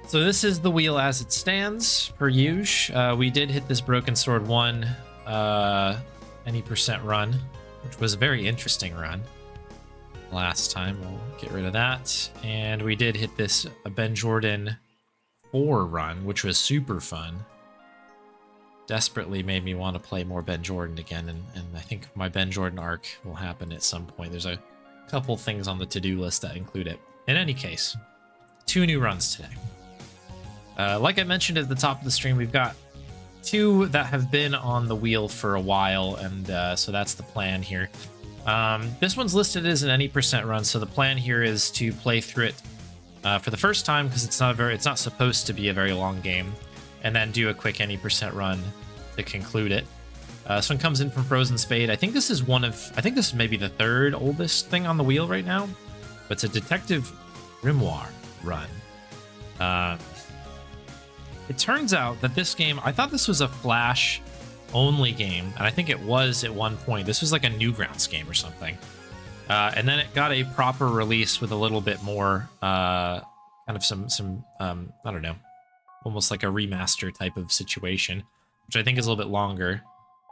So this is the wheel as it stands, per usual. We did hit this Broken Sword 1 any percent run, which was a very interesting run last time. We'll get rid of that. And we did hit this Ben Jordan 4 run, which was super fun. Desperately made me want to play more Ben Jordan again, and I think my Ben Jordan arc will happen at some point. There's a couple things on the to-do list that include it. In any case, 2 new runs today. Like I mentioned at the top of the stream, we've got 2 that have been on the wheel for a while, and so that's the plan here. This one's listed as an any percent run, so the plan here is to play through it for the first time, because it's not supposed to be a very long game, and then do a quick any percent run to conclude it. This one comes in from Frozen Spade. I think this is maybe the 3rd oldest thing on the wheel right now, but it's a Detective Grimoire run. It turns out that this game, I thought this was a Flash only game, and I think it was at one point. This was like a Newgrounds game or something. And then it got a proper release with a little bit more, kind of some I don't know, almost like a remaster type of situation, which I think is a little bit longer.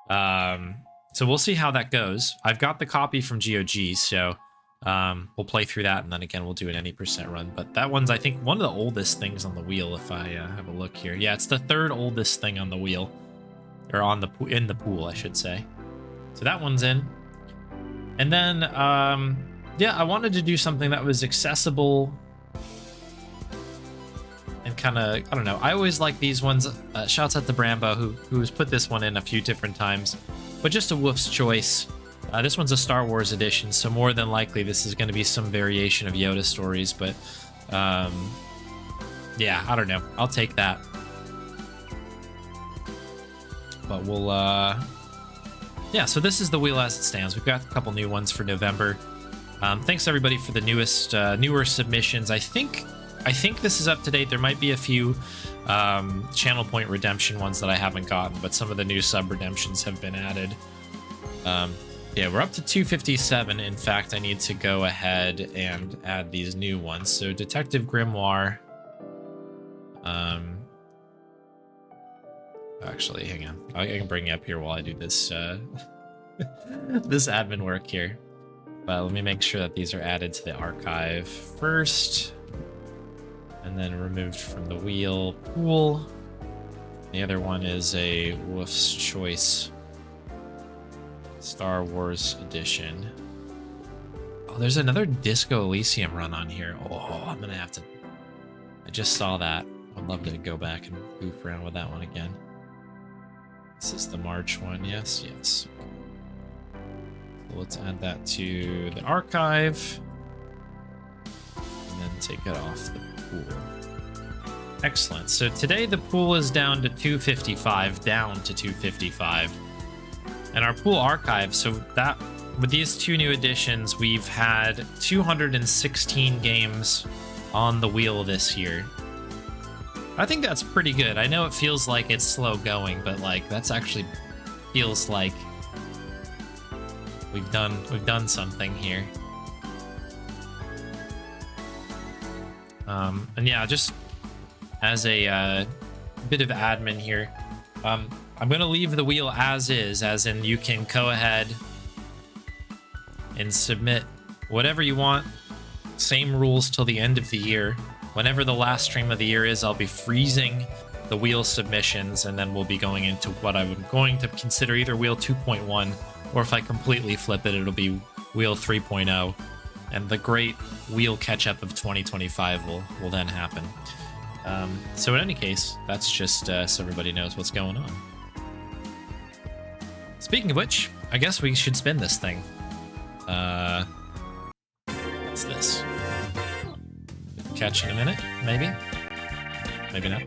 So we'll see how that goes. I've got the copy from GOG, so we'll play through that, and then again we'll do an any percent run. But that one's, I think, one of the oldest things on the wheel, if I have a look here. Yeah, it's the 3rd oldest thing on the wheel, or in the pool, I should say. So that one's in. And then yeah, I wanted to do something that was accessible and kind of, I don't know, I always like these ones. Shouts out to Brambo, who's put this one in a few different times, but just a Wolf's choice. This one's a Star Wars edition, so more than likely this is going to be some variation of Yoda stories, but yeah, I don't know. I'll take that. But we'll, yeah, so this is the wheel as it stands. We've got a couple new ones for November. Thanks everybody for the newer submissions. I think this is up to date. There might be a few channel point redemption ones that I haven't gotten, but some of the new sub redemptions have been added. Yeah, we're up to 257. In fact, I need to go ahead and add these new ones. So Detective Grimoire. Actually, hang on. I can bring you up here while I do this this admin work here. But let me make sure that these are added to the archive first, and then removed from the wheel pool. The other one is a Wolf's Choice Star Wars edition. Oh, there's another Disco Elysium run on here. Oh, I'm gonna have to. I just saw that. I'd love to go back and goof around with that one again. This is the March one. Yes. So let's add that to the archive and then take it off the pool. Excellent. So today the pool is down to 255, and our pool archive, so that with these 2 new additions, we've had 216 games on the wheel this year. I think that's pretty good. I know it feels like it's slow going, but like that's actually feels like we've done something here. And yeah, just as a bit of admin here, I'm going to leave the wheel as is, as in you can go ahead and submit whatever you want. Same rules till the end of the year. Whenever the last stream of the year is, I'll be freezing the wheel submissions, and then we'll be going into what I'm going to consider either wheel 2.1, or if I completely flip it, it'll be wheel 3.0, and the great wheel catch-up of 2025 will then happen. So in any case, that's just so everybody knows what's going on. Speaking of which, I guess we should spin this thing. What's this? Catch in a minute, maybe? Maybe not.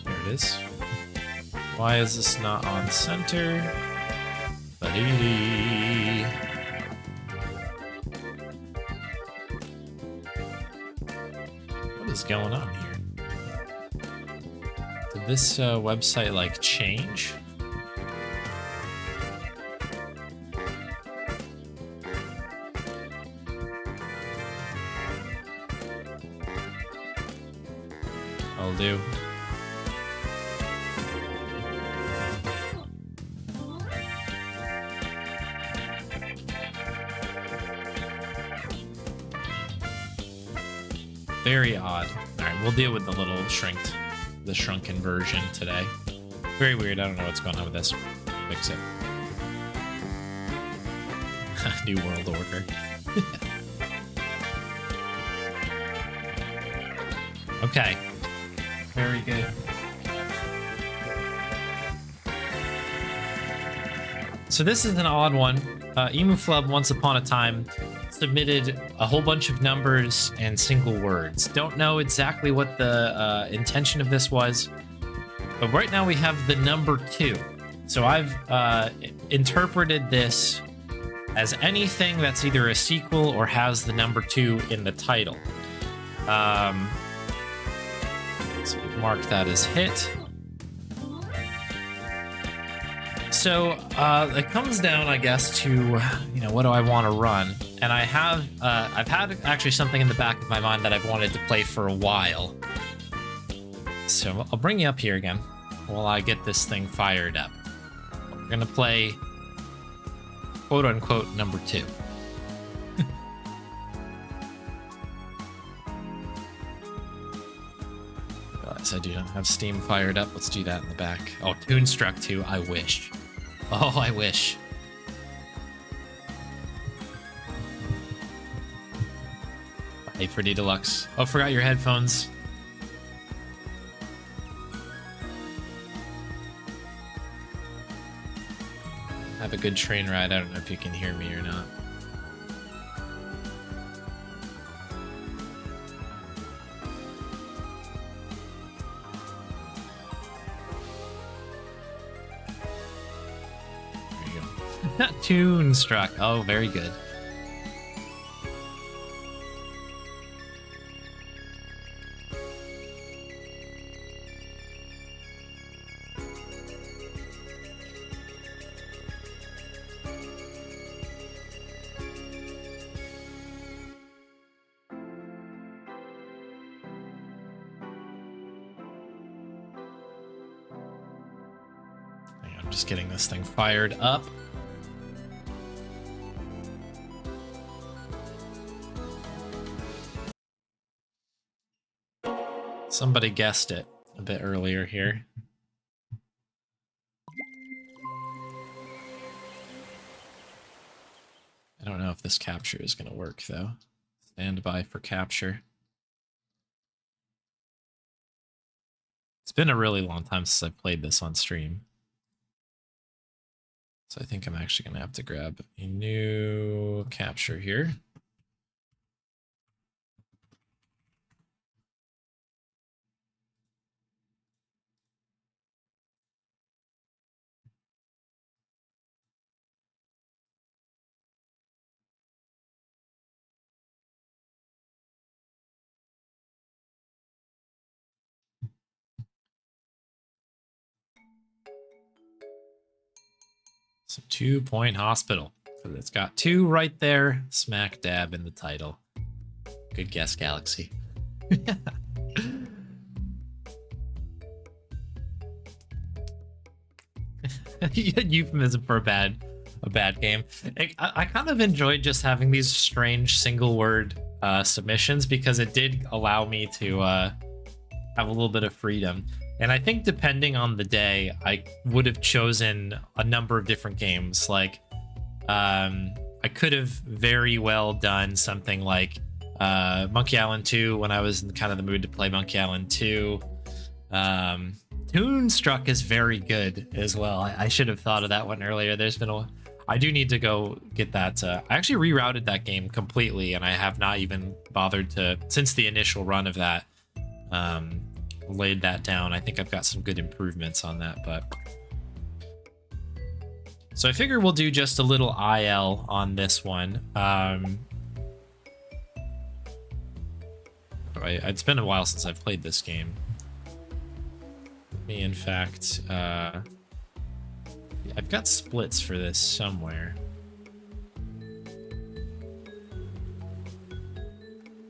There it is. Why is this not on center? is going on here? Did this website like change? I'll do. Very odd. All right, we'll deal with the little the shrunken version today. Very weird. I don't know what's going on with this. Fix it. New World Order. Okay. Very good. So this is an odd one. Emu Flub, once upon a time, submitted a whole bunch of numbers and single words. Don't know exactly what the intention of this was, but right now we have the number 2. So I've interpreted this as anything that's either a sequel or has the number 2 in the title. So mark that as hit. So it comes down, I guess, to, what do I want to run? And I've had actually something in the back of my mind that I've wanted to play for a while. So I'll bring you up here again while I get this thing fired up. We're going to play, quote unquote, number 2. Realize I do not have Steam fired up. Let's do that in the back. Oh, Toonstruck 2, I wish. Oh, I wish. Hey, Pretty Deluxe. Oh, forgot your headphones. Have a good train ride. I don't know if you can hear me or not. There you go. Toonstruck. Oh, very good. Just getting this thing fired up. Somebody guessed it a bit earlier here. I don't know if this capture is going to work, though. Stand by for capture. It's been a really long time since I've played this on stream. So I think I'm actually going to have to grab a new capture here. So 2 Point Hospital. So it's got 2 right there, smack dab in the title. Good guess, Galaxy. Euphemism for a bad game. I kind of enjoyed just having these strange single word submissions because it did allow me to have a little bit of freedom. And I think depending on the day, I would have chosen a number of different games. Like, I could have very well done something like Monkey Island 2 when I was in kind of the mood to play Monkey Island 2. Toonstruck is very good as well. I should have thought of that one earlier. I do need to go get that. I actually rerouted that game completely, and I have not even bothered to, since the initial run of that, laid that down. I think I've got some good improvements on that, but so I figure we'll do just a little IL on this one. It's been a while since I've played this game. Let me, in fact, I've got splits for this somewhere.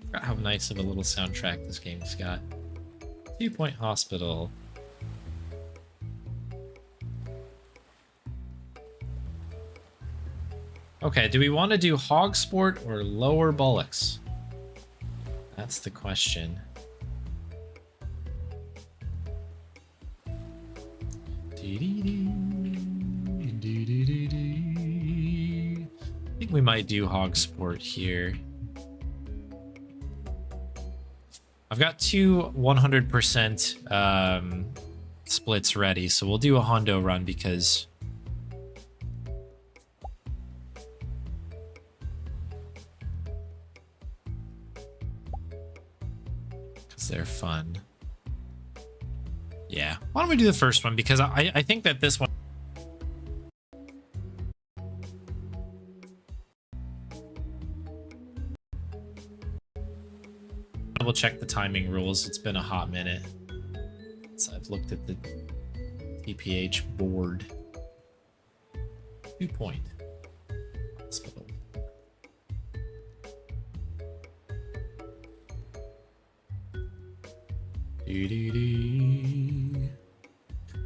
Forgot how nice of a little soundtrack this game's got. 2 Point Hospital. Okay, do we want to do Hogsport or Lower Bullocks? That's the question. I think we might do Hogsport here. I've got two 100% splits ready, so we'll do a Hondo run because they're fun. Yeah. Why don't we do the first one? Because I think that this one... Double check the timing rules. It's been a hot minute since I've looked at the TPH board. 2 Point Hospital.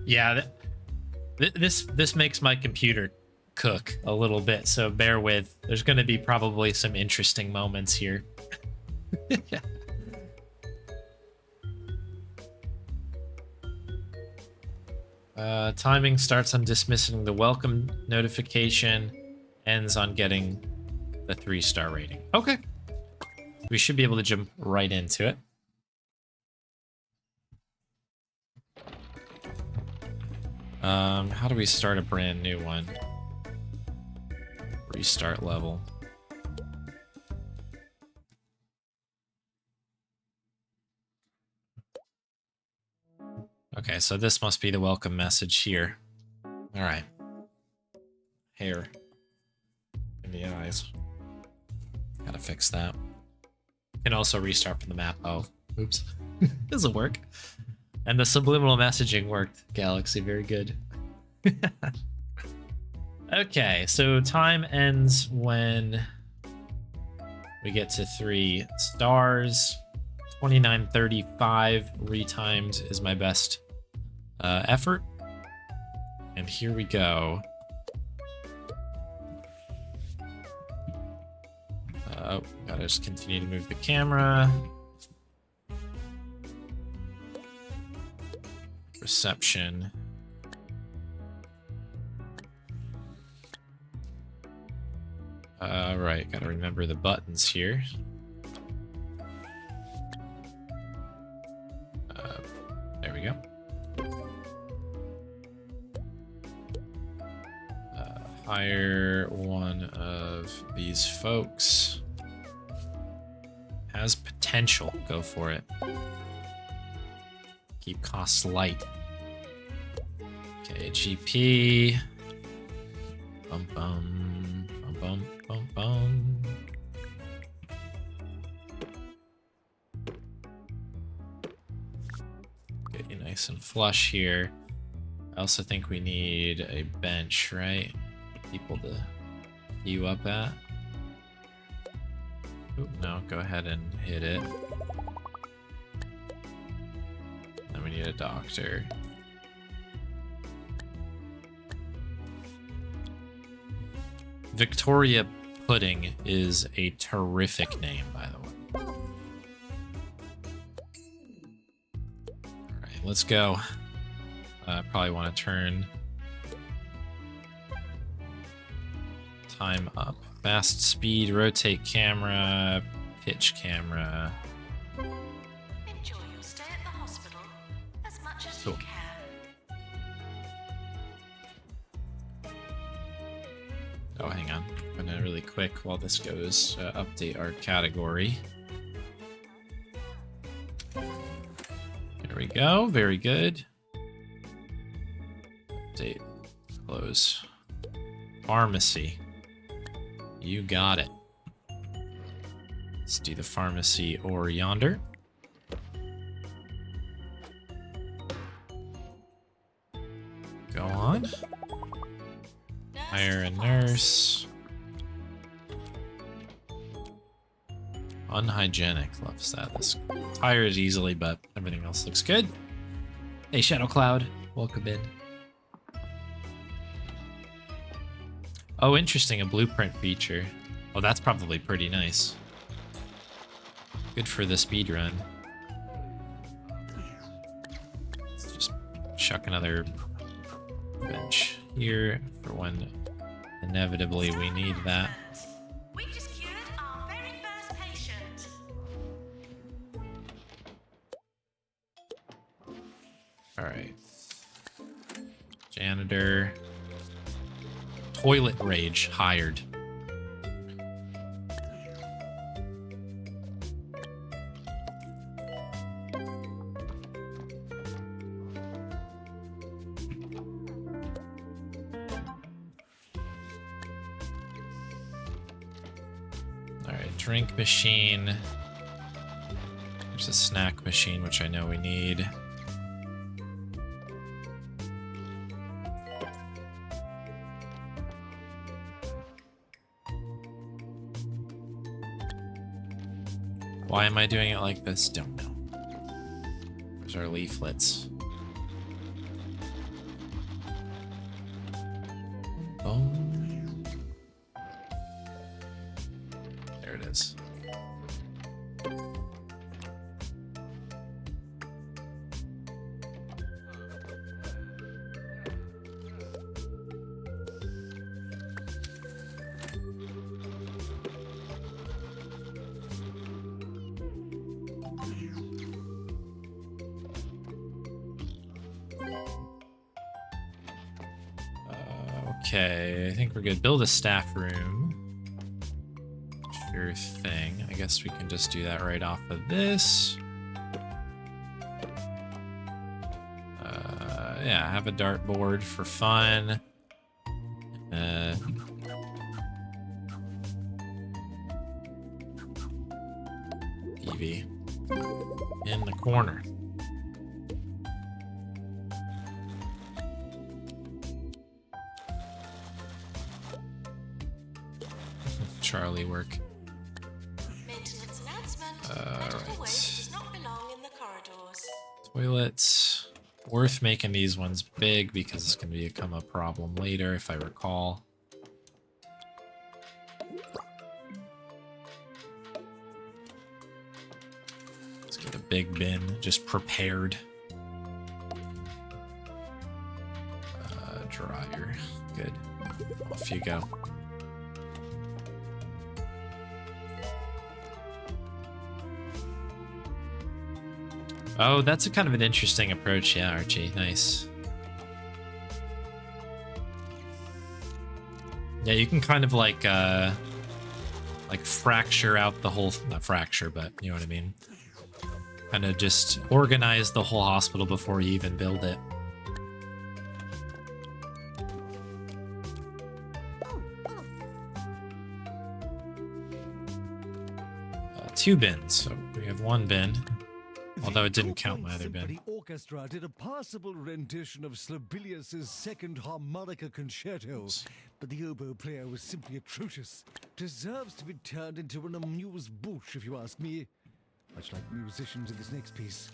Yeah, this makes my computer cook a little bit, so bear with. There's going to be probably some interesting moments here. Yeah. Timing starts on dismissing the welcome notification, ends on getting the 3-star rating. Okay. We should be able to jump right into it. How do we start a brand new one? Restart level. Okay, so this must be the welcome message here. All right. Hair in the eyes. Gotta fix that. Can also restart from the map. Oh, oops. Doesn't work. And the subliminal messaging worked, Galaxy. Very good. Okay, so time ends when we get to 3 stars. 29:35 retimed is my best effort. And here we go. Gotta just continue to move the camera. Reception. Right, gotta remember the buttons here. There we go. Hire one of these folks. Has potential. Go for it. Keep costs light. Okay, GP. Bum bum bum bum bum bum. Get you nice and flush here. I also think we need a bench, right? People to queue up at. Oop, no, go ahead and hit it. Then we need a doctor. Victoria Pudding is a terrific name, by the way. Alright, let's go. Probably want to turn time up. Fast speed, rotate camera, pitch camera. Enjoy your stay at the hospital as much as you can. Oh, hang on. I'm gonna really quick while this goes update our category. There we go. Very good. Update. Close. Pharmacy. You got it. Let's do the pharmacy or yonder. on. Hire a nurse. Unhygienic. Loves that. This tires easily, but everything else looks good. Hey, Shadow Cloud. Welcome in. Oh, interesting. A blueprint feature. Oh, that's probably pretty nice. Good for the speed run. Let's just chuck another bench here for when inevitably we need that. We've just cured our very first patient. All right. Janitor. Toilet rage hired. All right, drink machine. There's a snack machine, which I know we need. Why am I doing it like this? Don't know. There's our leaflets. Oh. There it is. Okay, I think we're good. Build a staff room. Sure thing. I guess we can just do that right off of this. Yeah, have a dartboard for fun. TV in the corner. Charlie work. Maintenance announcement. Medical waste does not belong in the corridors. Toilets. Worth making these ones big because it's going to become a problem later, if I recall. Let's get a big bin just prepared. Dryer. Good. Off you go. Oh, that's a kind of an interesting approach, yeah, Archie. Nice. Yeah, you can kind of like fracture out the whole, not fracture, but you know what I mean. Kind of just organize the whole hospital before you even build it. Two bins, so we have one bin. Although it didn't count my other bin. The orchestra did a passable rendition of Sibelius's second harmonica concerto, but the oboe player was simply atrocious. Deserves to be turned into an amuse-bouche, if you ask me. Much like musicians in this next piece.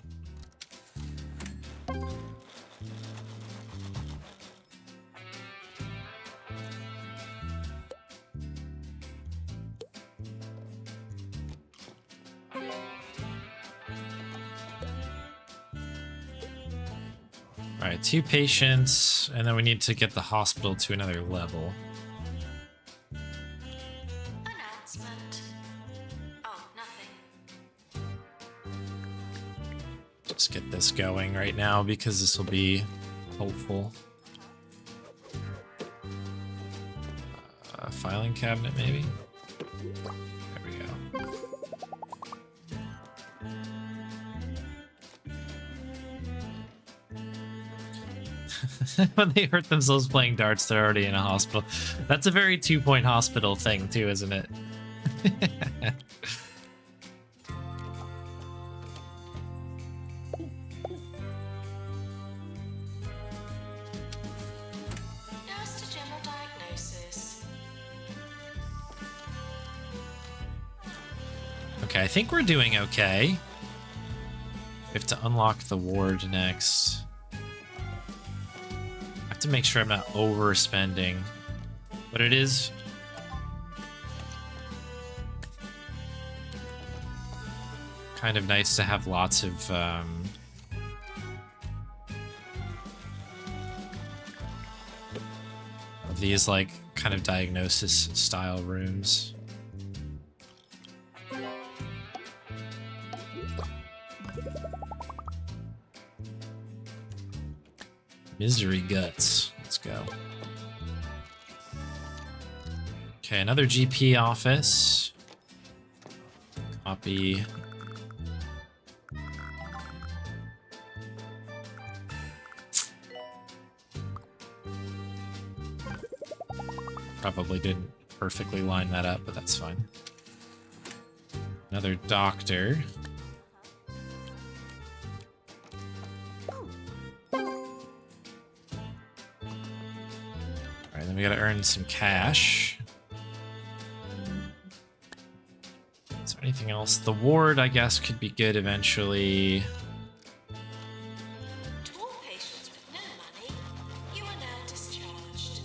All right, 2 patients, and then we need to get the hospital to another level. Announcement. Oh, nothing. Just get this going right now because this will be helpful. Filing cabinet, maybe? There we go. When they hurt themselves playing darts, they're already in a hospital. That's a very 2-point hospital thing, too, isn't it? Okay, I think we're doing okay. We have to unlock the ward next. I have to make sure I'm not overspending. But it is... kind of nice to have lots of... these, like, kind of diagnosis-style rooms. Misery Guts. Let's go. Okay, another GP office. Copy. Probably didn't perfectly line that up, but that's fine. Another doctor. Alright, then we gotta earn some cash. Is there anything else? The ward, I guess, could be good eventually. To all patients with no money, you are now discharged.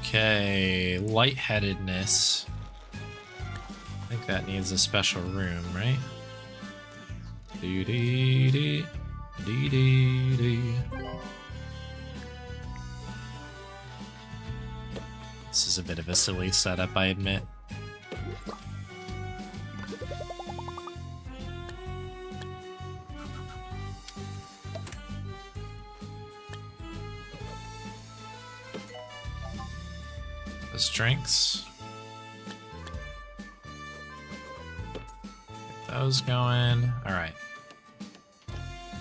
Okay, lightheadedness. I think that needs a special room, right? Dee-dee-dee, dee-dee-dee. This is a bit of a silly setup, I admit. Those drinks. Get those going. Alright.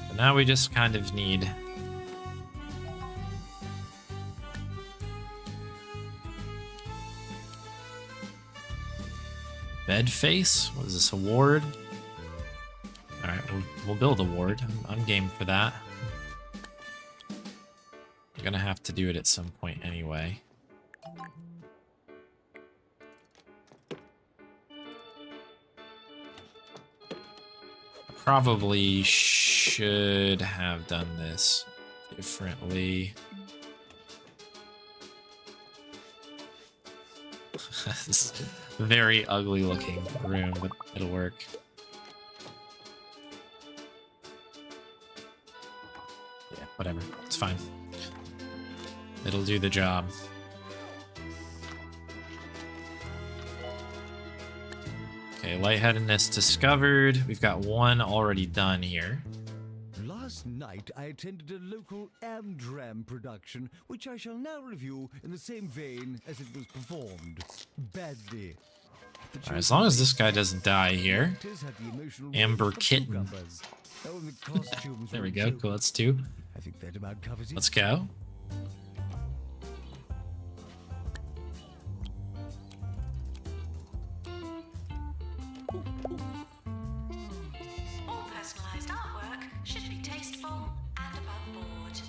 So now we just kind of need... bed face? What is this, a ward? Alright, we'll build a ward. I'm game for that. We're gonna have to do it at some point anyway. Probably should have done this differently. This is a very ugly looking room, but it'll work. Yeah, whatever. It's fine. It'll do the job. Okay, lightheadedness discovered. We've got one already done here. Last night, I attended a local Amdram production, which I shall now review in the same vein as it was performed. Badly. Alright, as long as this guy doesn't die here. Amber Kitten. There we go. Cool, that's two. I think that about covers it. Let's go. All personalized artwork should be tasteful and above board.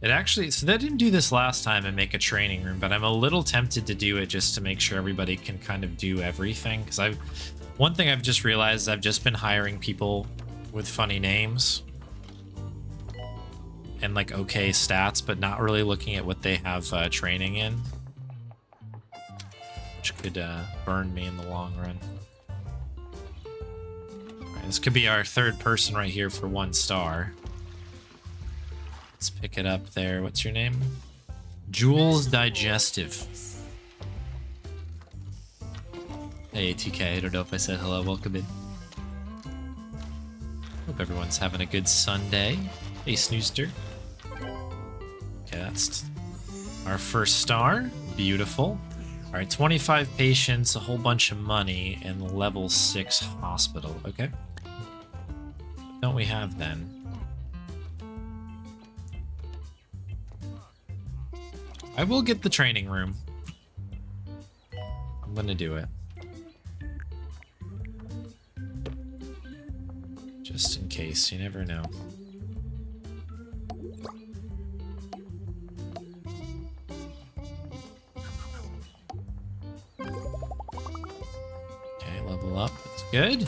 It actually, so they didn't do this last time and make a training room, but I'm a little tempted to do it just to make sure everybody can kind of do everything. Because one thing I've just realized, I've just been hiring people with funny names and like okay stats, but not really looking at what they have training in, which could burn me in the long run. All right, this could be our third person right here for 1 star. Let's pick it up there. What's your name? Jules Digestive. Hey, TK. I don't know if I said hello. Welcome in. Hope everyone's having a good Sunday. Hey, Snooster. Okay, that's our first star. Beautiful. All right, 25 patients, a whole bunch of money, and level 6 hospital. Okay. What don't we have then? I will get the training room. I'm gonna do it. Just in case, you never know. Okay, level up. That's good.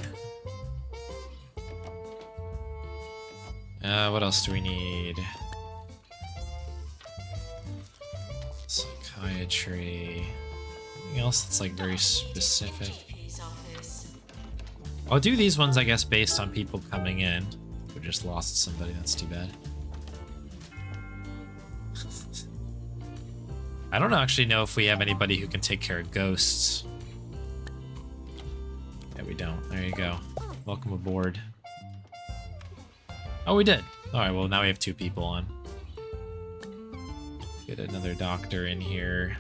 What else do we need? Psychiatry. Anything else that's like very specific? I'll do these ones, I guess, based on people coming in. We just lost somebody, that's too bad. I don't actually know if we have anybody who can take care of ghosts. Yeah, we don't. There you go. Welcome aboard. Oh, we did. Alright, well, now we have 2 people on. Get another doctor in here.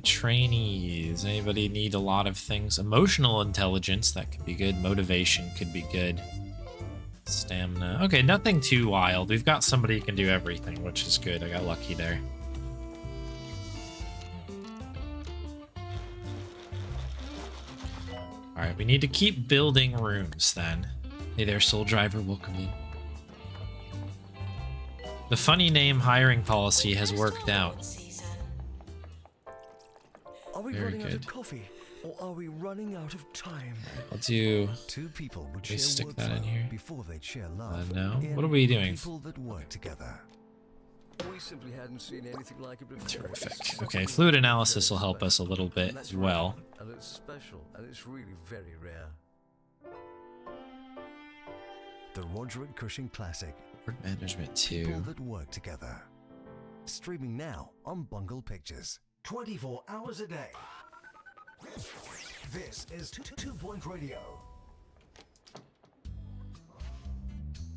Trainees. Anybody need a lot of things? Emotional intelligence, that could be good. Motivation could be good. Stamina. Okay, nothing too wild. We've got somebody who can do everything, which is good. I got lucky there. Alright, we need to keep building rooms then. Hey there, Soul Driver, welcome in. The funny name hiring policy has worked out. Are we Very running out good. of coffee, or are we running out of time? I'll do... 2 people would we share stick that in workflow here? before they'd share love. No. In What are we doing? People that work together. We simply hadn't seen anything like it before. Terrific. Okay, fluid analysis will help us a little bit as well. And it's special, and it's really very rare. The Roderick Cushing Classic. Word management People 2. that work together. Streaming now on Bungle Pictures. 24 hours a day. This is 2 Point Radio.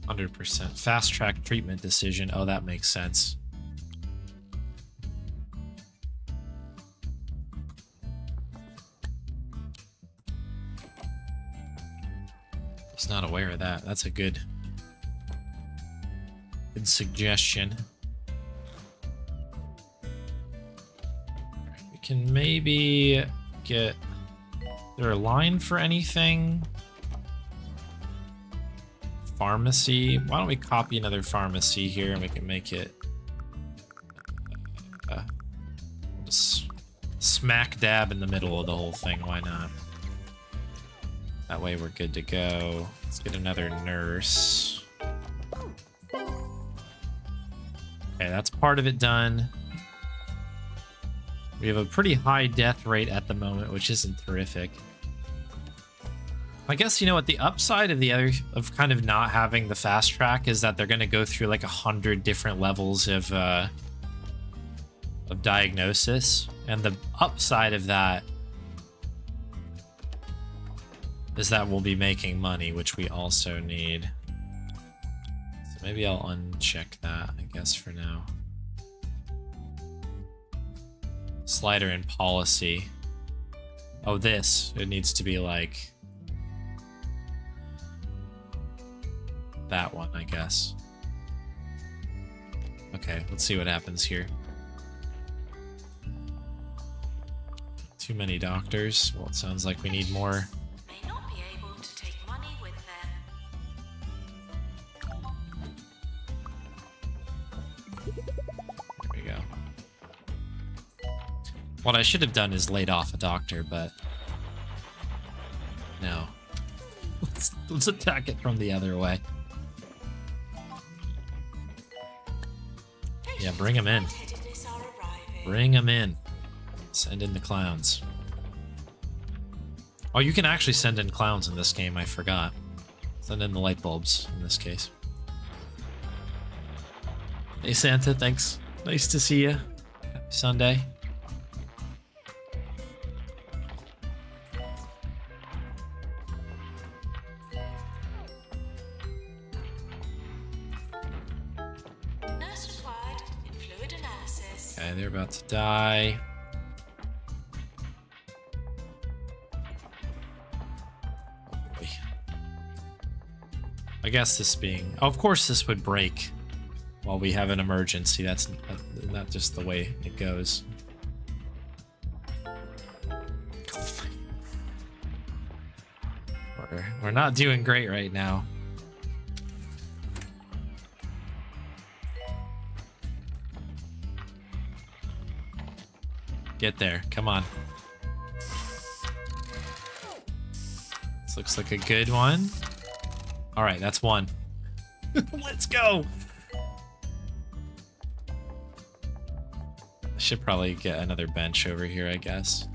100%. Fast track treatment decision. Oh, that makes sense. Was not aware of that. That's a good suggestion. We can maybe get... Is there a line for anything? Pharmacy. Why don't we copy another pharmacy here and we can make it just smack dab in the middle of the whole thing. Why not? That way we're good to go. Let's get another nurse. Okay, that's part of it done. We have a pretty high death rate at the moment, which isn't terrific. I guess, you know what, the upside of kind of not having the fast track is that they're going to go through like 100 different levels of diagnosis, and the upside of that is that we'll be making money, which we also need. So maybe I'll uncheck that, I guess, for now. Slider in policy. Oh, this. It needs to be like that one, I guess. Okay, let's see what happens here. Too many doctors. Well, it sounds like we need more. May not be able to take money with them. There we go. What I should have done is laid off a doctor, but no. Let's attack it from the other way. Yeah, bring him in. Lightheadedness are arriving. Bring him in. Send in the clowns. Oh, you can actually send in clowns in this game, I forgot. Send in the light bulbs in this case. Hey Santa, thanks. Nice to see you. Happy Sunday. Nurse required in fluid analysis. Okay, they're about to die. Oh boy. I guess this being... Oh, of course this would break while we have an emergency. That's not just the way it goes. We're not doing great right now. Get there. Come on. This looks like a good one. All right, that's one. Let's go. I should probably get another bench over here, I guess.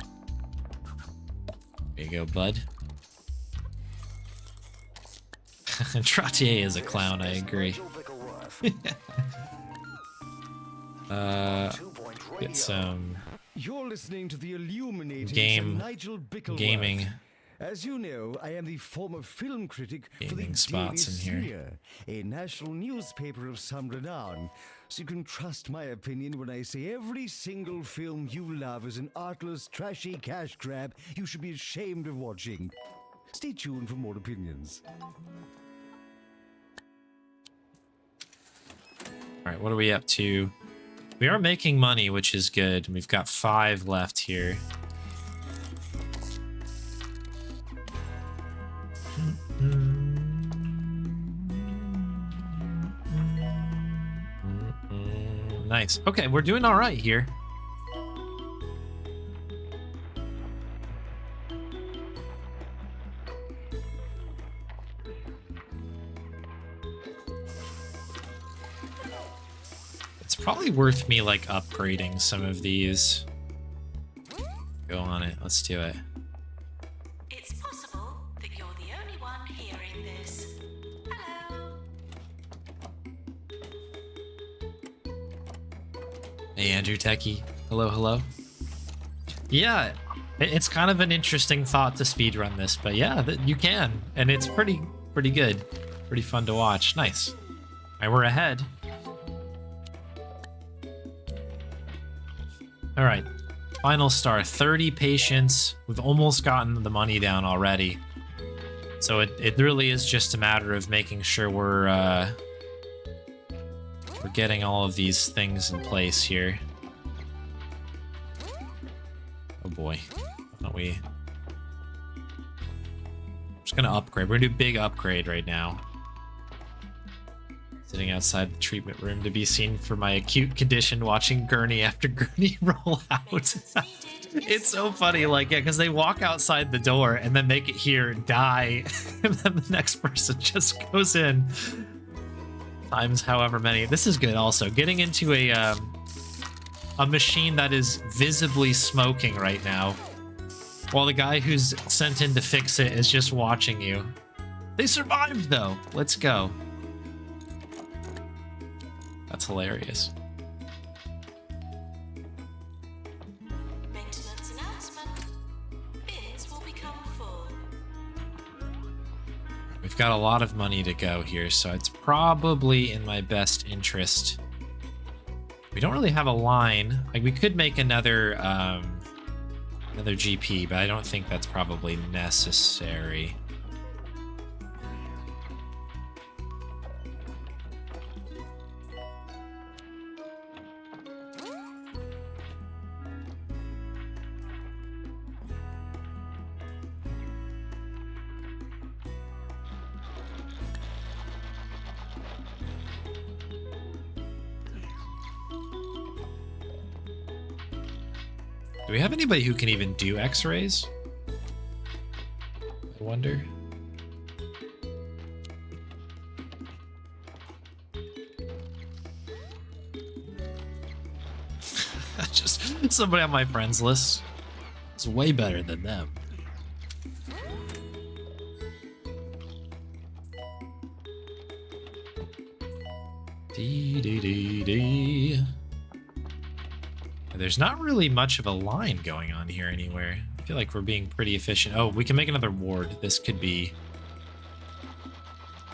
There you go, bud. Trottier is a clown, I agree. Get some You're listening to the illuminating Nigel Bickleworth. gaming As you know, I am the former film critic for the gaming spots in Daily here. Smear, a national newspaper of some renown. So you can trust my opinion when I say every single film you love is an artless, trashy cash grab you should be ashamed of watching. Stay tuned for more opinions. All right, what are we up to? We are making money, which is good. We've got 5 left here. Nice. Okay, we're doing all right here. It's probably worth me like upgrading some of these. Go on it. Let's do it. It's possible that you're the only one hearing this. Hello. Hey, Andrew Techie. Hello, hello. Yeah, it's kind of an interesting thought to speedrun this, but yeah, you can. And it's pretty good. Pretty fun to watch. Nice. All right, we're ahead. All right, final star, 30 patients. We've almost gotten the money down already. So it really is just a matter of making sure we're getting all of these things in place here. Oh boy, why don't we? I'm just gonna upgrade. We're gonna do big upgrade right now. Sitting outside the treatment room to be seen for my acute condition, watching gurney after gurney roll out. It's so funny, like, yeah, because they walk outside the door and then make it here, die, and then the next person just goes in. Times however many. This is good also. Getting into a machine that is visibly smoking right now, while the guy who's sent in to fix it is just watching you. They survived, though. Let's go. That's hilarious. Maintenance announcement. Bins will become full. We've got a lot of money to go here, so it's probably in my best interest. We don't really have a line. Like, we could make another GP, but I don't think that's probably necessary. Do we have anybody who can even do x-rays? I wonder. Just somebody on my friends list. It's way better than them. Dee dee dee dee. There's not really much of a line going on here anywhere. I feel like we're being pretty efficient. Oh, we can make another ward. This could be...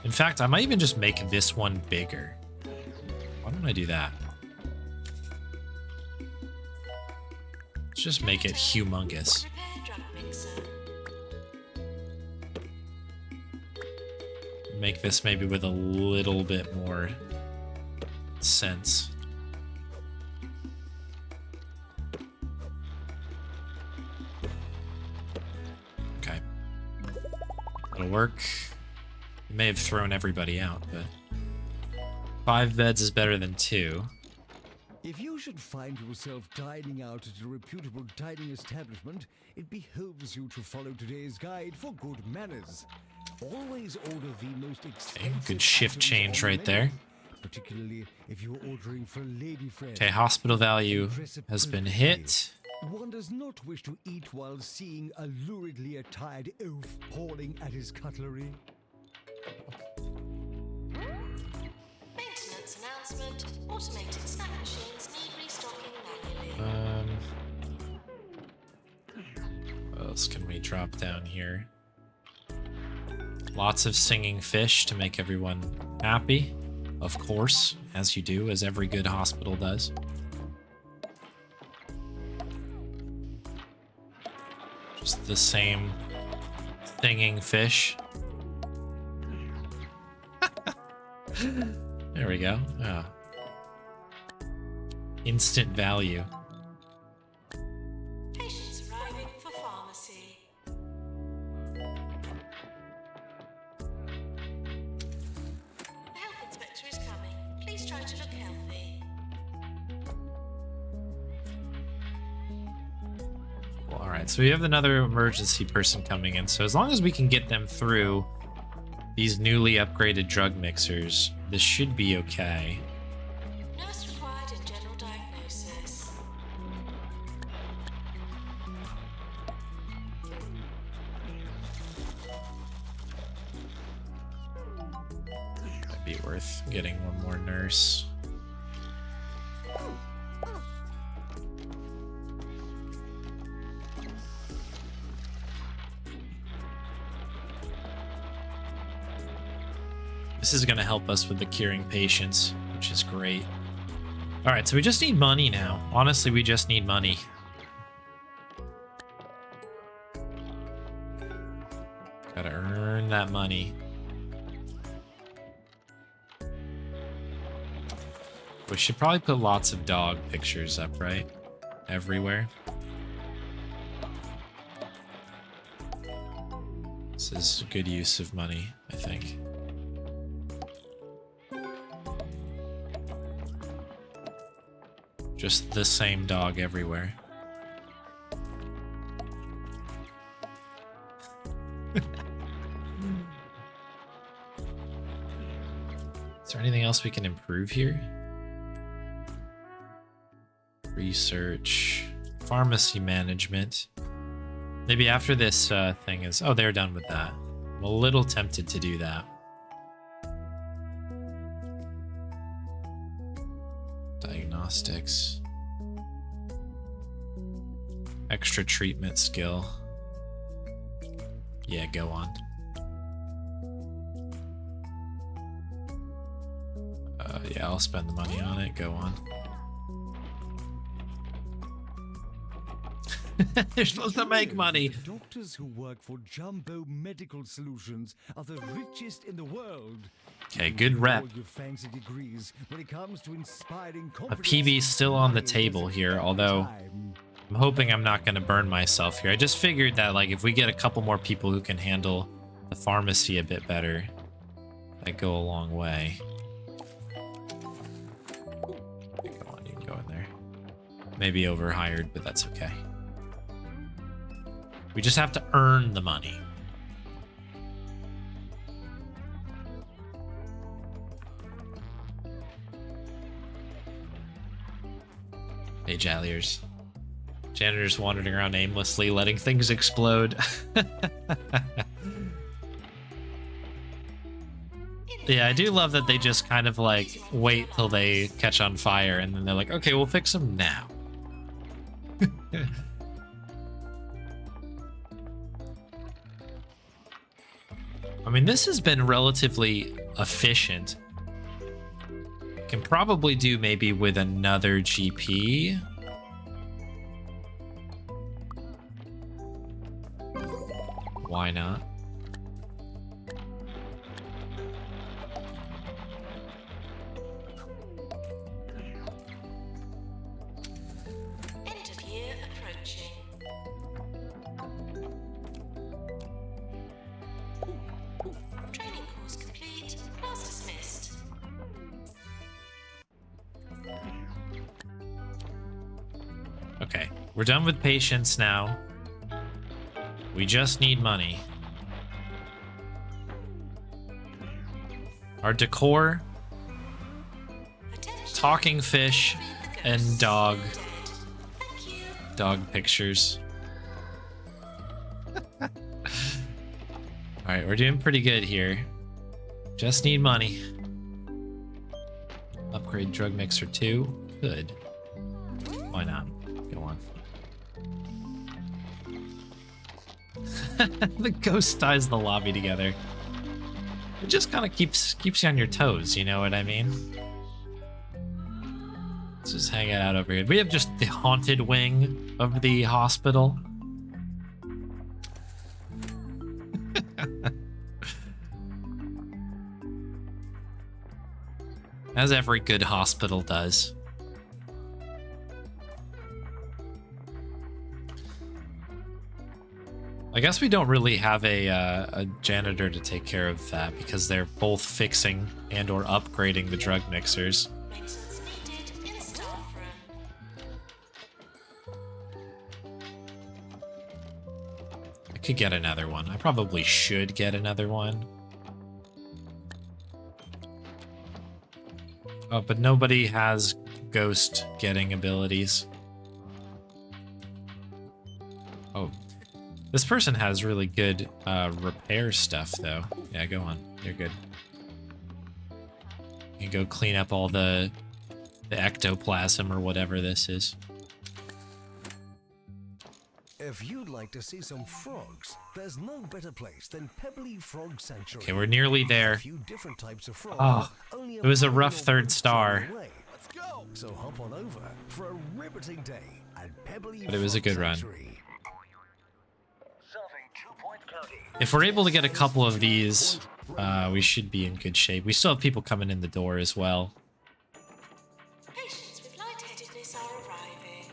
In fact, I might even just make this one bigger. Why don't I do that? Let's just make it humongous. make this maybe with a little bit more sense. Okay. It'll work. You may have thrown everybody out, but 5 beds is better than 2. If you should find yourself dining out at a reputable dining establishment, it behoves you to follow today's guide for good manners. Always order the most expensive. Good shift items change on the right there. menu, particularly if you're ordering for a lady friend. Okay, hospital value has been hit. One does not wish to eat while seeing a luridly attired elf pawing at his cutlery. Maintenance announcement. Automated snack machines need restocking manually. What else can we drop down here? Lots of singing fish to make everyone happy. Of course, as you do, as every good hospital does. Just the same singing fish. There we go. Oh. Instant value. Patients arriving for pharmacy. The health inspector is coming. Please try to look healthy. Well, all right, so we have another emergency person coming in. So as long as we can get them through these newly upgraded drug mixers, this should be okay. Nurse required in general diagnosis. Might be worth getting one more nurse. This is going to help us with the curing patients, which is great. All right, so we just need money now. Honestly, we just need money. Gotta earn that money. We should probably put lots of dog pictures up, right? Everywhere. This is a good use of money, I think. Just the same dog everywhere. Is there anything else we can improve here? Research, pharmacy management. Maybe after this thing is... Oh, they're done with that. I'm a little tempted to do that. Diagnostics. Extra treatment skill. Yeah, go on. Yeah, I'll spend the money on it. Go on. You're supposed to make money. Doctors who work for Jumbo Medical Solutions are the richest in the world. Okay, good rep. All your fancy degrees when it comes to inspiring A confidence. PB's still on the table here, although Time. I'm hoping I'm not going to burn myself here. I just figured that, like, if we get a couple more people who can handle the pharmacy a bit better, that'd go a long way. Go on, you can go in there. Maybe overhired, but that's okay. We just have to earn the money. Hey, Jalliers. Janitors wandering around aimlessly, letting things explode. Yeah, I do love that they just kind of like wait till they catch on fire and then they're like, okay, we'll fix them now. I mean, this has been relatively efficient. Can probably do maybe with another GP. Why not? complete. Class dismissed. Okay, we're done with patients now. We just need money. Our decor, Attention. talking fish, and dog Thank you. pictures. Alright, we're doing pretty good here. Just need money. Upgrade drug mixer 2. Good. Why not? Go on. The ghost ties the lobby together. It just kind of keeps you on your toes, you know what I mean? Let's just hang it out over here. We have just the haunted wing of the hospital. As every good hospital does. I guess we don't really have a janitor to take care of that because they're both fixing and or upgrading the drug mixers. Maintenance needed in staff room. I could get another one. I probably should get another one. Oh, but nobody has ghost getting abilities. Oh. This person has really good repair stuff, though. Yeah, go on. You're good. You can go clean up all the ectoplasm or whatever this is. If you'd like to see some frogs, there's no better place than Pebbly Frog Sanctuary. Okay, we're nearly there. A few different types of frog, Oh, only it was a mile rough or third one star. stone away. Let's go. So hop on over for a riveting day at Pebbly But it was a Frog good run. Sanctuary. If we're able to get a couple of these, we should be in good shape. We still have people coming in the door as well. Patients with lightheadedness are arriving.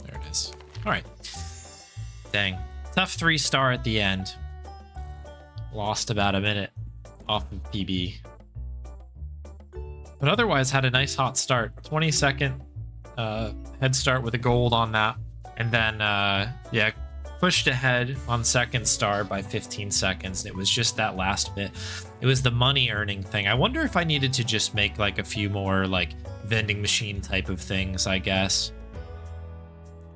There it is. All right. Dang. Tough 3-star at the end. Lost about a minute off of PB. But otherwise had a nice hot start. 20-second head start with a gold on that. And then, yeah, pushed ahead on second star by 15 seconds. It was just that last bit. It was the money earning thing. I wonder if I needed to just make like a few more like vending machine type of things, I guess.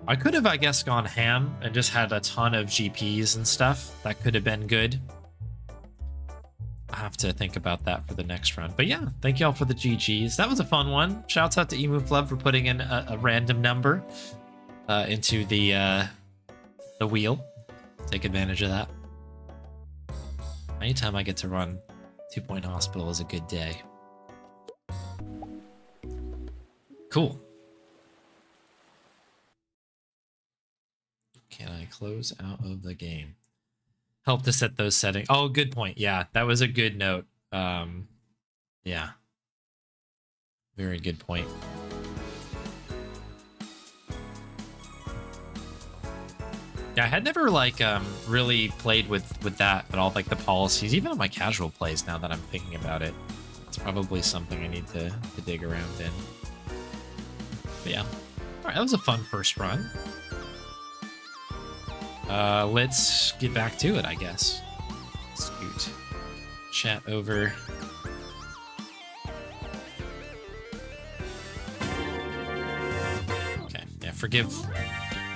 I could have, I guess, gone ham and just had a ton of GPs and stuff. That could have been good. I have to think about that for the next run. But yeah, thank y'all for the GGs. That was a fun one. Shouts out to Emu Club for putting in a random number into the wheel. Take advantage of that. Anytime I get to run 2-point hospital is a good day. Cool. Can I close out of the game? Help to set those settings. Oh, good point. Yeah, that was a good note. Yeah. Very good point. Yeah, I had never like really played with that at all, like the policies, even on my casual plays now that I'm thinking about it. It's probably something I need to dig around in. But yeah. Alright, that was a fun first run. Let's get back to it, I guess. Scoot. Chat over. Okay, yeah, forgive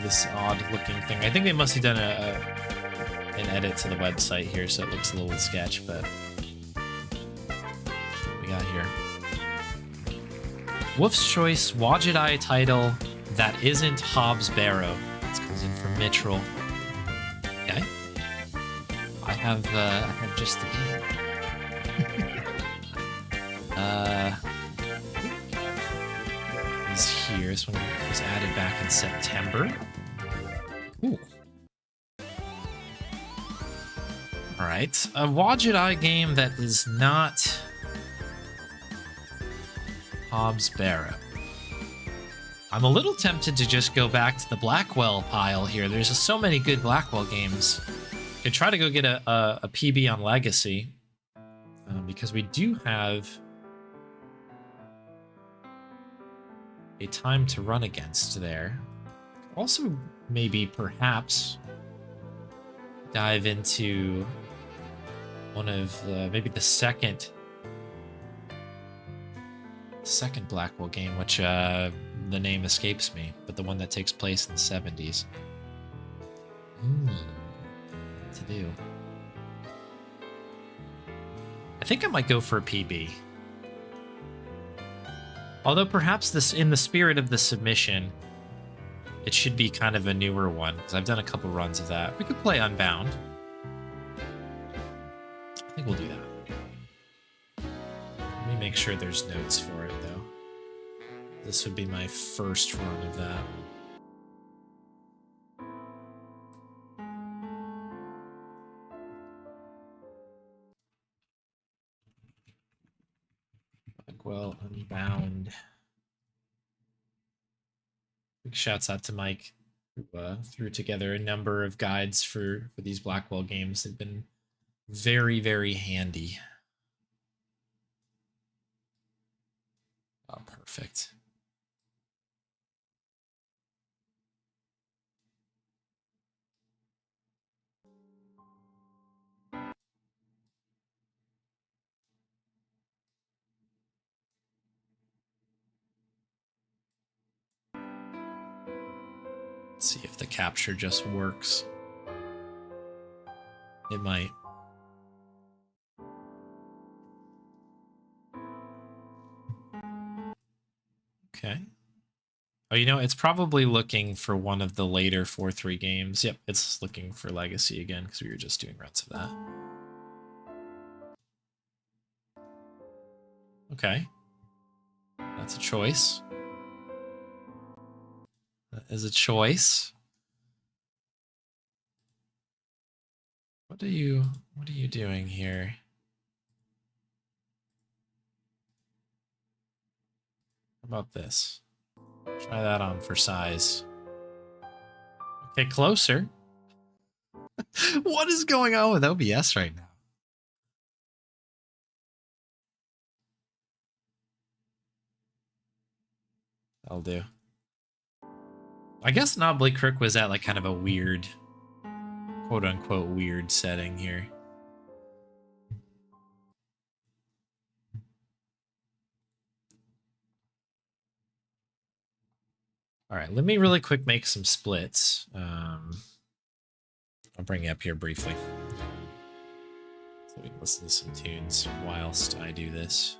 this odd-looking thing. I think they must have done an edit to the website here, so it looks a little sketch, but what we got here. Wolf's Choice, Wajidai title that isn't Hobbs Barrow. This comes in from Mitchell. Okay. I have just the game. Is here. This one was added back in September. Cool. All right, a Wajidai game that is not Hobbs Barrow. I'm a little tempted to just go back to the Blackwell pile here. There's just so many good Blackwell games. Could try to go get a PB on Legacy, because we do have a time to run against there. Also, maybe perhaps dive into one of the, maybe the second Blackwell game, which the name escapes me, but the one that takes place in the 70s. What to do? I think I might go for a PB. Although perhaps this, in the spirit of the submission, it should be kind of a newer one, because I've done a couple runs of that. We could play Unbound. I think we'll do that. Let me make sure there's notes for it, though. This would be my first run of that. Blackwell Unbound. Big shouts out to Mike, who threw together a number of guides for these Blackwell games. They've been very, very handy. Oh, perfect. Let's see if the capture just works. It might. Okay. Oh, you know, it's probably looking for one of the later 4-3 games. Yep, it's looking for Legacy again, because we were just doing runs of that. Okay. That's a choice. That is a choice. What are you doing here? How about this? Try that on for size. Okay, closer. What is going on with OBS right now? That'll do. I guess Knobbly Crook was at like kind of a weird, quote unquote, weird setting here. All right, let me really quick make some splits. I'll bring you up here briefly, so we can listen to some tunes whilst I do this.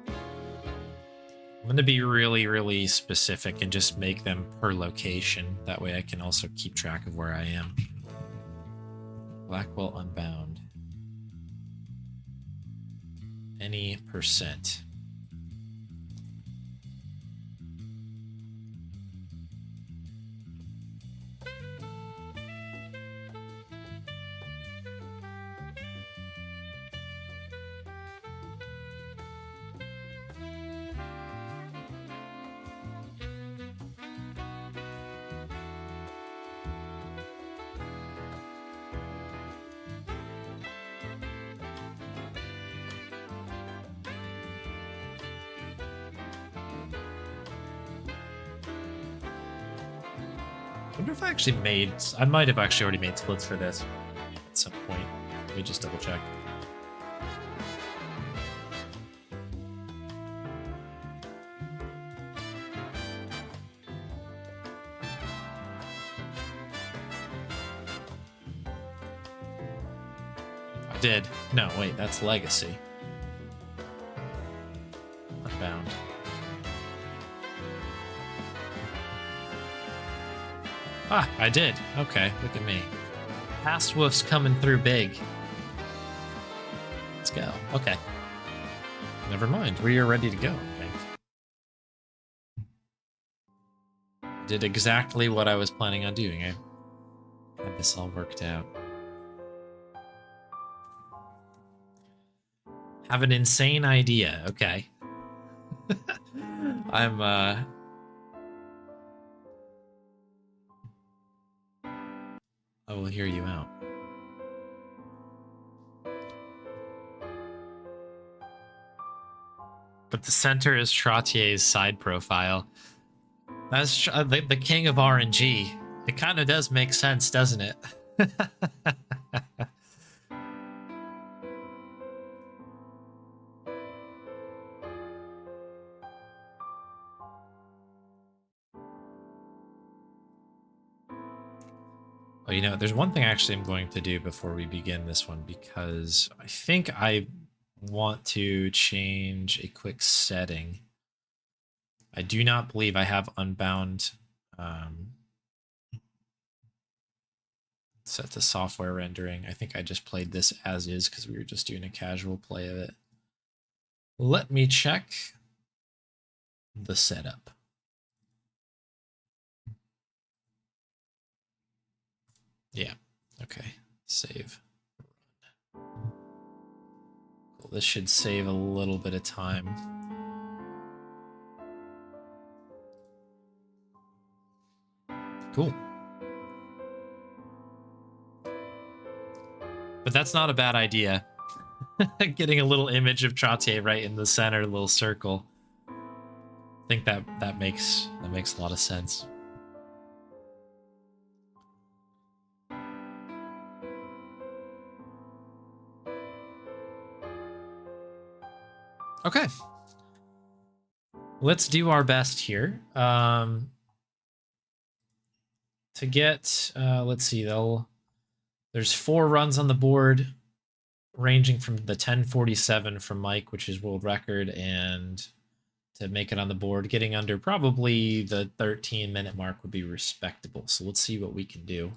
I'm going to be really, really specific and just make them per location. That way I can also keep track of where I am. Blackwell Unbound. Any percent. I wonder if I actually made... I might have actually already made splits for this at some point. Let me just double check. I did. No, wait, that's Legacy. Unbound. Ah, I did. Okay, look at me. Past woofs coming through big. Let's go. Okay. Never mind. We are ready to go, I think. Did exactly what I was planning on doing. I had this all worked out. Have an insane idea. Okay. I'm I will hear you out. But the center is Trottier's side profile. That's the king of RNG. It kind of does make sense, doesn't it? Oh, you know, there's one thing actually I'm going to do before we begin this one, because I think I want to change a quick setting. I do not believe I have Unbound set to software rendering. I think I just played this as is because we were just doing a casual play of it. Let me check the setup. Yeah, okay, save. Cool. This should save a little bit of time. Cool. But that's not a bad idea. Getting a little image of Trottier right in the center, little circle. I think that makes a lot of sense. Okay. Let's do our best here. To get, let's see, there's 4 runs on the board, ranging from the 10:47 from Mike, which is world record, and to make it on the board, getting under probably the 13-minute mark would be respectable. So let's see what we can do.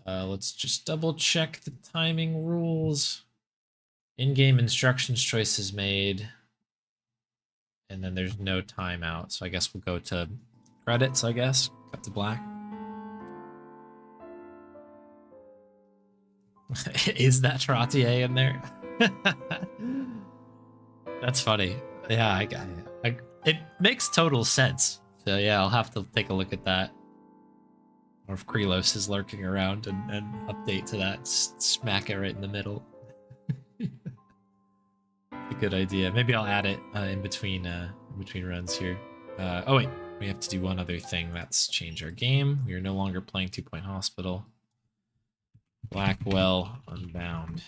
Let's just double check the timing rules. In-game instructions choices made. And then there's no timeout. So I guess we'll go to credits, I guess. Cut to black. Is that Trottier in there? That's funny. Yeah, it makes total sense. So yeah, I'll have to take a look at that. Or if Krelos is lurking around and update to that, smack it right in the middle. A good idea. Maybe I'll add it in between runs here. Oh wait, we have to do one other thing. That's change our game. We are no longer playing 2 Point Hospital. Blackwell Unbound.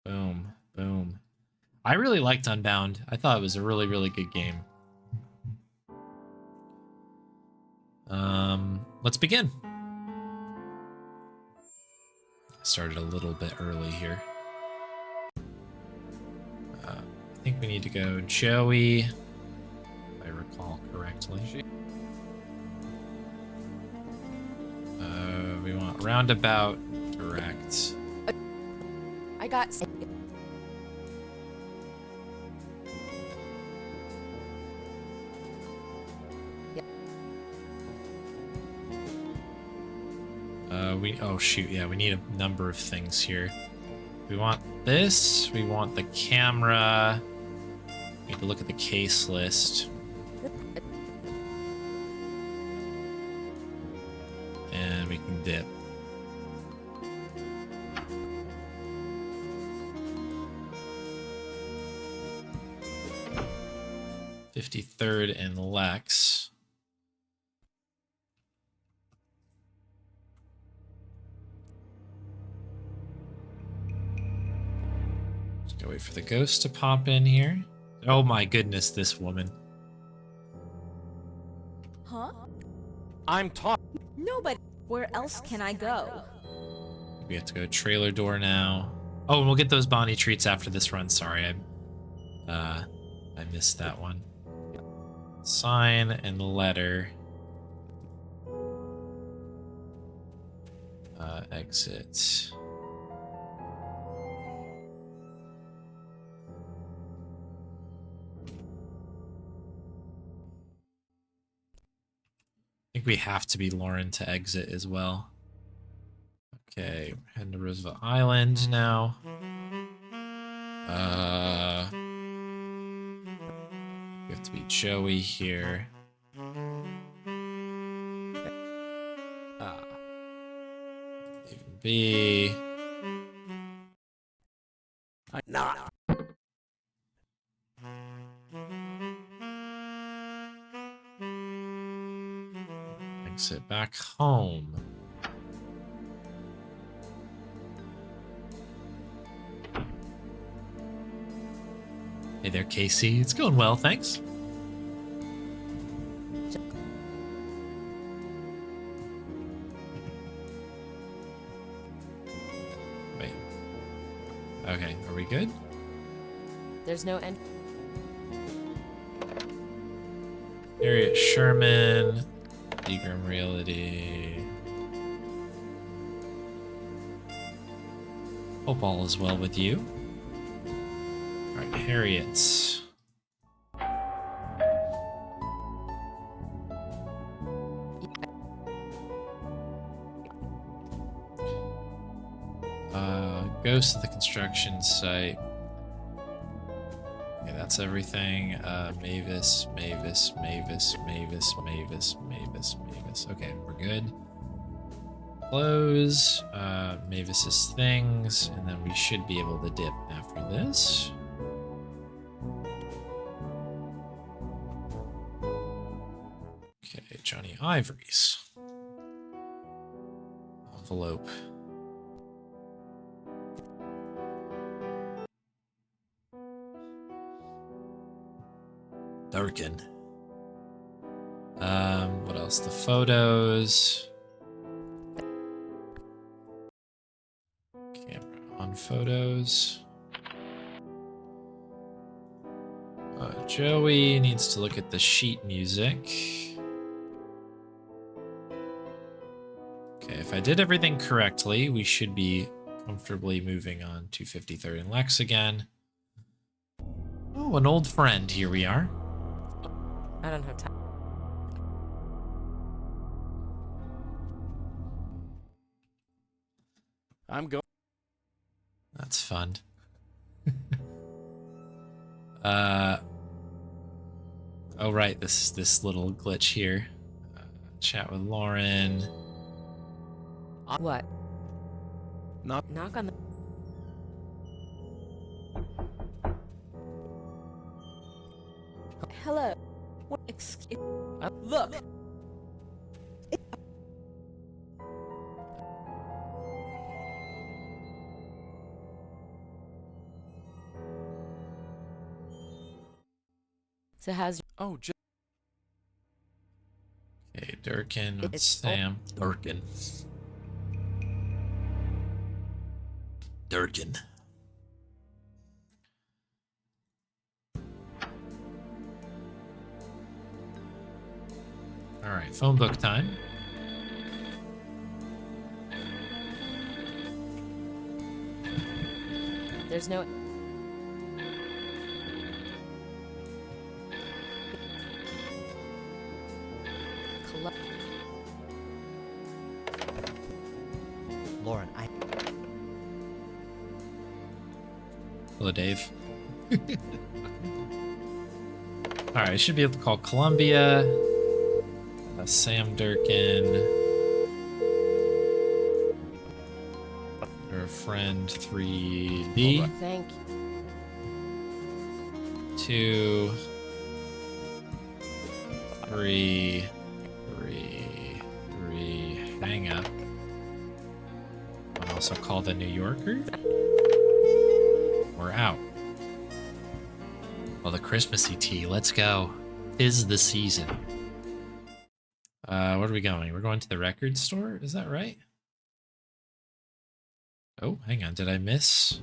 Boom, boom. I really liked Unbound. I thought it was a really, really good game. Let's begin. Started a little bit early here. I think we need to go Joey, if I recall correctly. We want roundabout, direct. I got... Oh shoot, yeah, we need a number of things here. We want this, we want the camera, we need to look at the case list. And we can dip. $53rd and Lex. Just gotta wait for the ghost to pop in here. Oh my goodness, this woman. Huh? I'm talking. Nobody. Where else can I go? We have to go trailer door now. Oh, and we'll get those Bonnie treats after this run. Sorry, I missed that one. Sign and letter. Exit. I think we have to be Lauren to exit as well. Okay, we're heading to Roosevelt Island now. have to be Joey here. Even B. Exit back home. Hey there, Casey. It's going well, thanks. Wait. Okay, are we good? There's no end. Harriet Sherman, Seagram Realty. Hope all is well with you. Alright, Harriet's. Goes to the construction site. Okay, that's everything. Mavis. Okay, we're good. Close Mavis's things, and then we should be able to dip after this. Okay, Johnny Ivory's envelope. Darken. What else? The photos. Camera on photos. Joey needs to look at the sheet music. Okay, if I did everything correctly, we should be comfortably moving on to 53rd and Lex again. Oh, an old friend. Here we are. I don't have time. I'm going. That's fun. Oh right, this little glitch here. Chat with Lauren. What? Knock. Knock on the. Hello. What? Excuse. Look. So how's? Oh, Okay, Durkin with It's- Sam. Durkin. Alright, phone book time. There's no. Lauren, Hello, Dave. Alright, I should be able to call Columbia. Sam Durkin. Her friend 3D. Thank you. 2, 3, hang up. I'll also call the New Yorker. We're out. Well, the Christmassy tea, let's go. 'Tis the season. Where are we going? We're going to the record store? Is that right? Oh, hang on. Did I miss?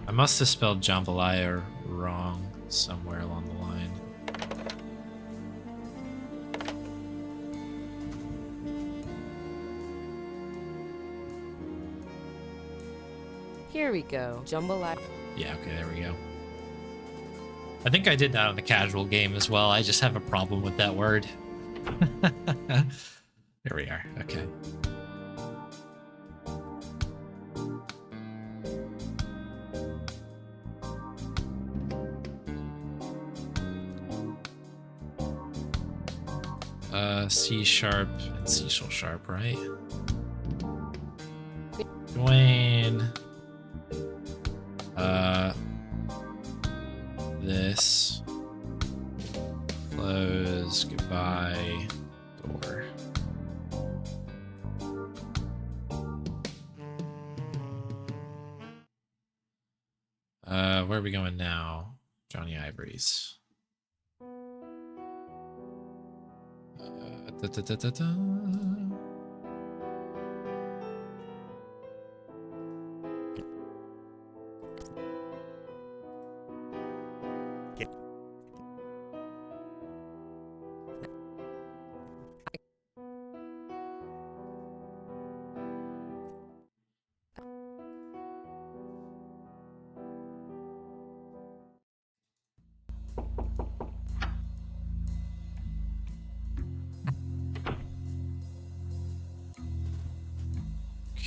I must have spelled jambalaya wrong somewhere along the line. Here we go. Jambalaya. Yeah, okay, there we go. I think I did that on the casual game as well. I just have a problem with that word. There we are. Okay. C sharp and C sharp, right? Dwayne. This. Close. Goodbye. Door. Where are we going now? Johnny Ivory's. Da, da, da, da, da.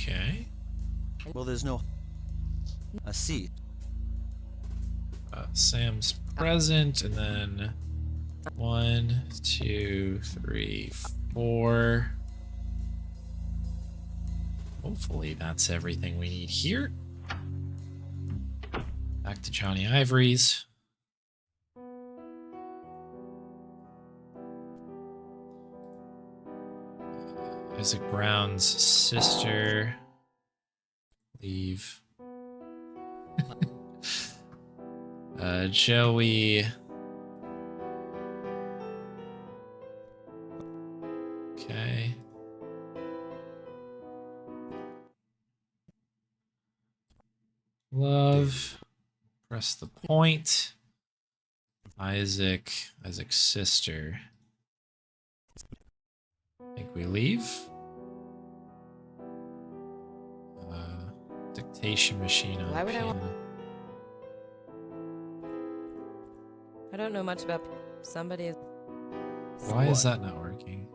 Okay. Well, there's no... A C. Sam's present, and then 1, 2, 3, 4. Hopefully that's everything we need here. Back to Johnny Ivory's. Isaac Brown's sister. Leave. Joey. Okay. Love. Press the point. Isaac's sister. I think we leave. Dictation machine on Why would I piano. I don't know much about somebody. Why is that not working?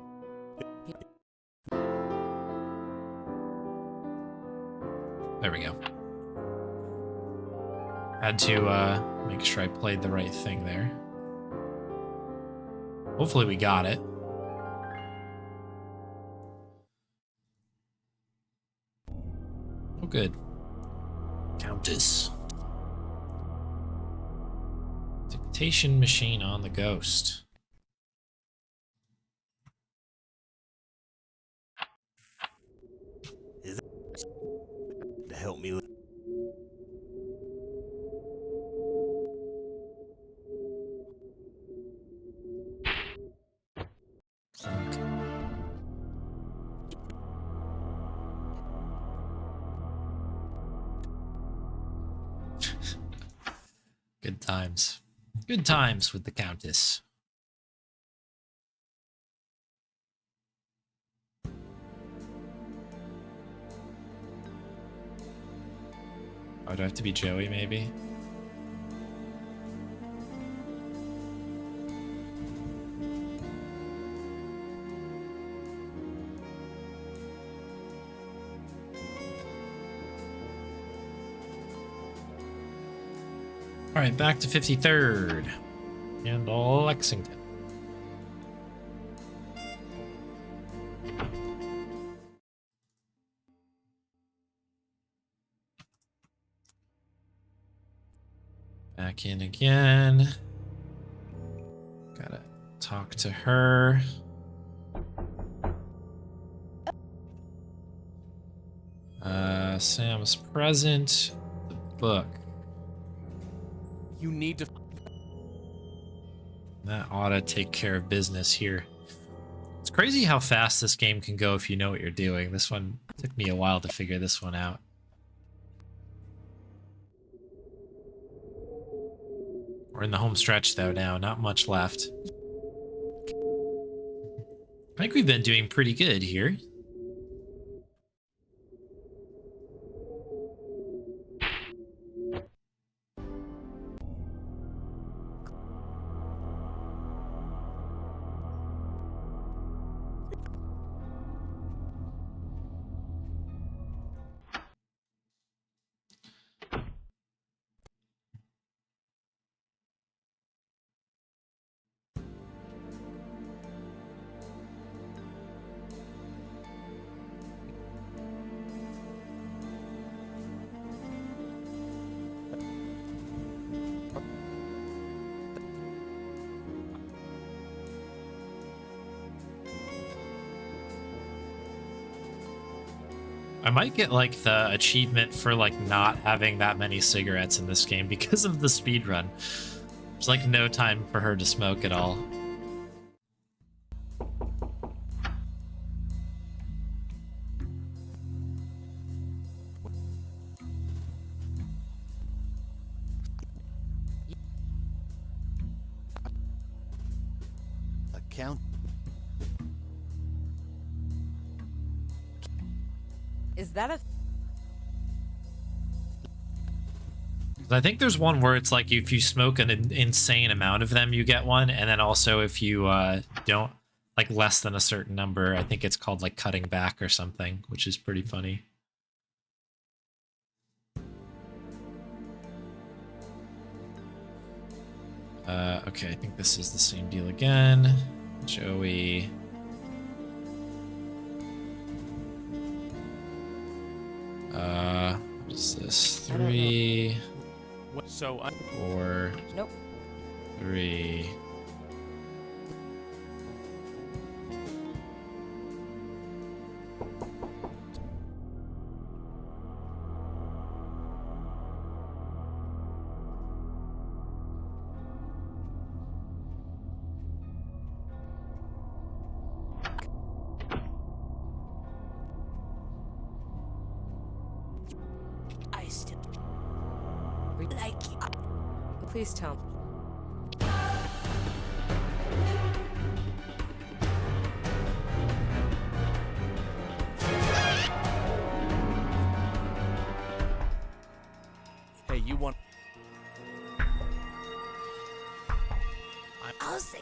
There we go. Had to make sure I played the right thing there. Hopefully we got it. Oh, good. Countess. Dictation machine on the ghost. Is it... To help me... Clunk. Good times. Good times with the Countess. Oh, do I have to be Joey, maybe? All right, back to 53rd and Lexington. Back in again. Gotta talk to her. Sam's present. The book. You need to... That ought to take care of business here. It's crazy how fast this game can go if you know what you're doing. This one took me a while to figure this one out. We're in the home stretch though now, not much left. I think we've been doing pretty good here. I might get like the achievement for like not having that many cigarettes in this game because of the speed run. There's like no time for her to smoke at all. Account. Is that a... I think there's one where it's like if you smoke an insane amount of them, you get one, and then also if you don't, like less than a certain number, I think it's called like cutting back or something, which is pretty funny. Okay, I think this is the same deal again. Joey. What is this? 3, So 4, Nope. 3. I still like you. Please tell me. hey, you want? I'll say.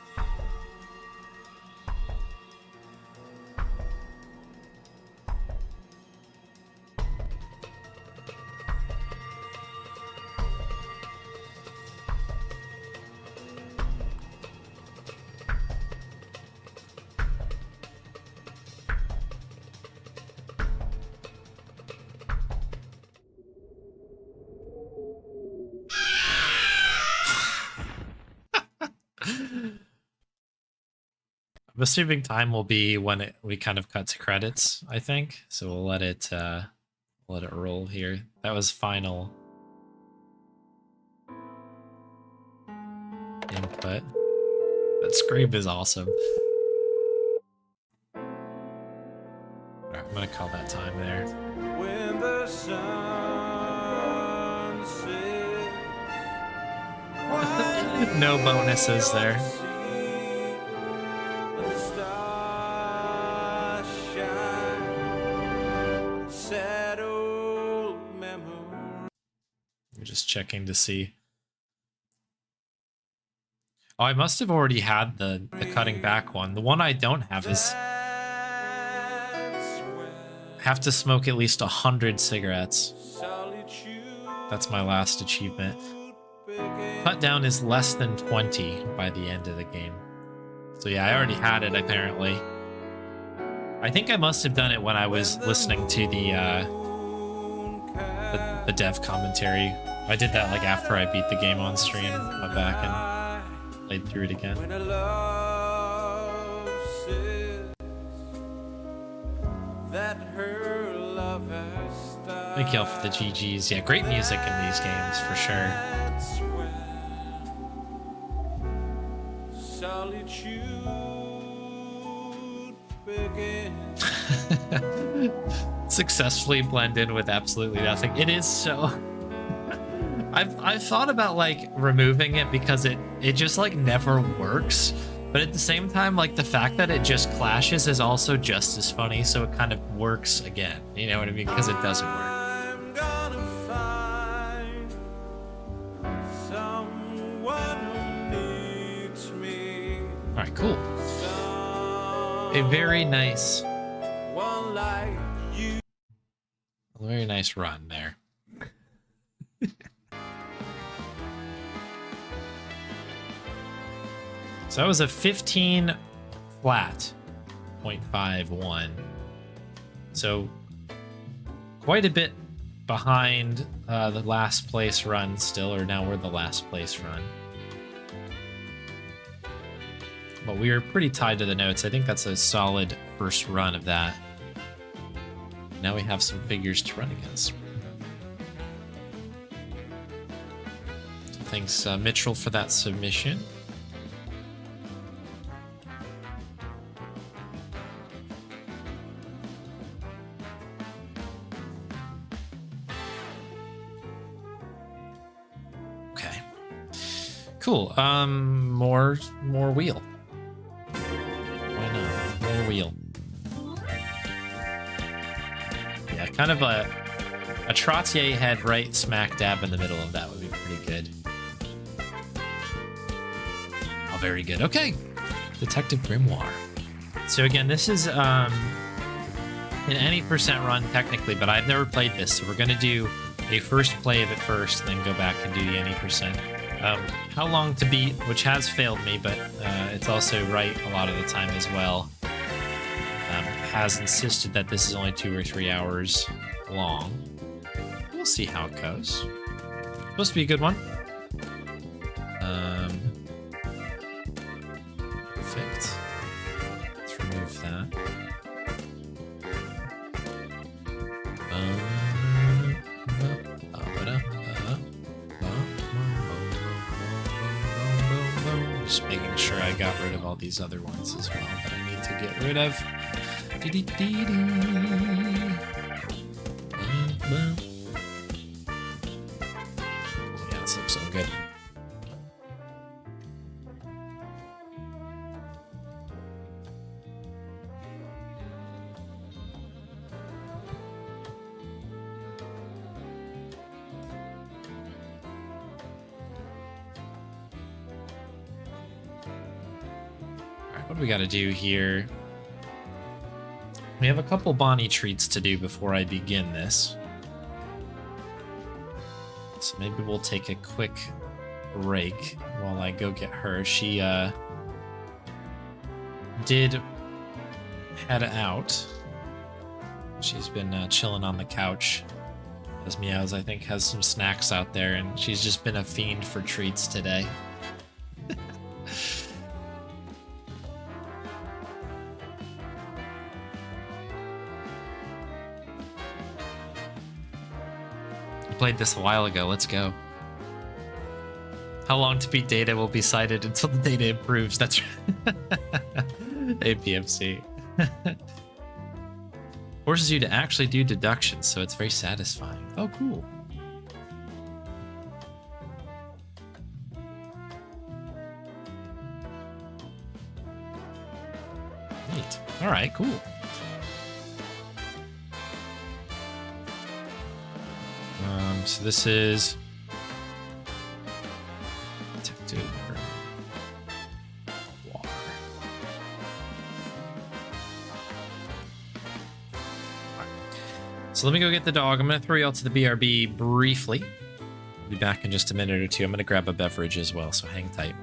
I'm assuming time will be when we kind of cut to credits, I think. So we'll let it roll here. That was final input. That scream is awesome. Alright, I'm gonna call that time there. When the sun sets, No bonuses there. the stars shine, sad old memory. We're just checking to see. Oh, I must have already had the cutting back one. The one I don't have is have to smoke at least 100 cigarettes. That's my last achievement. Cut down is less than 20 by the end of the game. So yeah, I already had it apparently. I think I must have done it when I was listening to the dev commentary. I did that like after I beat the game on stream. Went back and played through it again. When a love says that her love has stopped. Thank y'all for the GGs. Yeah, great music in these games for sure. That's when solitude begins. Successfully blend in with absolutely nothing. It is so. I've thought about like removing it because it just like never works. But at the same time, like the fact that it just clashes is also just as funny, so it kind of works again. You know what I mean? Because it doesn't work. I'm gonna find someone who needs me. All right, cool. A very nice, One like you. a very nice run there. So that was a 15 flat, 0.51. So quite a bit behind the last place run still, or now we're the last place run. But we are pretty tied to the notes. I think that's a solid first run of that. Now we have some figures to run against. So thanks, Mitchell, for that submission. Okay. Cool. More wheel. Why not? More wheel. Yeah, kind of a Trottier head right smack dab in the middle of that would be pretty good. Oh, very good. Okay. Detective Grimoire. So again, this is an any percent run technically, but I've never played this, so we're gonna do a first play of it first, and then go back and do the any percent. How long to beat, which has failed me, but it's also right a lot of the time as well. Has insisted that this is only 2 or 3 hours long. We'll see how it goes. Supposed to be a good one. Perfect. Let's remove that. Just making sure I got rid of all these other ones as well that I need to get rid of. Yeah, this looks so good. Alright, what do we got to do here? We have a couple Bonnie treats to do before I begin this. So maybe we'll take a quick break while I go get her. She did head out. She's been chilling on the couch. As Meows, I think, has some snacks out there, and she's just been a fiend for treats today. Played this a while ago. Let's go. How long to beat data will be cited until the data improves. That's right. APMC. Forces you to actually do deductions, so it's very satisfying. Oh, cool. Neat. All right, cool. So this is Detective Grimoire. So let me go get the dog. I'm going to throw you out to the BRB briefly. I'll be back in just a minute or two. I'm going to grab a beverage as well, so hang tight.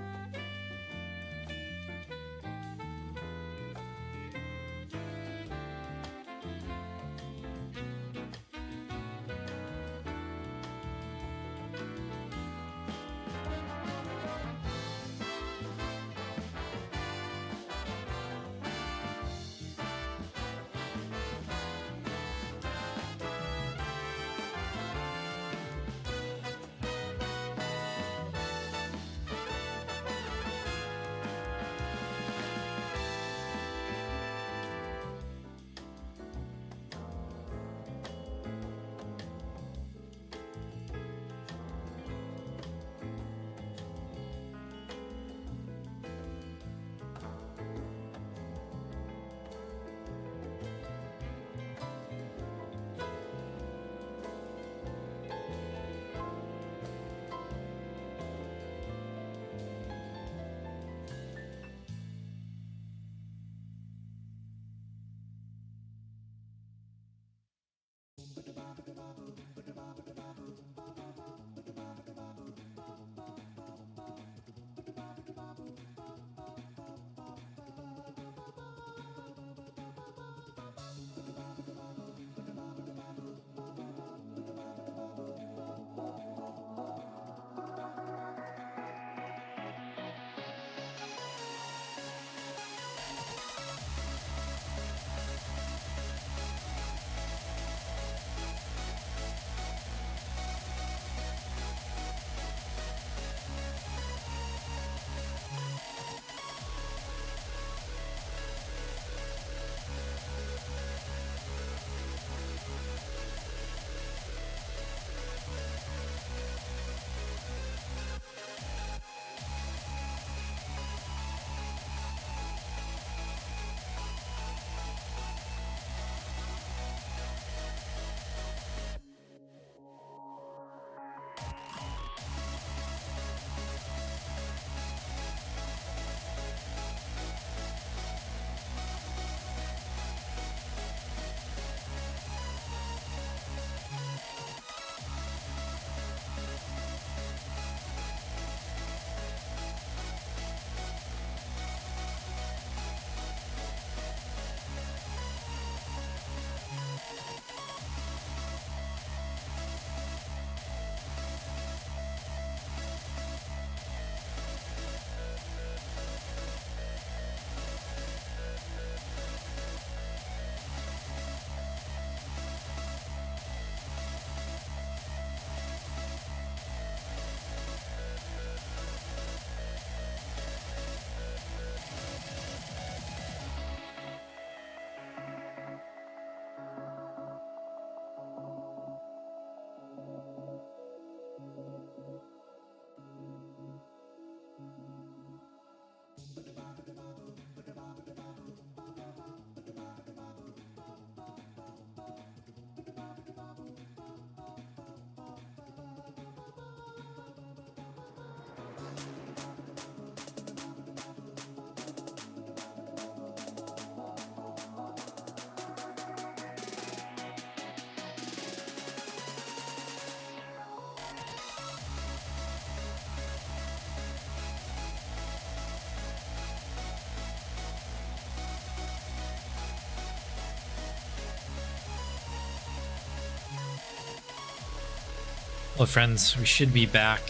Hello, friends. We should be back.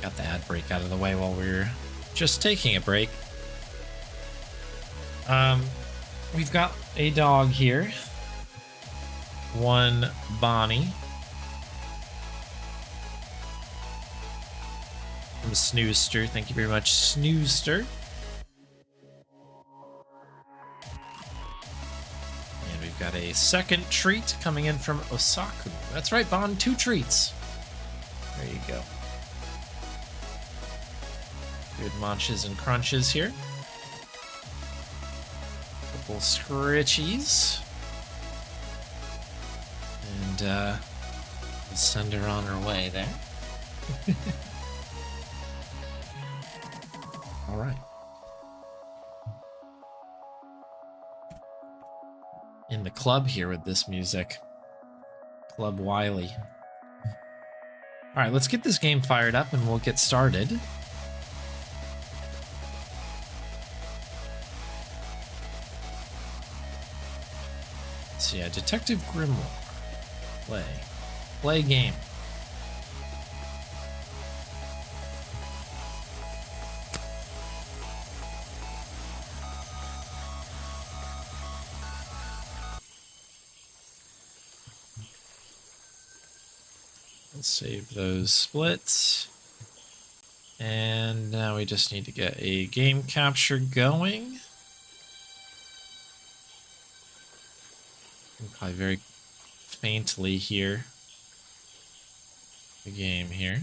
Got the ad break out of the way while we were just taking a break. We've got a dog here. One Bonnie. From Snoozester. Thank you very much, Snoozester. And we've got a second treat coming in from Osaku. That's right, Bon, 2 treats. There you go. Good munches and crunches here. Couple scritchies. And we'll send her on her way there. All right. In the club here with this music. Club Wiley. All right, let's get this game fired up and we'll get started. So yeah, Detective Grimoire. Play game. Let's save those splits. And now we just need to get a game capture going. Probably very faintly hear the game here.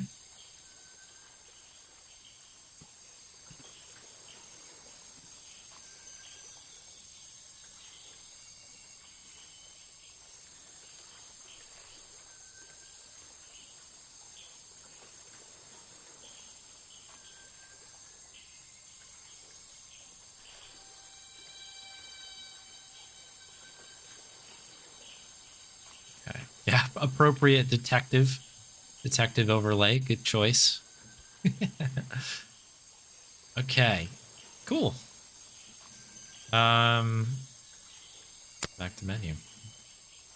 Yeah, appropriate detective overlay. Good choice. Okay, cool. Back to menu.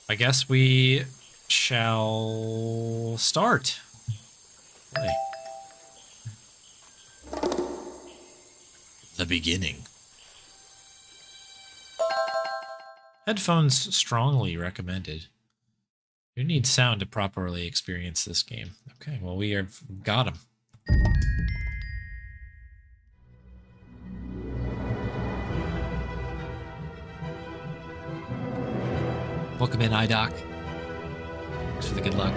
I guess we shall start. Play. The beginning. Headphones strongly recommended. You need sound to properly experience this game. Okay, well, we have got him. Welcome in, iDoc. Thanks for the good luck.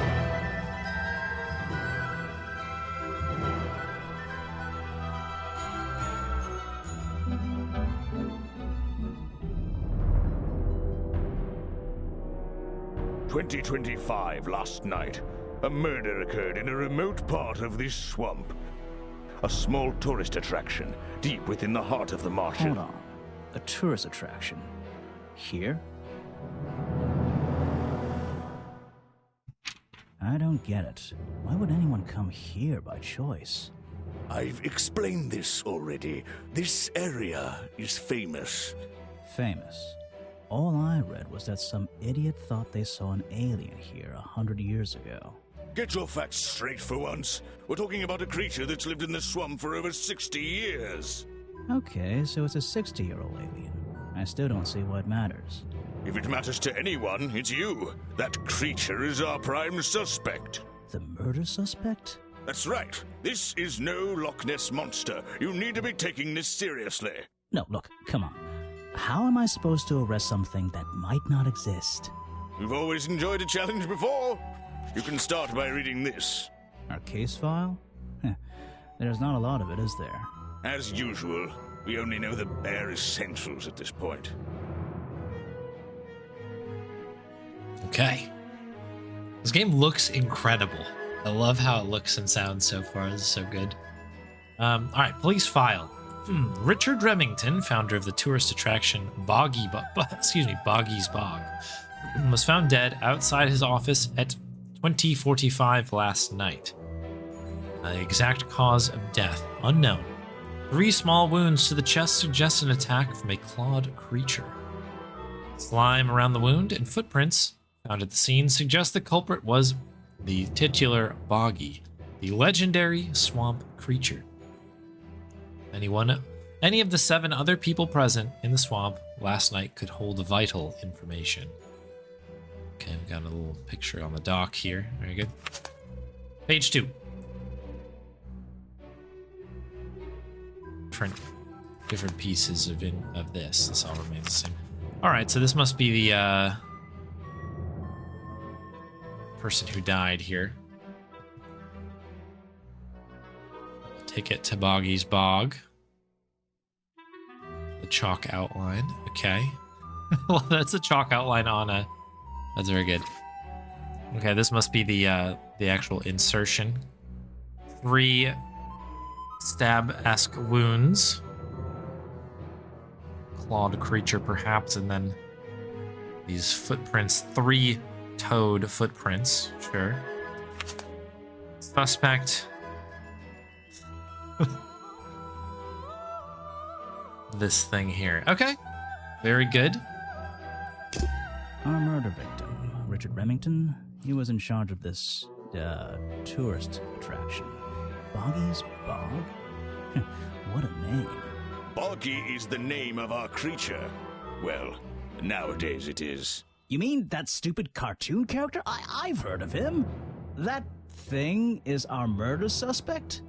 "2025 last night, a murder occurred in a remote part of this swamp. A small tourist attraction, deep within the heart of the marsh. Hold on. A tourist attraction? Here? I don't get it. Why would anyone come here by choice? I've explained this already. This area is famous. Famous? All I read was that some idiot thought they saw an alien here 100 years ago. Get your facts straight for once. We're talking about a creature that's lived in this swamp for over 60 years. Okay, so it's a 60-year-old alien. I still don't see what matters. If it matters to anyone, it's you. That creature is our prime suspect. The murder suspect? That's right. This is no Loch Ness monster. You need to be taking this seriously. No, look, come on. How am I supposed to arrest something that might not exist? You've always enjoyed a challenge before. You can start by reading this. Our case file? There's not a lot of it, is there? As usual, we only know the bare essentials at this point. Okay. This game looks incredible. I love how it looks and sounds so far. This is so good. All right, police file. Richard Remington, founder of the tourist attraction Boggy's Bog, was found dead outside his office at 20:45 last night. The exact cause of death unknown. 3 small wounds to the chest suggest an attack from a clawed creature. Slime around the wound and footprints found at the scene suggest the culprit was the titular Boggy, the legendary swamp creature. Any of the 7 other people present in the swamp last night could hold vital information. Okay, we've got a little picture on the dock here. Very good. Page 2. Different pieces of this. This all remains the same. All right, so this must be the person who died here. Take it to Boggy's Bog. The chalk outline. Okay. Well, that's a chalk outline on a... That's very good. Okay, this must be the actual insertion. 3 stab-esque wounds. Clawed creature, perhaps, and then these footprints. 3 toed footprints. Sure. Suspect. This thing here. Okay. Very good. Our murder victim, Richard Remington, he was in charge of this, tourist attraction. Boggy's Bog? What a name. Boggy is the name of our creature. Well, nowadays it is. You mean that stupid cartoon character? I've heard of him. That thing is our murder suspect?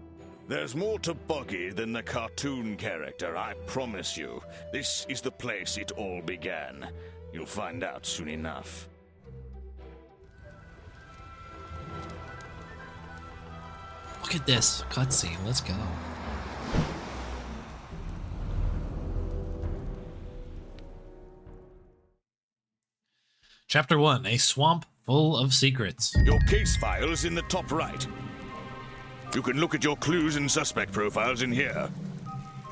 There's more to Boggy than the cartoon character, I promise you. This is the place it all began. You'll find out soon enough. Look at this cutscene. Let's go. Chapter 1, a swamp full of secrets. Your case file's in the top right. You can look at your clues and suspect profiles in here.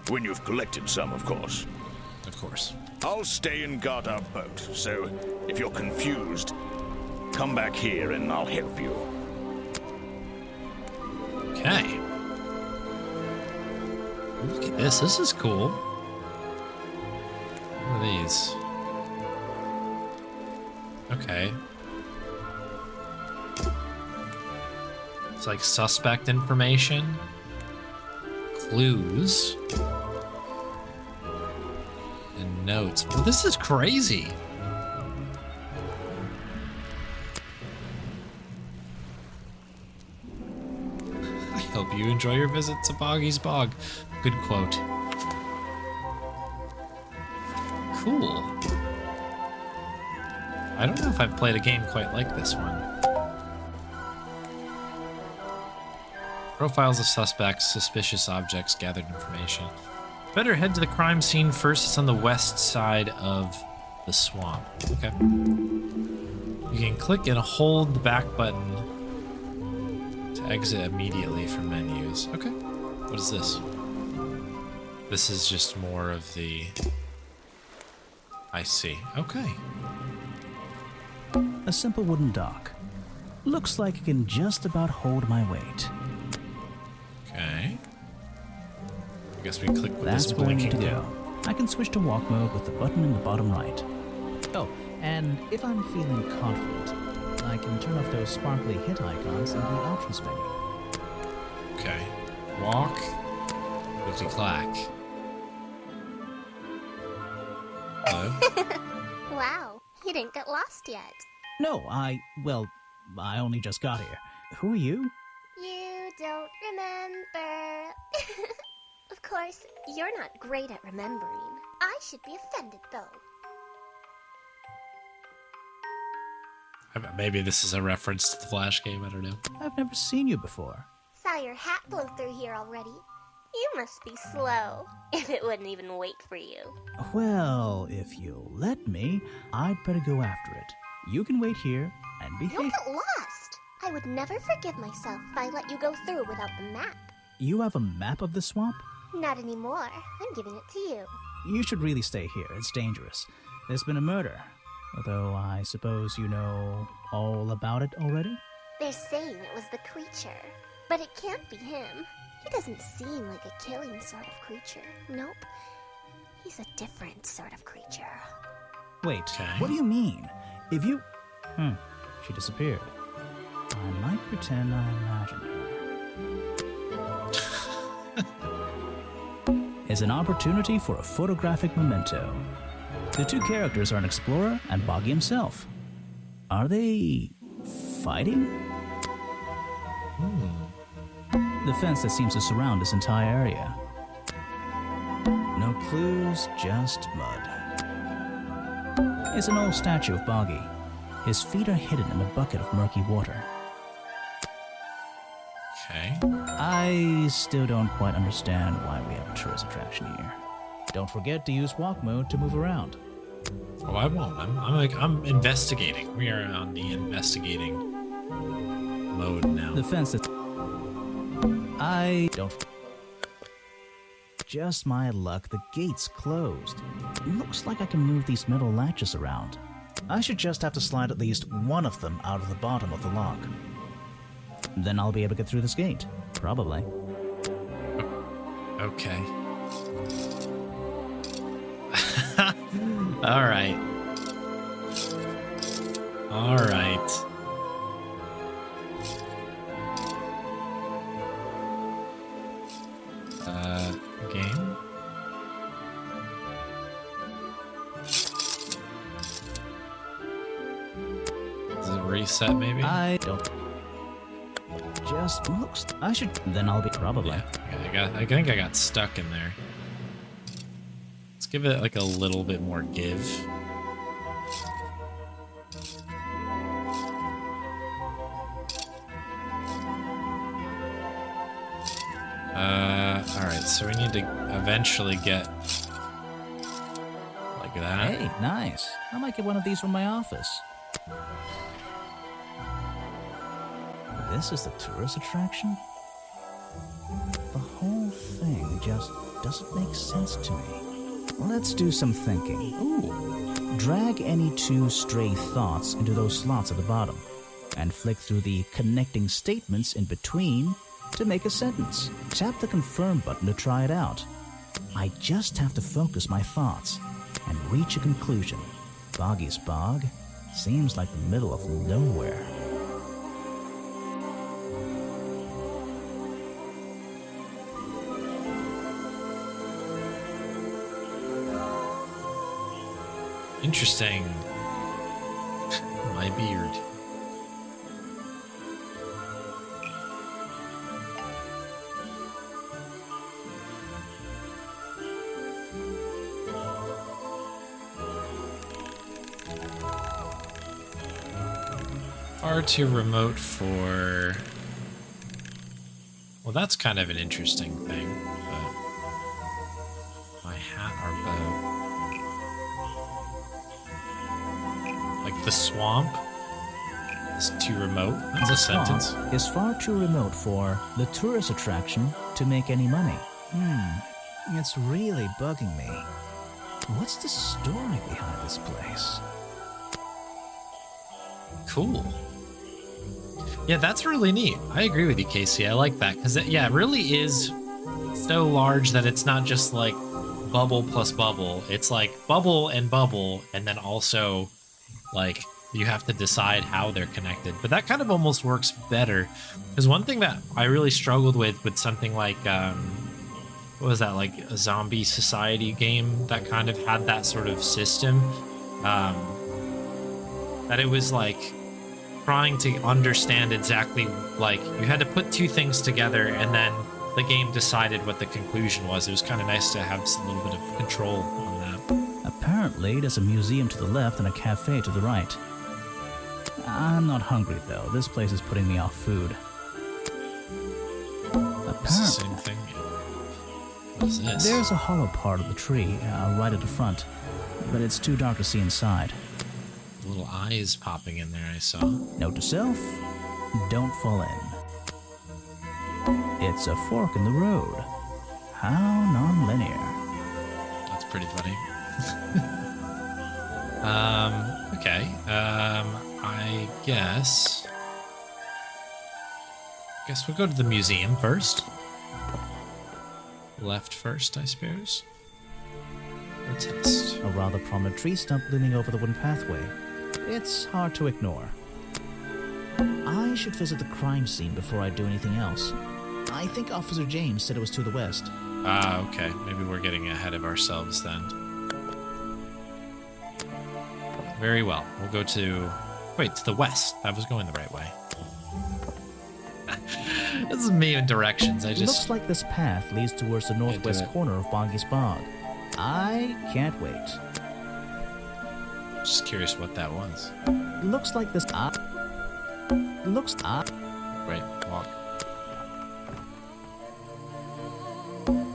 When you've collected some, of course. Of course. I'll stay and guard our boat, so if you're confused, come back here and I'll help you. Okay. Look at this. This is cool. What are these? Okay. It's like suspect information. Clues. And notes. Well, this is crazy. I hope you enjoy your visit to Boggy's Bog. Good quote. Cool. I don't know if I've played a game quite like this one. Profiles of suspects, suspicious objects, gathered information. Better head to the crime scene first. It's on the west side of the swamp. Okay. You can click and hold the back button to exit immediately from menus. Okay. What is this? This is just more of the... I see. Okay. A simple wooden dock. Looks like it can just about hold my weight. Okay. I guess we click with That's this where I need blinking to go. I can switch to walk mode with the button in the bottom right. Oh, and if I'm feeling confident, I can turn off those sparkly hit icons in the options menu. Okay. Walk. Clickety-clack. Hello? Wow, you didn't get lost yet. No, I only just got here. Who are you? You don't remember. Of course, you're not great at remembering. I should be offended, though. Maybe this is a reference to the Flash game, I don't know. I've never seen you before. Saw your hat blow through here already. You must be slow, if it wouldn't even wait for you. Well, if you'll let me, I'd better go after it. You can wait here and behave. You'll get lost. I would never forgive myself if I let you go through without the map. You have a map of the swamp? Not anymore. I'm giving it to you. You should really stay here. It's dangerous. There's been a murder. Although I suppose you know all about it already? They're saying it was the creature. But it can't be him. He doesn't seem like a killing sort of creature. Nope. He's a different sort of creature. Wait, Okay. what do you mean? If you... she disappeared. I might pretend I imagine her. Is an opportunity for a photographic memento. The two characters are an explorer and Boggy himself. Are they fighting? The fence that seems to surround this entire area. No clues, just mud. It's an old statue of Boggy. His feet are hidden in a bucket of murky water. Okay. I still don't quite understand why we have a tourist attraction here. Don't forget to use walk mode to move around. Oh, I won't. I'm investigating. We are on the investigating mode now. The fence that I don't. Just my luck, the gate's closed. Looks like I can move these metal latches around. I should just have to slide at least one of them out of the bottom of the lock. Then I'll be able to get through this gate. Probably. Okay. Alright. Alright. Game? Does it reset maybe? I don't. Just looks. I should. Then I'll be probably. Yeah, I think I got stuck in there. Let's give it like a little bit more give. Alright, so we need to eventually get like that. Hey, nice. I might get one of these from my office. This is the tourist attraction? The whole thing just doesn't make sense to me. Let's do some thinking. Ooh. Drag any two stray thoughts into those slots at the bottom, and flick through the connecting statements in between to make a sentence. Tap the confirm button to try it out. I just have to focus my thoughts and reach a conclusion. Boggy's Bog seems like the middle of nowhere. Interesting. My beard. Far too remote for... Well, that's kind of an interesting thing, but... My hat or bow. Like the swamp is too remote. That's a sentence. Swamp is far too remote for the tourist attraction to make any money. It's really bugging me. What's the story behind this place? Cool. Yeah, that's really neat. I agree with you, Casey. I like that because it really is so large that it's not just like bubble plus bubble. It's like bubble, and then also like you have to decide how they're connected. But that kind of almost works better because one thing that I really struggled with something like what was that, like a zombie society game that kind of had that sort of system, that it was like trying to understand exactly, like you had to put two things together and then the game decided what the conclusion was. It was kind of nice to have a little bit of control on that. Apparently, there's a museum to the left and a cafe to the right. I'm not hungry though. This place is putting me off food. It's the same thing. What is this? There's a hollow part of the tree right at the front, but it's too dark to see inside. Little eyes popping in there, I saw. Note to self, don't fall in. It's a fork in the road. How non-linear. That's pretty funny. Okay. I guess we'll go to the museum first. Left first, I suppose. Or test. A rather prominent tree stump looming over the wooden pathway. It's hard to ignore. I should visit the crime scene before I do anything else. I think Officer James said it was to the west. Ah, okay. Maybe we're getting ahead of ourselves then. Very well. We'll go to... Wait, to the west. I was going the right way. This is me in directions. Looks like this path leads towards the northwest corner of Boggy's Bog. I can't wait. Just curious what that was. Looks like this... Wait, walk.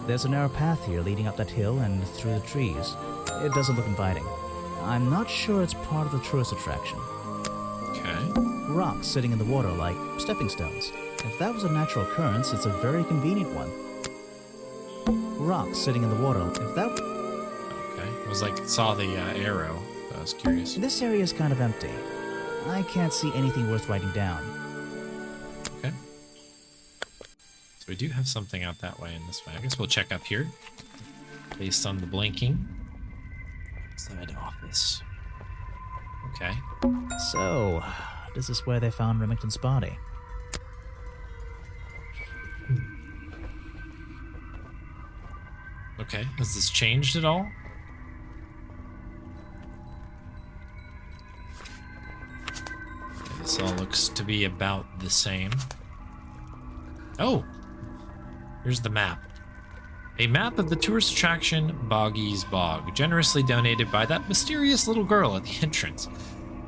There's a narrow path here leading up that hill and through the trees. It doesn't look inviting. I'm not sure it's part of the tourist attraction. Okay. Rocks sitting in the water like stepping stones. If that was a natural occurrence, it's a very convenient one. Rocks sitting in the water. If that... Okay. I was like, saw the arrow. So I was curious. This area is kind of empty. I can't see anything worth writing down. Okay. So we do have something out that way and this way. I guess we'll check up here. Based on the blinking. Side office. Okay. So, this is where they found Remington's body. Okay. Has this changed at all? Okay, this all looks to be about the same. Oh! Here's the map. A map of the tourist attraction Boggy's Bog, generously donated by that mysterious little girl at the entrance.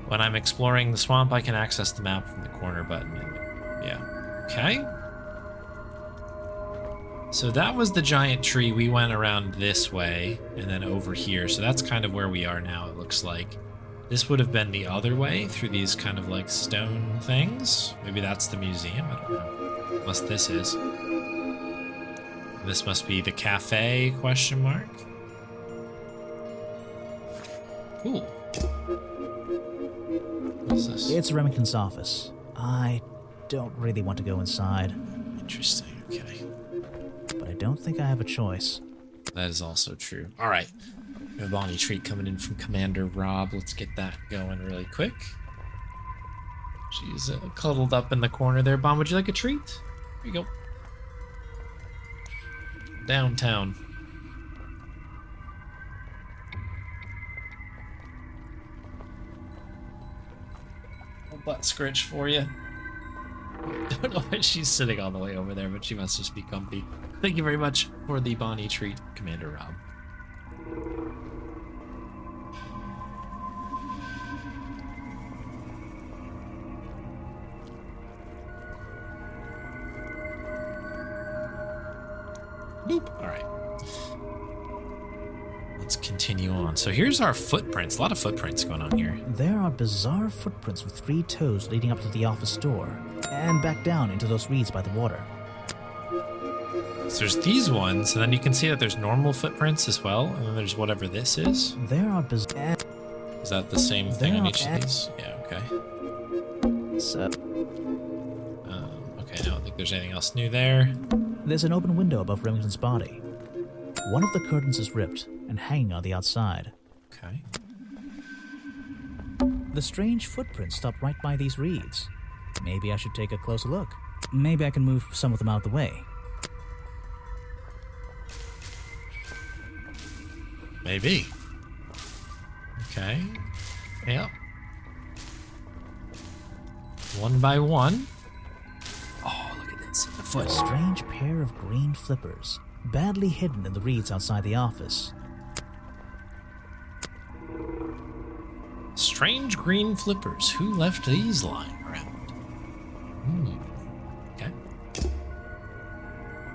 When I'm exploring the swamp, I can access the map from the corner button. Yeah. Okay. So that was the giant tree. We went around this way and then over here. So that's kind of where we are now, it looks like. This would have been the other way through these kind of like stone things. Maybe that's the museum. I don't know. Unless this is. This must be the cafe, question mark. Cool. What is this? It's Remington's office. I don't really want to go inside. Interesting, okay. But I don't think I have a choice. That is also true. All right. We have a Bonnie treat coming in from Commander Rob. Let's get that going really quick. She's cuddled up in the corner there. Bon, would you like a treat? Here you go. Downtown. A butt scritch for you. Don't know why she's sitting all the way over there, but she must just be comfy. Thank you very much for the Bonnie treat, Commander Rob. Boop. All right. Let's continue on. So here's our footprints. A lot of footprints going on here. There are bizarre footprints with 3 toes leading up to the office door and back down into those reeds by the water. So there's these ones, and then you can see that there's normal footprints as well, and then there's whatever this is. There are bizarre... Is that the same thing on each of these? Yeah, okay. So... okay, I don't think there's anything else new there. There's an open window above Remington's body. One of the curtains is ripped and hanging on the outside. Okay. The strange footprints stop right by these reeds. Maybe I should take a closer look. Maybe I can move some of them out of the way. Maybe. Okay. Yeah. One by one. Oh, look at this. The foot. A strange pair of green flippers, badly hidden in the reeds outside the office. Strange green flippers. Who left these lying around? Okay.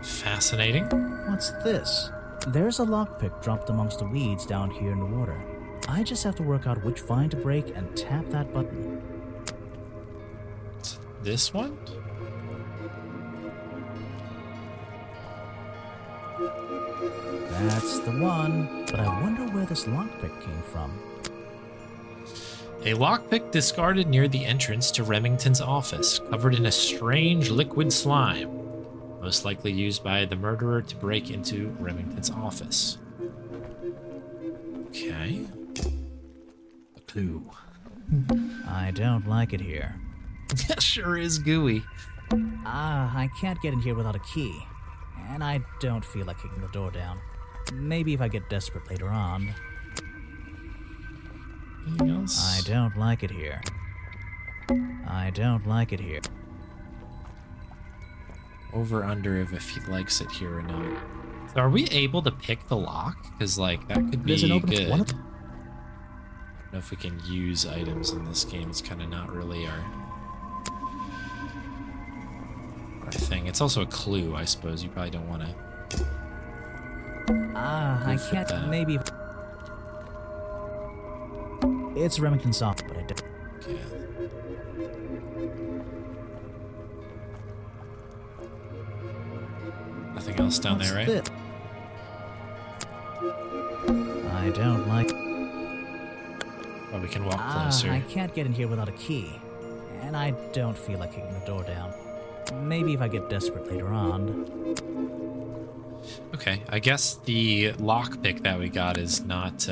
Fascinating. What's this? There's a lockpick dropped amongst the weeds down here in the water. I just have to work out which vine to break and tap that button. This one? That's the one, but I wonder where this lockpick came from. A lockpick discarded near the entrance to Remington's office, covered in a strange liquid slime, most likely used by the murderer to break into Remington's office. Okay. A clue. I don't like it here. Sure is gooey. I can't get in here without a key. And I don't feel like kicking the door down. Maybe if I get desperate later on. Anything else? I don't like it here. I don't like it here. Over under if he likes it here or not. So are we able to pick the lock? Because like that could be There's an open good. one. I don't know if we can use items in this game. It's kind of not really our thing. It's also a clue, I suppose. You probably don't want to. I can't. that. Maybe. It's Remington soft, but I don't. Okay. Nothing else down there, right? This? I don't like. Oh, we can walk closer. I can't get in here without a key, and I don't feel like kicking the door down. Maybe if I get desperate later on. Okay, I guess the lockpick that we got is not,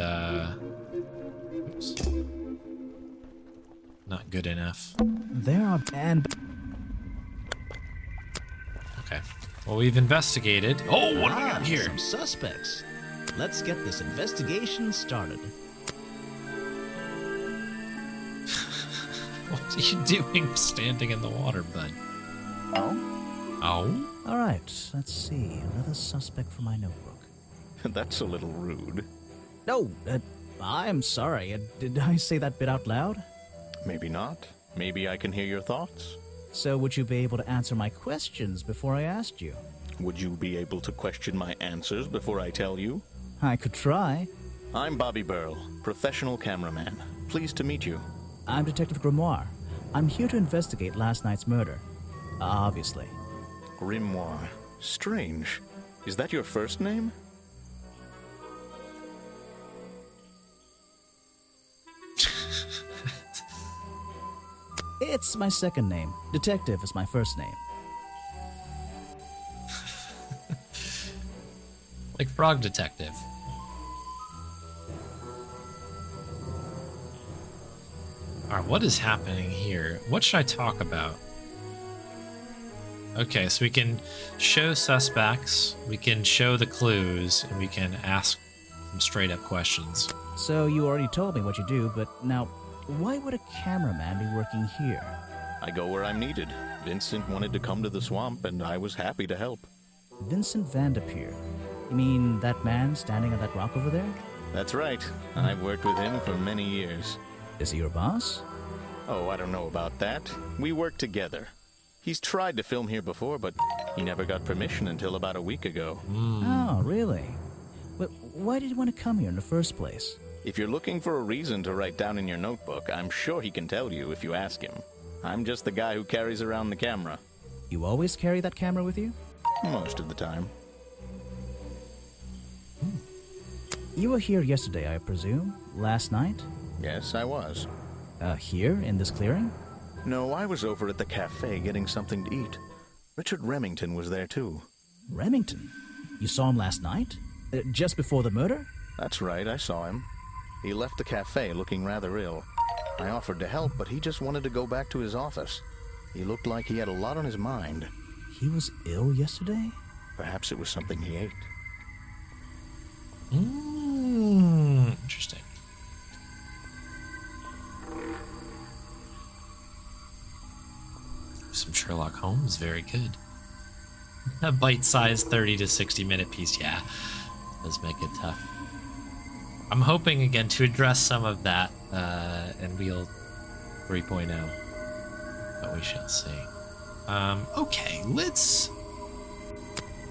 oops. Not good enough. There are Okay. Well, we've investigated. Oh, what do we got here? Some suspects. Let's get this investigation started. What are you doing standing in the water, bud? Oh? Oh? All right, let's see. Another suspect for my notebook. That's a little rude. No, I'm sorry. Did I say that bit out loud? Maybe not. Maybe I can hear your thoughts. So would you be able to answer my questions before I asked you? Would you be able to question my answers before I tell you? I could try. I'm Bobby Burl, professional cameraman. Pleased to meet you. I'm Detective Grimoire. I'm here to investigate last night's murder. Obviously. Grimoire. Strange. Is that your first name? It's my second name. Detective is my first name. Like Frog Detective. Alright, what is happening here? What should I talk about? Okay, so we can show suspects, we can show the clues, and we can ask some straight up questions. So you already told me what you do, but now, why would a cameraman be working here? I go where I'm needed. Vincent wanted to come to the swamp, and I was happy to help. Vincent Vanderpeer. You mean that man standing on that rock over there? That's right. I've worked with him for many years. Is he your boss? Oh, I don't know about that. We work together. He's tried to film here before, but he never got permission until about a week ago. Oh, really? But why did you want to come here in the first place? If you're looking for a reason to write down in your notebook, I'm sure he can tell you if you ask him. I'm just the guy who carries around the camera. You always carry that camera with you? Most of the time. You were here yesterday, I presume? Last night? Yes, I was. Here, in this clearing? No, I was over at the cafe getting something to eat. Richard Remington was there too. Remington? You saw him last night? Just before the murder? That's right, I saw him. He left the cafe looking rather ill. I offered to help, but he just wanted to go back to his office. He looked like he had a lot on his mind. He was ill yesterday? Perhaps it was something he ate. Interesting. Some Sherlock Holmes, very good. A bite-sized 30 to 60 minute piece, yeah, does make it tough. I'm hoping again to address some of that in Wheel 3.0, but we shall see. Okay, let's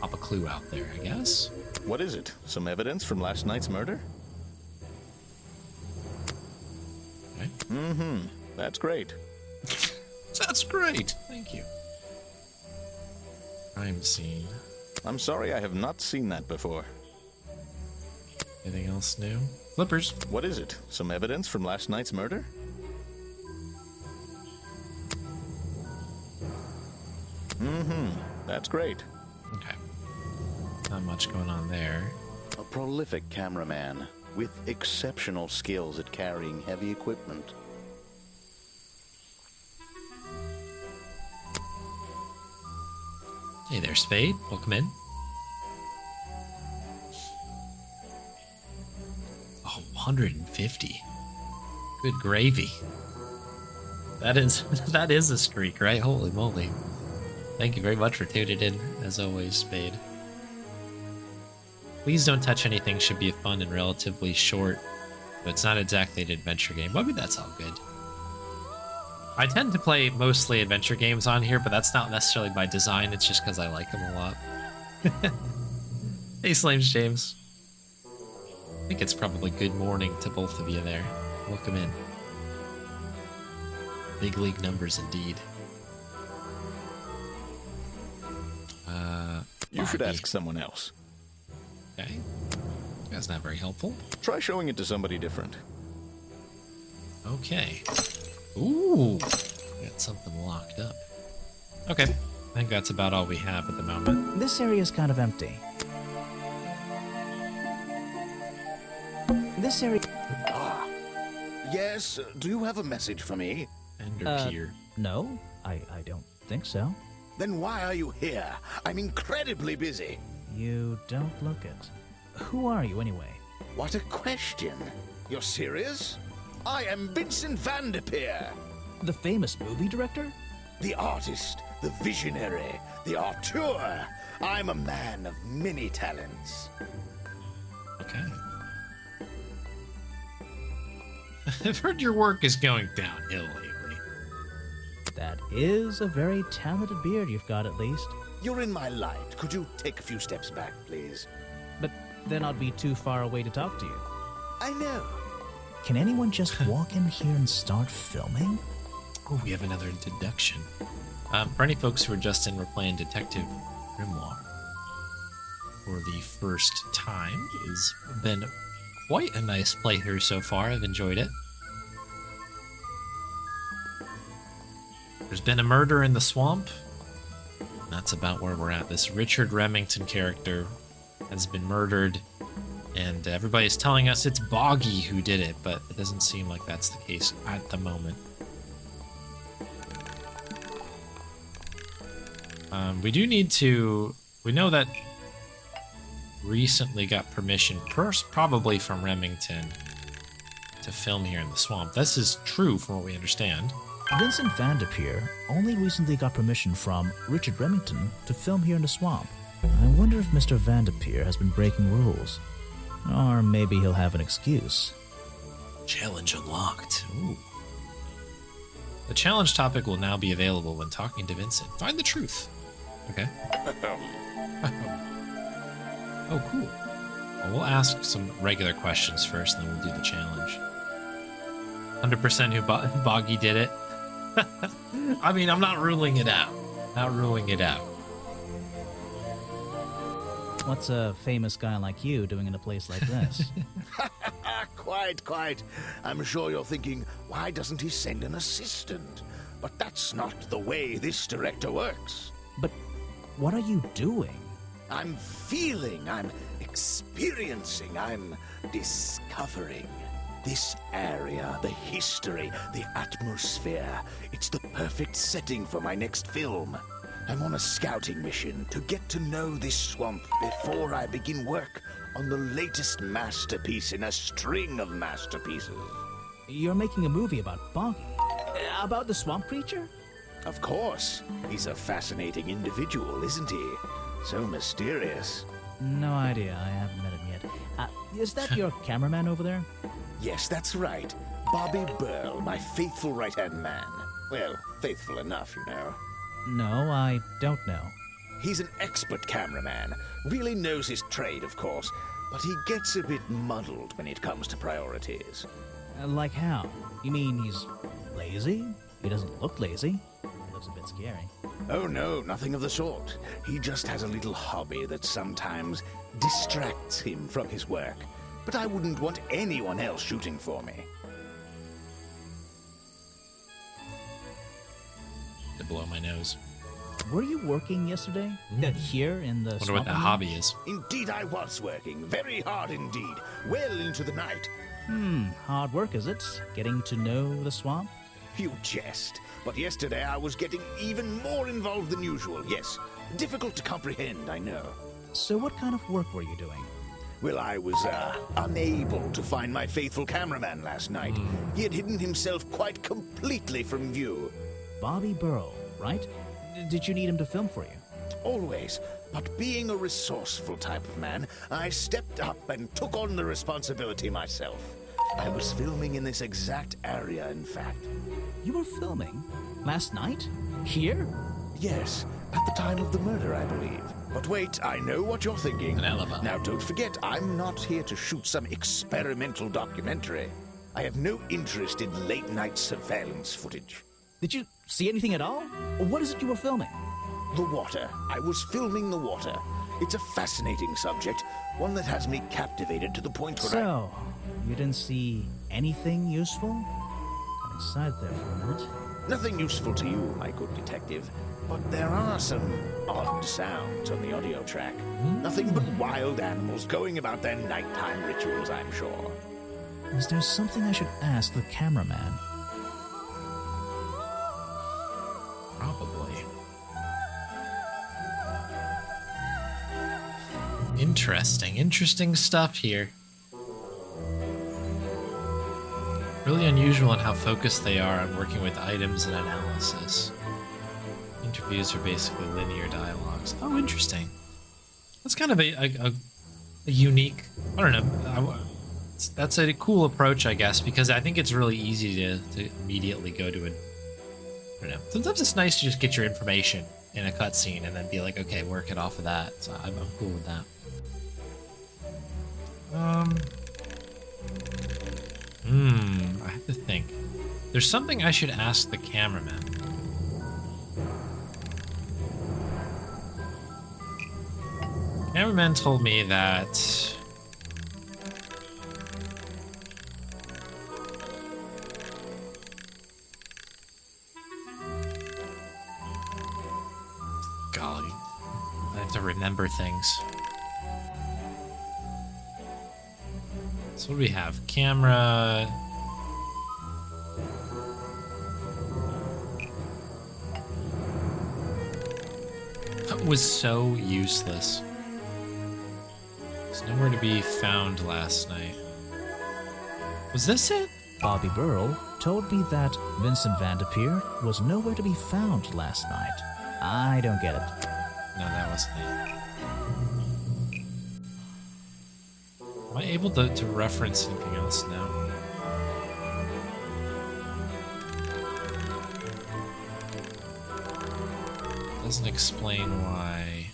pop a clue out there, I guess. What is it? Some evidence from last night's murder? Okay. That's great. That's great. Thank you. Crime scene. I'm sorry, I have not seen that before. Anything else new? Flippers. What is it? Some evidence from last night's murder? That's great. Okay. Not much going on there. A prolific cameraman with exceptional skills at carrying heavy equipment. Hey there, Spade. Welcome in. Oh, 150. Good gravy. That is a streak, right? Holy moly. Thank you very much for tuning in, as always, Spade. Please Don't Touch Anything should be fun and relatively short, but it's not exactly an adventure game. Maybe that's all good. I tend to play mostly adventure games on here, but that's not necessarily by design. It's just because I like them a lot. Hey, Slames James. I think it's probably good morning to both of you there. Welcome in. Big league numbers indeed. You should ask someone else. Okay. That's not very helpful. Try showing it to somebody different. Okay. Ooh. Got something locked up. Okay. I think that's about all we have at the moment. This area is kind of empty. This area... Yes, do you have a message for me? Ender Pier. No, I don't think so. Then why are you here? I'm incredibly busy. You don't look it. Who are you, anyway? What a question. You're serious? I am Vincent van der Peer. The famous movie director? The artist, the visionary, the auteur. I'm a man of many talents. Okay. I've heard your work is going downhill lately. That is a very talented beard you've got, at least. You're in my light. Could you take a few steps back, please? But then I'd be too far away to talk to you. I know. Can anyone just walk in here and start filming? Oh, we have another deduction. For any folks who are just in, we're playing Detective Grimoire for the first time. It's been quite a nice playthrough so far. I've enjoyed it. There's been a murder in the swamp. That's about where we're at. This Richard Remington character has been murdered, and everybody's telling us it's Boggy who did it, but it doesn't seem like that's the case at the moment. We do need to... We know that recently got permission, first probably from Remington, to film here in the swamp. This is true from what we understand. Vincent van der Peer only recently got permission from Richard Remington to film here in the swamp. I wonder if Mr. van der Peer has been breaking rules. Or maybe he'll have an excuse. Challenge unlocked. Ooh. The challenge topic will now be available when talking to Vincent. Find the truth. Okay. Oh, cool. Well, we'll ask some regular questions first, and then we'll do the challenge. 100% who Boggy did it. I mean, I'm not ruling it out. Not ruling it out. What's a famous guy like you doing in a place like this? Quite. I'm sure you're thinking, why doesn't he send an assistant? But that's not the way this director works. But what are you doing? I'm feeling, I'm experiencing, I'm discovering. This area, the history, the atmosphere, it's the perfect setting for my next film. I'm on a scouting mission to get to know this swamp before I begin work on the latest masterpiece in a string of masterpieces. You're making a movie about Boggy? About the swamp creature? Of course. He's a fascinating individual, isn't he? So mysterious. No idea. I haven't met him yet. Is that your cameraman over there? Yes, that's right. Bobby Burl, my faithful right-hand man. Well, faithful enough, you know. No, I don't know. He's an expert cameraman. Really knows his trade, of course. But he gets a bit muddled when it comes to priorities. Like how? You mean he's lazy? He doesn't look lazy. He looks a bit scary. Oh no, nothing of the sort. He just has a little hobby that sometimes distracts him from his work. But I wouldn't want anyone else shooting for me. To blow my nose. Were you working yesterday? Here in the Wonder what that hobby is. Indeed I was working. Very hard indeed. Well into the night. Hard work, is it? Getting to know the swamp? You jest. But yesterday I was getting even more involved than usual. Yes, Difficult to comprehend, I know. So what kind of work were you doing? Well, I was, unable to find my faithful cameraman last night. He had hidden himself quite completely from view. Bobby Burrow, right? Did you need him to film for you? Always. But being a resourceful type of man, I stepped up and took on the responsibility myself. I was filming in this exact area, in fact. You were filming? Last night? Here? Yes, at the time of the murder, I believe. But wait, I know what you're thinking. An alibi. Now, don't forget, I'm not here to shoot some experimental documentary. I have no interest in late-night surveillance footage. Did you see anything at all? What is it you were filming? The water. I was filming the water. It's a fascinating subject, one that has me captivated to the point where So, you didn't see anything useful? Got excited there for a minute. Nothing useful to you, my good detective. But there are some odd sounds on the audio track. Nothing but wild animals going about their nighttime rituals, I'm sure. Is there something I should ask the cameraman? Probably. Interesting stuff here. Really unusual in how focused they are on working with items and analysis. Interviews are basically linear dialogues. Oh, interesting. That's kind of a unique, I don't know, that's a cool approach, I guess, because I think it's really easy to immediately go to I don't know. Sometimes it's nice to just get your information in a cutscene and then be like, okay, work it off of that. So I'm cool with that. I have to think. There's something I should ask the cameraman. Cameraman told me that golly, I have to remember things. So what do we have? Camera. That was so useless. It's nowhere to be found last night. Was this it? Bobby Burrow told me that Vincent Van de Peer was nowhere to be found last night. I don't get it. No, that wasn't it. Am I able to reference anything else now? Doesn't explain why.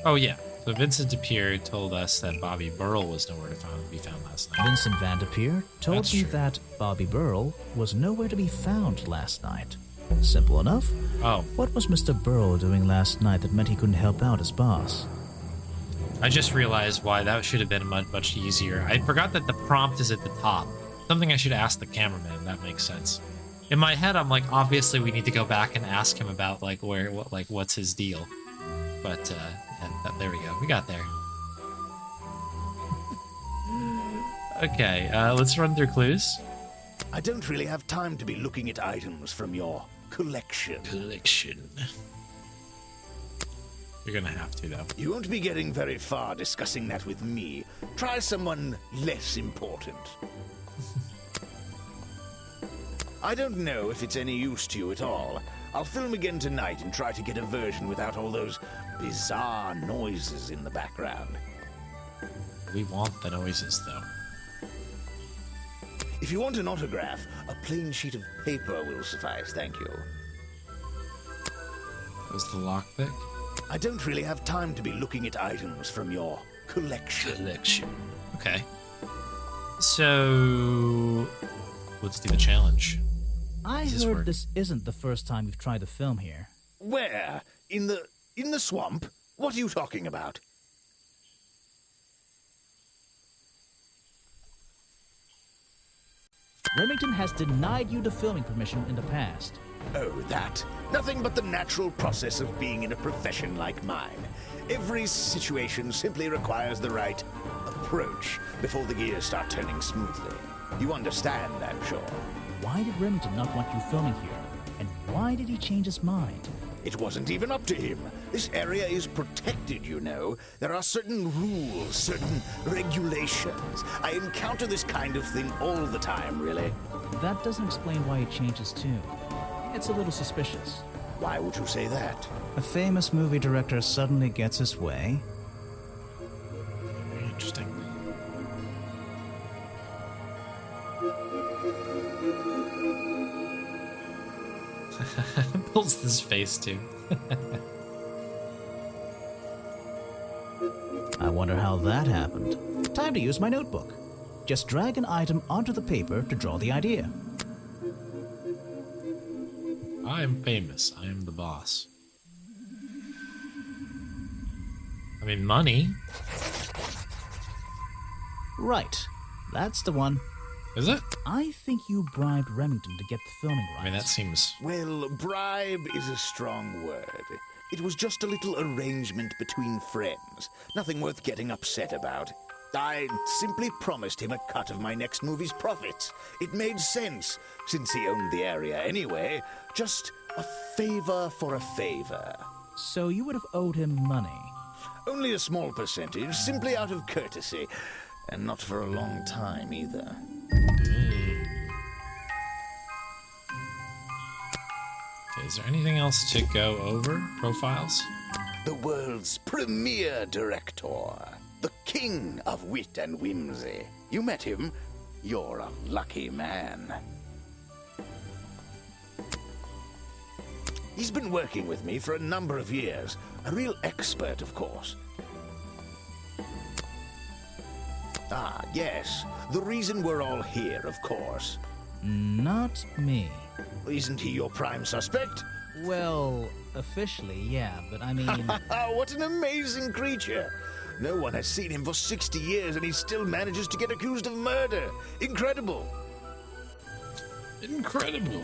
Oh yeah, so Vincent de Peer told us that Bobby Burrow was nowhere to be found last night. Vincent Van de Peer told That's me true. that Bobby Burrow was nowhere to be found last night. Simple enough. Oh, What was Mr. Burrow doing last night that meant he couldn't help out his boss? I just realized why that should have been much easier. I forgot that the prompt is at the top. Something I should ask the cameraman. That makes sense. In my head, I'm like, obviously we need to go back and ask him about what's his deal. But yeah, there we go. We got there. Okay, let's run through clues. I don't really have time to be looking at items from your collection. You're gonna have to, though. You won't be getting very far discussing that with me. Try someone less important. I don't know if it's any use to you at all. I'll film again tonight and try to get a version without all those bizarre noises in the background. We want the noises, though. If you want an autograph, a plain sheet of paper will suffice, thank you. That was the lockpick. I don't really have time to be looking at items from your collection. Okay. So let's do the challenge. I Does this heard work? this isn't the first time you've tried to film here. Where? In the swamp? What are you talking about? Remington has denied you the filming permission in the past. Oh, that. Nothing but the natural process of being in a profession like mine. Every situation simply requires the right approach before the gears start turning smoothly. You understand, I'm sure. Why did Remington not want you filming here? And why did he change his mind? It wasn't even up to him. This area is protected, you know. There are certain rules, certain regulations. I encounter this kind of thing all the time, really. That doesn't explain why he changed his tune. It's a little suspicious. Why would you say that? A famous movie director suddenly gets his way. Very interesting. Pulls this face too. I wonder how that happened. Time to use my notebook. Just drag an item onto the paper to draw the idea. I am famous. I am the boss. I mean, money. Right. That's the one. Is it? I think you bribed Remington to get the filming right. I mean, that seems... Well, bribe is a strong word. It was just a little arrangement between friends. Nothing worth getting upset about. I simply promised him a cut of my next movie's profits. It made sense, since he owned the area anyway. Just a favor for a favor. So you would have owed him money? Only a small percentage, simply out of courtesy. And not for a long time, either. Okay, is there anything else to go over? Profiles? The world's premier director. The king of wit and whimsy. You met him. You're a lucky man. He's been working with me for a number of years. A real expert, of course. Ah, yes. The reason we're all here, of course. Not me. Isn't he your prime suspect? Well, officially, yeah, but I mean... What an amazing creature! No one has seen him for 60 years and he still manages to get accused of murder. Incredible! Incredible!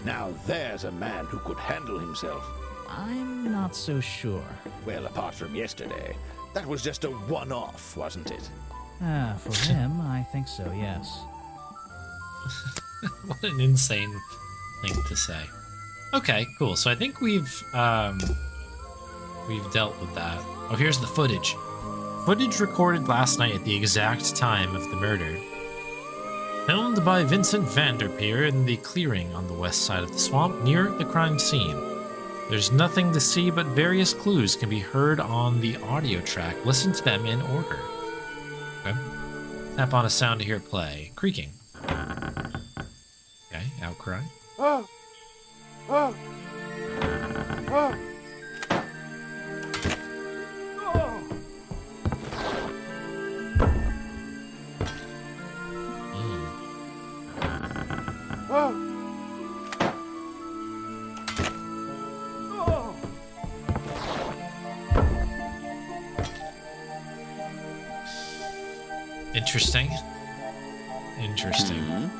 Now there's a man who could handle himself. I'm not so sure. Well, apart from yesterday. That was just a one-off, wasn't it? For him, I think so, yes. What an insane thing to say. Okay, cool. So I think we've dealt with that. Oh, here's the footage. Footage recorded last night at the exact time of the murder. Filmed by Vincent Vanderpeer in the clearing on the west side of the swamp near the crime scene. There's nothing to see, but various clues can be heard on the audio track. Listen to them in order. Okay. Tap on a sound to hear it play. Creaking. Okay, outcry. Interesting. Interesting.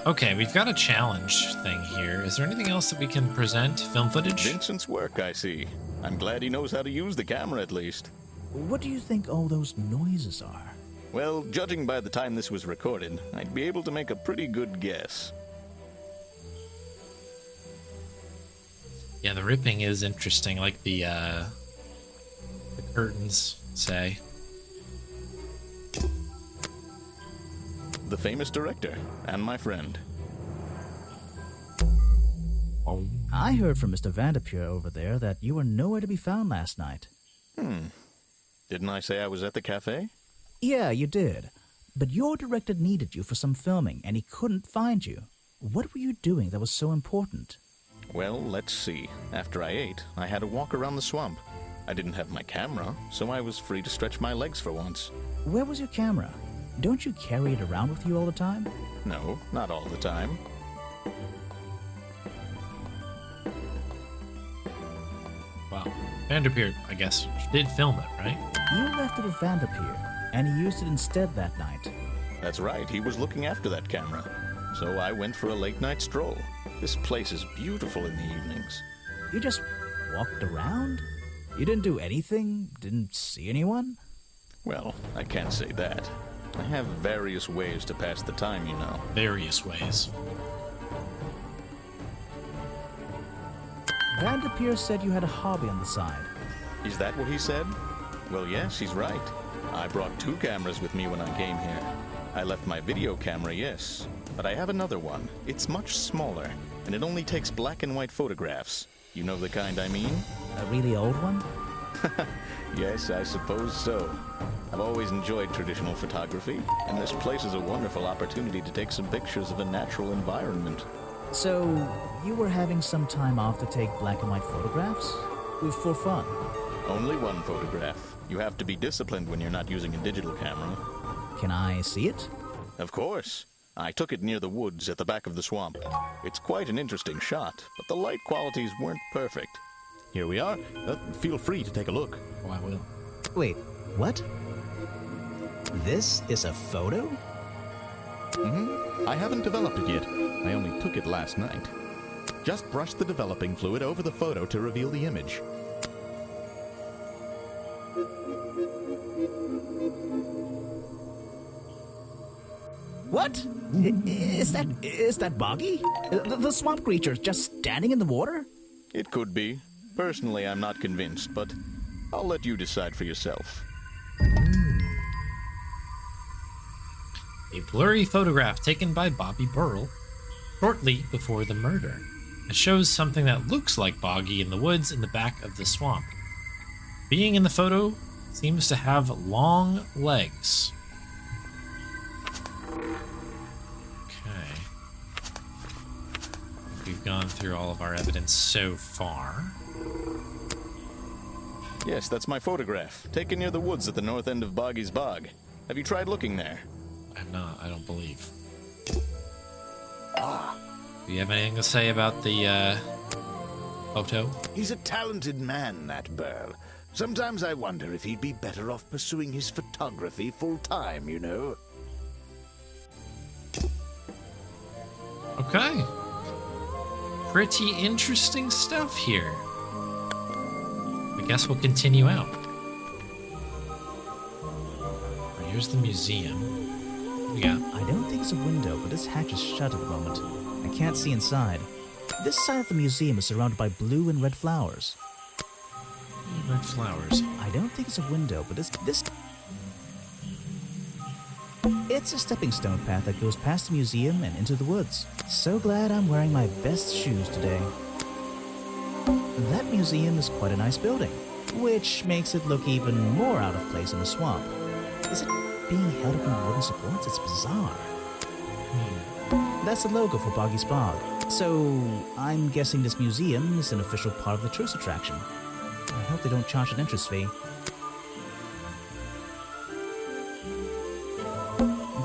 Okay, we've got a challenge thing here. Is there anything else that we can present? Film footage? Vincent's work, I see. I'm glad he knows how to use the camera at least. What do you think all those noises are? Well, judging by the time this was recorded, I'd be able to make a pretty good guess. Yeah, the ripping is interesting, like the curtains say. The famous director, and my friend. Oh. I heard from Mr. Vanderpeer over there that you were nowhere to be found last night. Didn't I say I was at the cafe? Yeah, you did. But your director needed you for some filming, and he couldn't find you. What were you doing that was so important? Well, let's see. After I ate, I had a walk around the swamp. I didn't have my camera, so I was free to stretch my legs for once. Where was your camera? Don't you carry it around with you all the time? No, not all the time. Wow. Vanderpeer, I guess, did film it, right? You left it at Vanderpeer, and he used it instead that night. That's right, he was looking after that camera. so I went for a late-night stroll. This place is beautiful in the evenings. You just walked around? You didn't do anything? Didn't see anyone? Well, I can't say that. I have various ways to pass the time, you know. Various ways. Vanderpeer said you had a hobby on the side. Is that what he said? Well, yes, he's right. I brought 2 cameras with me when I came here. I left my video camera, yes, but I have another one. It's much smaller, and it only takes black and white photographs. You know the kind I mean? A really old one? Yes, I suppose so. I've always enjoyed traditional photography, and this place is a wonderful opportunity to take some pictures of a natural environment. So, you were having some time off to take black and white photographs? For fun? Only one photograph. You have to be disciplined when you're not using a digital camera. Can I see it? Of course. I took it near the woods at the back of the swamp. It's quite an interesting shot, but the light qualities weren't perfect. Here we are. Feel free to take a look. Oh, I will. Wait, what? This is a photo? I haven't developed it yet. I only took it last night. Just brush the developing fluid over the photo to reveal the image. What? Is that Boggy? The swamp creature just standing in the water? It could be. Personally, I'm not convinced, but I'll let you decide for yourself. A blurry photograph taken by Bobby Burrell shortly before the murder. It shows something that looks like Boggy in the woods in the back of the swamp. Being in the photo seems to have long legs. Okay. We've gone through all of our evidence so far. Yes, that's my photograph, taken near the woods at the north end of Boggy's Bog. Have you tried looking there? I'm not, I don't believe. Do you have anything to say about the photo? He's a talented man, that Burl. Sometimes I wonder if he'd be better off pursuing his photography full-time, you know? Okay. Pretty interesting stuff here. I guess we'll continue out. Here's the museum. What we got? I don't think it's a window, but this hatch is shut at the moment. I can't see inside. This side of the museum is surrounded by blue and red flowers. Red flowers. I don't think it's a window, but it's a stepping stone path that goes past the museum and into the woods. So glad I'm wearing my best shoes today. That museum is quite a nice building, which makes it look even more out of place in the swamp. Is it being held up in wooden supports? It's bizarre. That's the logo for Boggy's Bog. So, I'm guessing this museum is an official part of the tourist attraction. I hope they don't charge an entrance fee.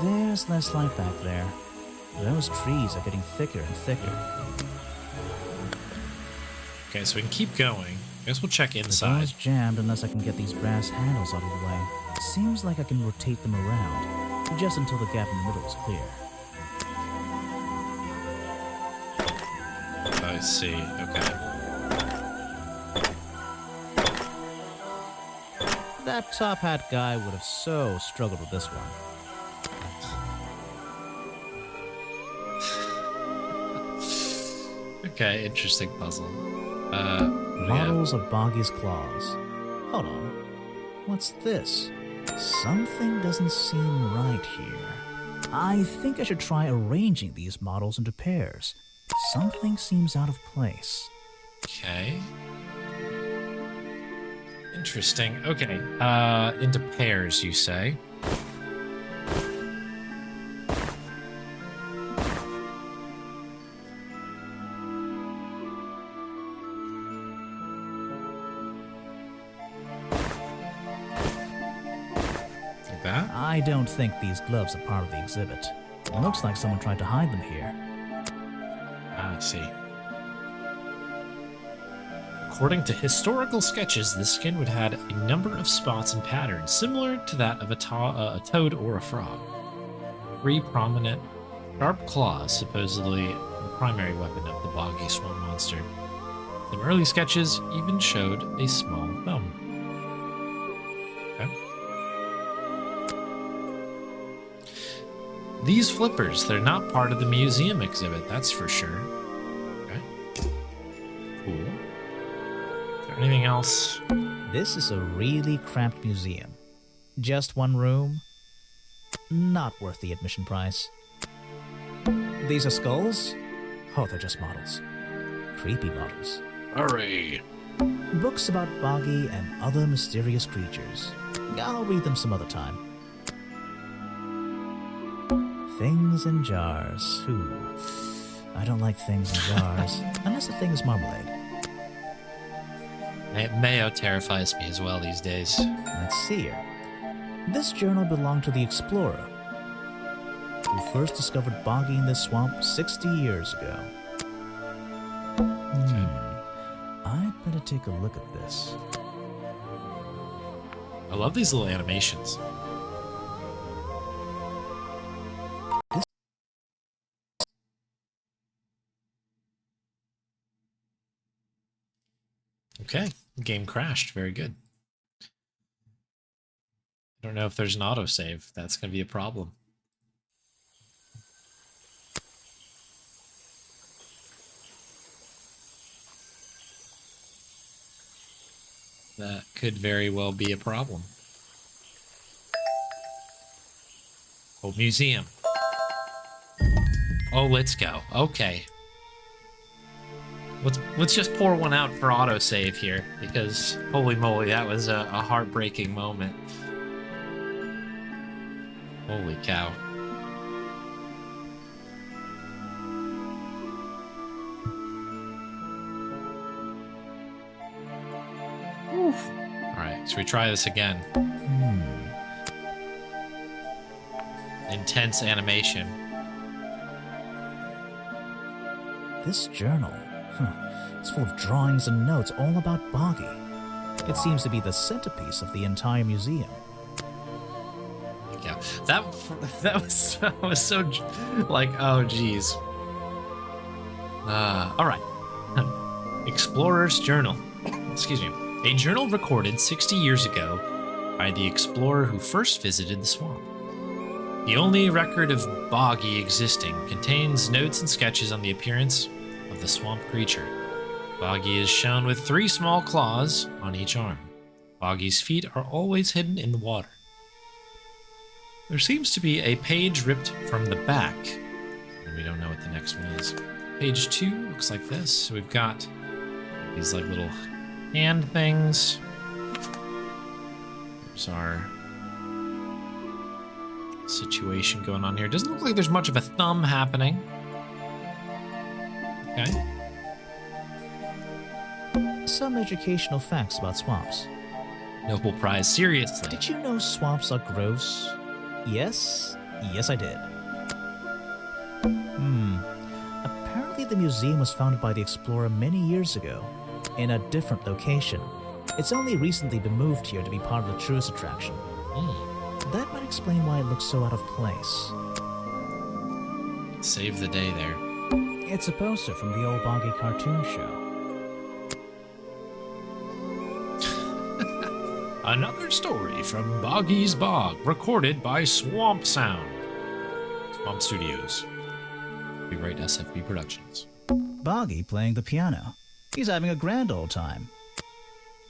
There's less light back there. Those trees are getting thicker and thicker. Okay, so we can keep going. I guess we'll check The inside. door's jammed unless I can get these brass handles out of the way. Seems like I can rotate them around, just until the gap in the middle is clear. I see, okay. That top hat guy would have so struggled with this one. Okay, interesting puzzle. Models of Boggy's claws. Hold on. What's this? Something doesn't seem right here. I think I should try arranging these models into pairs. Something seems out of place. Okay. Interesting. Okay. Into pairs, you say? Like that? I don't think these gloves are part of the exhibit. It looks like someone tried to hide them here. Ah, I see. According to historical sketches, the skin would have had a number of spots and patterns similar to that of a toad or a frog. 3 prominent Sharp claws, supposedly the primary weapon of the boggy swamp monster. Some early sketches even showed a small thumb. Okay. These flippers, they're not part of the museum exhibit, that's for sure. Okay. Cool. Is there anything else? This is a really cramped museum. Just one room. Not worth the admission price. These are skulls? Oh, they're just models. Creepy models. Hurry! Books about Boggy and other mysterious creatures. I'll read them some other time. Things in jars. Ooh. I don't like things in jars, unless the thing is marmalade. Mayo terrifies me as well these days. Let's see here. This journal belonged to the explorer, who first discovered Boggy in this swamp 60 years ago. I'd better take a look at this. I love these little animations. Okay, game crashed. Very good. I don't know if there's an autosave. That's going to be a problem. That could very well be a problem. Oh, museum. Oh, let's go. Okay. Let's just pour one out for autosave here, because holy moly, that was a heartbreaking moment. Holy cow. Alright, so we try this again. Intense animation. This journal, it's full of drawings and notes all about Boggy. It seems to be the centerpiece of the entire museum. Yeah, that was so like, oh geez. All right. Explorer's Journal. Excuse me. A journal recorded 60 years ago by the explorer who first visited the swamp. The only record of Boggy existing contains notes and sketches on the appearance of the swamp creature. Boggy is shown with 3 small claws on each arm. Boggy's feet are always hidden in the water. There seems to be a page ripped from the back, and we don't know what the next one is. Page 2 looks like this. So we've got these like little hand things. There's our situation going on here. Doesn't look like there's much of a thumb happening. Okay. Some educational facts about swamps. Nobel Prize, seriously. Did you know swamps are gross? Yes? Yes, I did. Apparently the museum was founded by the explorer many years ago, in a different location. It's only recently been moved here to be part of the tourist attraction. That might explain why it looks so out of place. Save the day there. It's a poster from the old Boggy cartoon show. Another story from Boggy's Bog, recorded by Swamp Sound. Swamp Studios. Copyright SFB Productions. Boggy playing the piano. He's having a grand old time.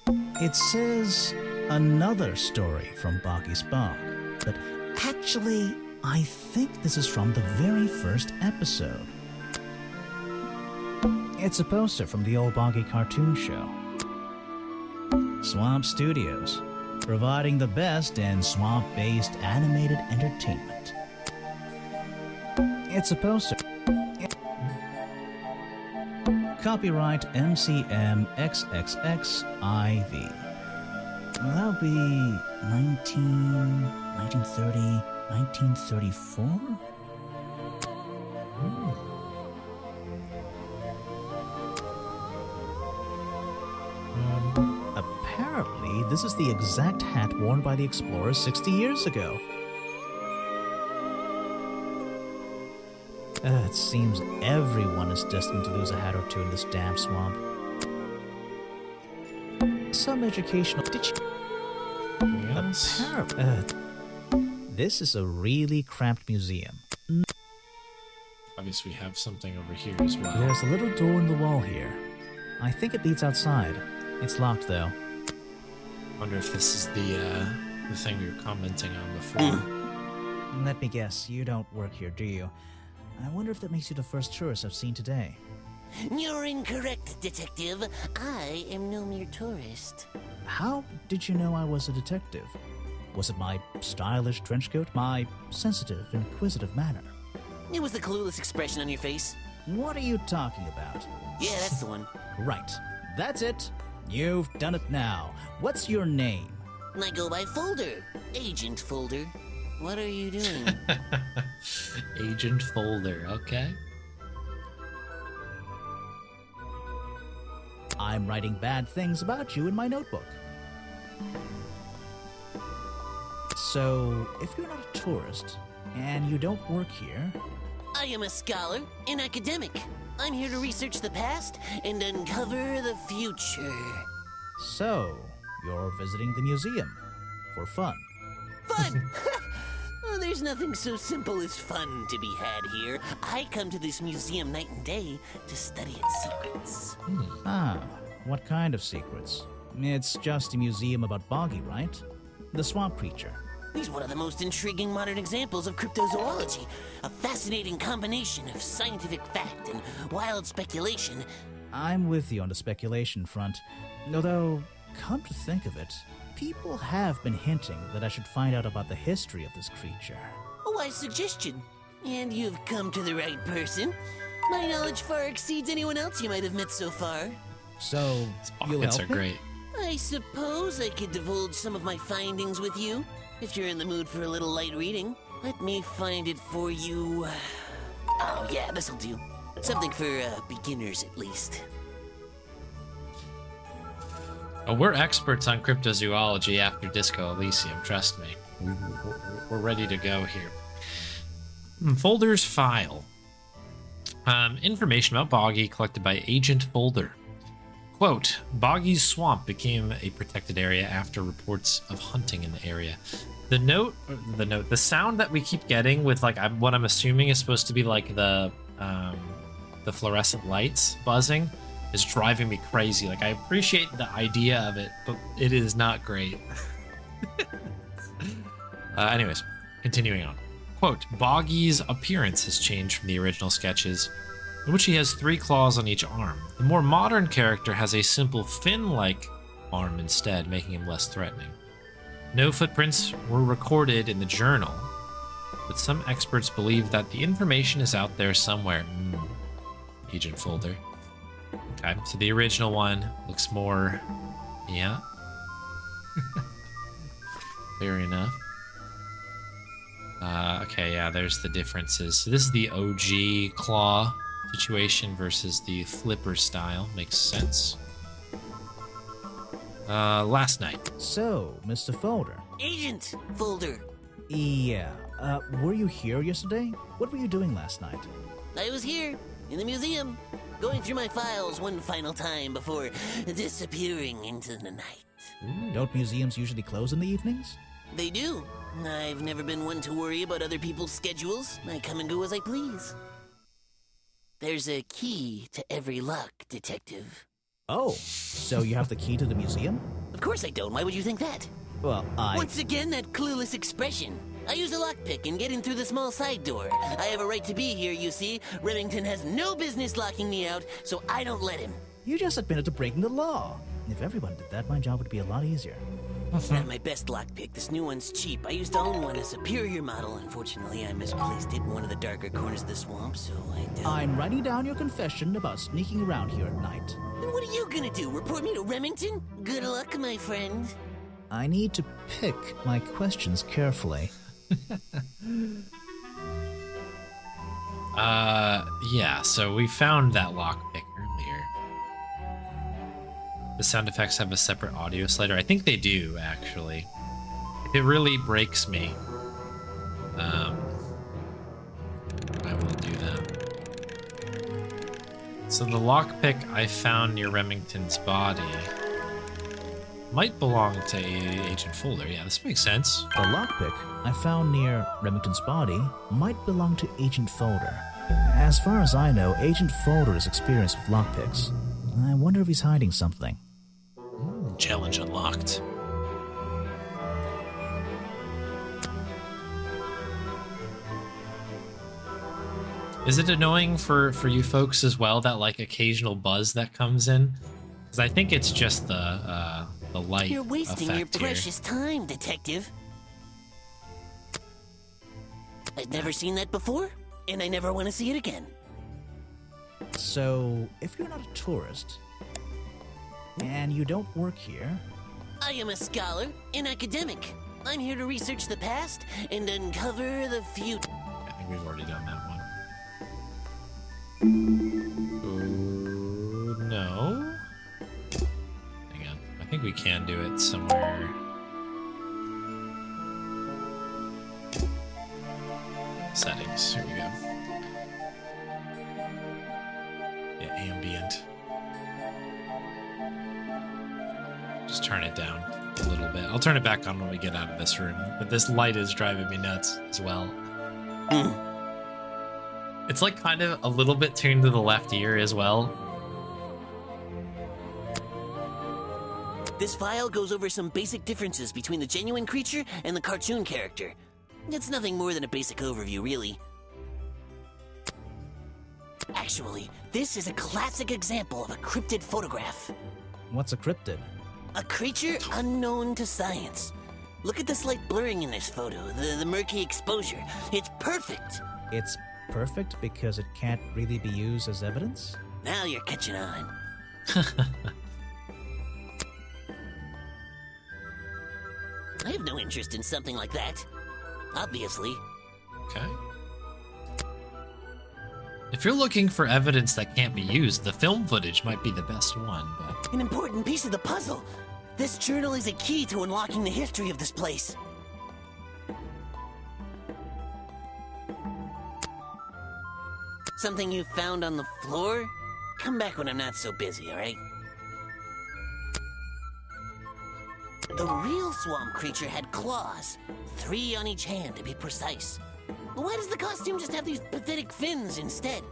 It says another story from Boggy's Bog, but actually, I think this is from the very first episode. It's a poster from the old Boggy cartoon show. Swamp Studios, providing the best in swamp-based animated entertainment. It's a poster. Copyright MCM XXXIV. That would be 1930, 1934? Apparently, this is the exact hat worn by the explorer 60 years ago. It seems everyone is destined to lose a hat or two in this damn swamp. Some educational... Did you... Yes. This is a really cramped museum. Obviously, we have something over here as well. There's a little door in the wall here. I think it leads outside. It's locked, though. I wonder if this is the thing we were commenting on before. Let me guess, you don't work here, do you? I wonder if that makes you the first tourist I've seen today. You're incorrect, Detective. I am no mere tourist. How did you know I was a detective? Was it my stylish trench coat? My sensitive, inquisitive manner? It was the clueless expression on your face. What are you talking about? Yeah, that's the one. Right. That's it. You've done it now. What's your name? I go by Folder. Agent Folder. What are you doing? Agent Folder, okay. I'm writing bad things about you in my notebook. So, if you're not a tourist, and you don't work here... I am a scholar, an academic. I'm here to research the past and uncover the future. So, you're visiting the museum. For fun. Fun! Oh, there's nothing so simple as fun to be had here. I come to this museum night and day to study its secrets. Ah, what kind of secrets? It's just a museum about Boggy, right? The swamp creature. He's one of the most intriguing modern examples of cryptozoology. A fascinating combination of scientific fact and wild speculation. I'm with you on the speculation front. Although, come to think of it, people have been hinting that I should find out about the history of this creature. A wise suggestion. And you've come to the right person. My knowledge far exceeds anyone else you might have met so far. So, you'll Pockets help are me? great. I suppose I could divulge some of my findings with you, if you're in the mood for a little light reading. Let me find it for you. Oh yeah, this'll do. Something for beginners at least. Oh, we're experts on cryptozoology after Disco Elysium, trust me. We're ready to go here. Folder's file. Information about Boggy collected by Agent Folder. Quote, Boggy's swamp became a protected area after reports of hunting in the area. The sound that we keep getting with like what I'm assuming is supposed to be like the fluorescent lights buzzing is driving me crazy. Like I appreciate the idea of it, but it is not great. Anyways, continuing on. Quote, Boggy's appearance has changed from the original sketches, in which he has 3 claws on each arm. The more modern character has a simple fin-like arm instead, making him less threatening. No footprints were recorded in the journal, but some experts believe that the information is out there somewhere. Agent Folder. Okay, so the original one looks more... Yeah. Fair enough. Okay, yeah, there's the differences. So this is the OG claw situation versus the flipper style. Makes sense. Last night. So, Mr. Folder. Agent Folder. Yeah, were you here yesterday? What were you doing last night? I was here, in the museum, going through my files one final time before disappearing into the night. Don't museums usually close in the evenings? They do. I've never been one to worry about other people's schedules. I come and go as I please. There's a key to every lock, Detective. Oh, so you have the key to the museum? Of course I don't. Why would you think that? Well, Once again, that clueless expression. I use a lockpick and get in through the small side door. I have a right to be here, you see. Remington has no business locking me out, so I don't let him. You just admitted to breaking the law. If everyone did that, my job would be a lot easier. Not my best lockpick. This new one's cheap. I used to own one, a superior model. Unfortunately, I misplaced it in one of the darker corners of the swamp, so I don't... I'm writing down your confession about sneaking around here at night. Then what are you gonna do? Report me to Remington? Good luck, my friend. I need to pick my questions carefully. Yeah, so we found that lockpick earlier. The sound effects have a separate audio slider. I think they do, actually. If it really breaks me, I will do that. So the lockpick I found near Remington's body might belong to Agent Folder. Yeah, this makes sense. The lockpick I found near Remington's body might belong to Agent Folder. As far as I know, Agent Folder is experienced with lockpicks. I wonder if he's hiding something. Challenge unlocked. Is it annoying for you folks as well, that like occasional buzz that comes in? Because I think it's just the light. You're wasting your effect here. precious time, Detective. I've never seen that before, and I never want to see it again. So, if you're not a tourist, and you don't work here... I am a scholar, an academic. I'm here to research the past and uncover the future. I think we've already done that one. Ooh, no. Hang on. I think we can do it somewhere. Settings. Here we go. Yeah, ambient. Just turn it down a little bit. I'll turn it back on when we get out of this room. But this light is driving me nuts as well. It's like kind of a little bit tuned to the left ear as well. This file goes over some basic differences between the genuine creature and the cartoon character. It's nothing more than a basic overview, really. Actually, this is a classic example of a cryptid photograph. What's a cryptid? A creature unknown to science. Look at the slight blurring in this photo, the murky exposure. It's perfect. It's perfect because it can't really be used as evidence? Now you're catching on. I have no interest in something like that. Obviously. Okay. If you're looking for evidence that can't be used, the film footage might be the best one, but... An important piece of the puzzle. This journal is a key to unlocking the history of this place. Something you found on the floor? Come back when I'm not so busy, alright? The real swamp creature had claws. 3 on each hand, to be precise. But why does the costume just have these pathetic fins instead?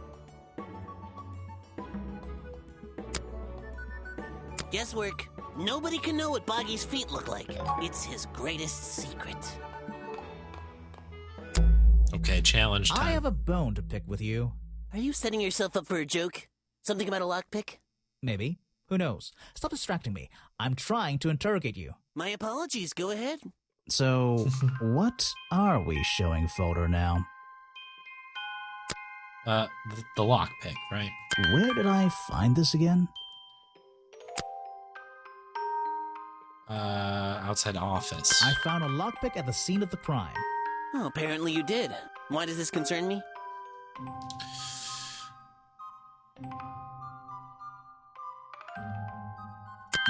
Guesswork. Nobody can know what Boggy's feet look like. It's his greatest secret. Okay, challenge time. I have a bone to pick with you. Are you setting yourself up for a joke? Something about a lockpick? Maybe. Who knows? Stop distracting me. I'm trying to interrogate you. My apologies, go ahead. So, what are we showing Folder now? The lockpick, right? Where did I find this again? Outside office. I found a lockpick at the scene of the crime. Oh, apparently you did. Why does this concern me?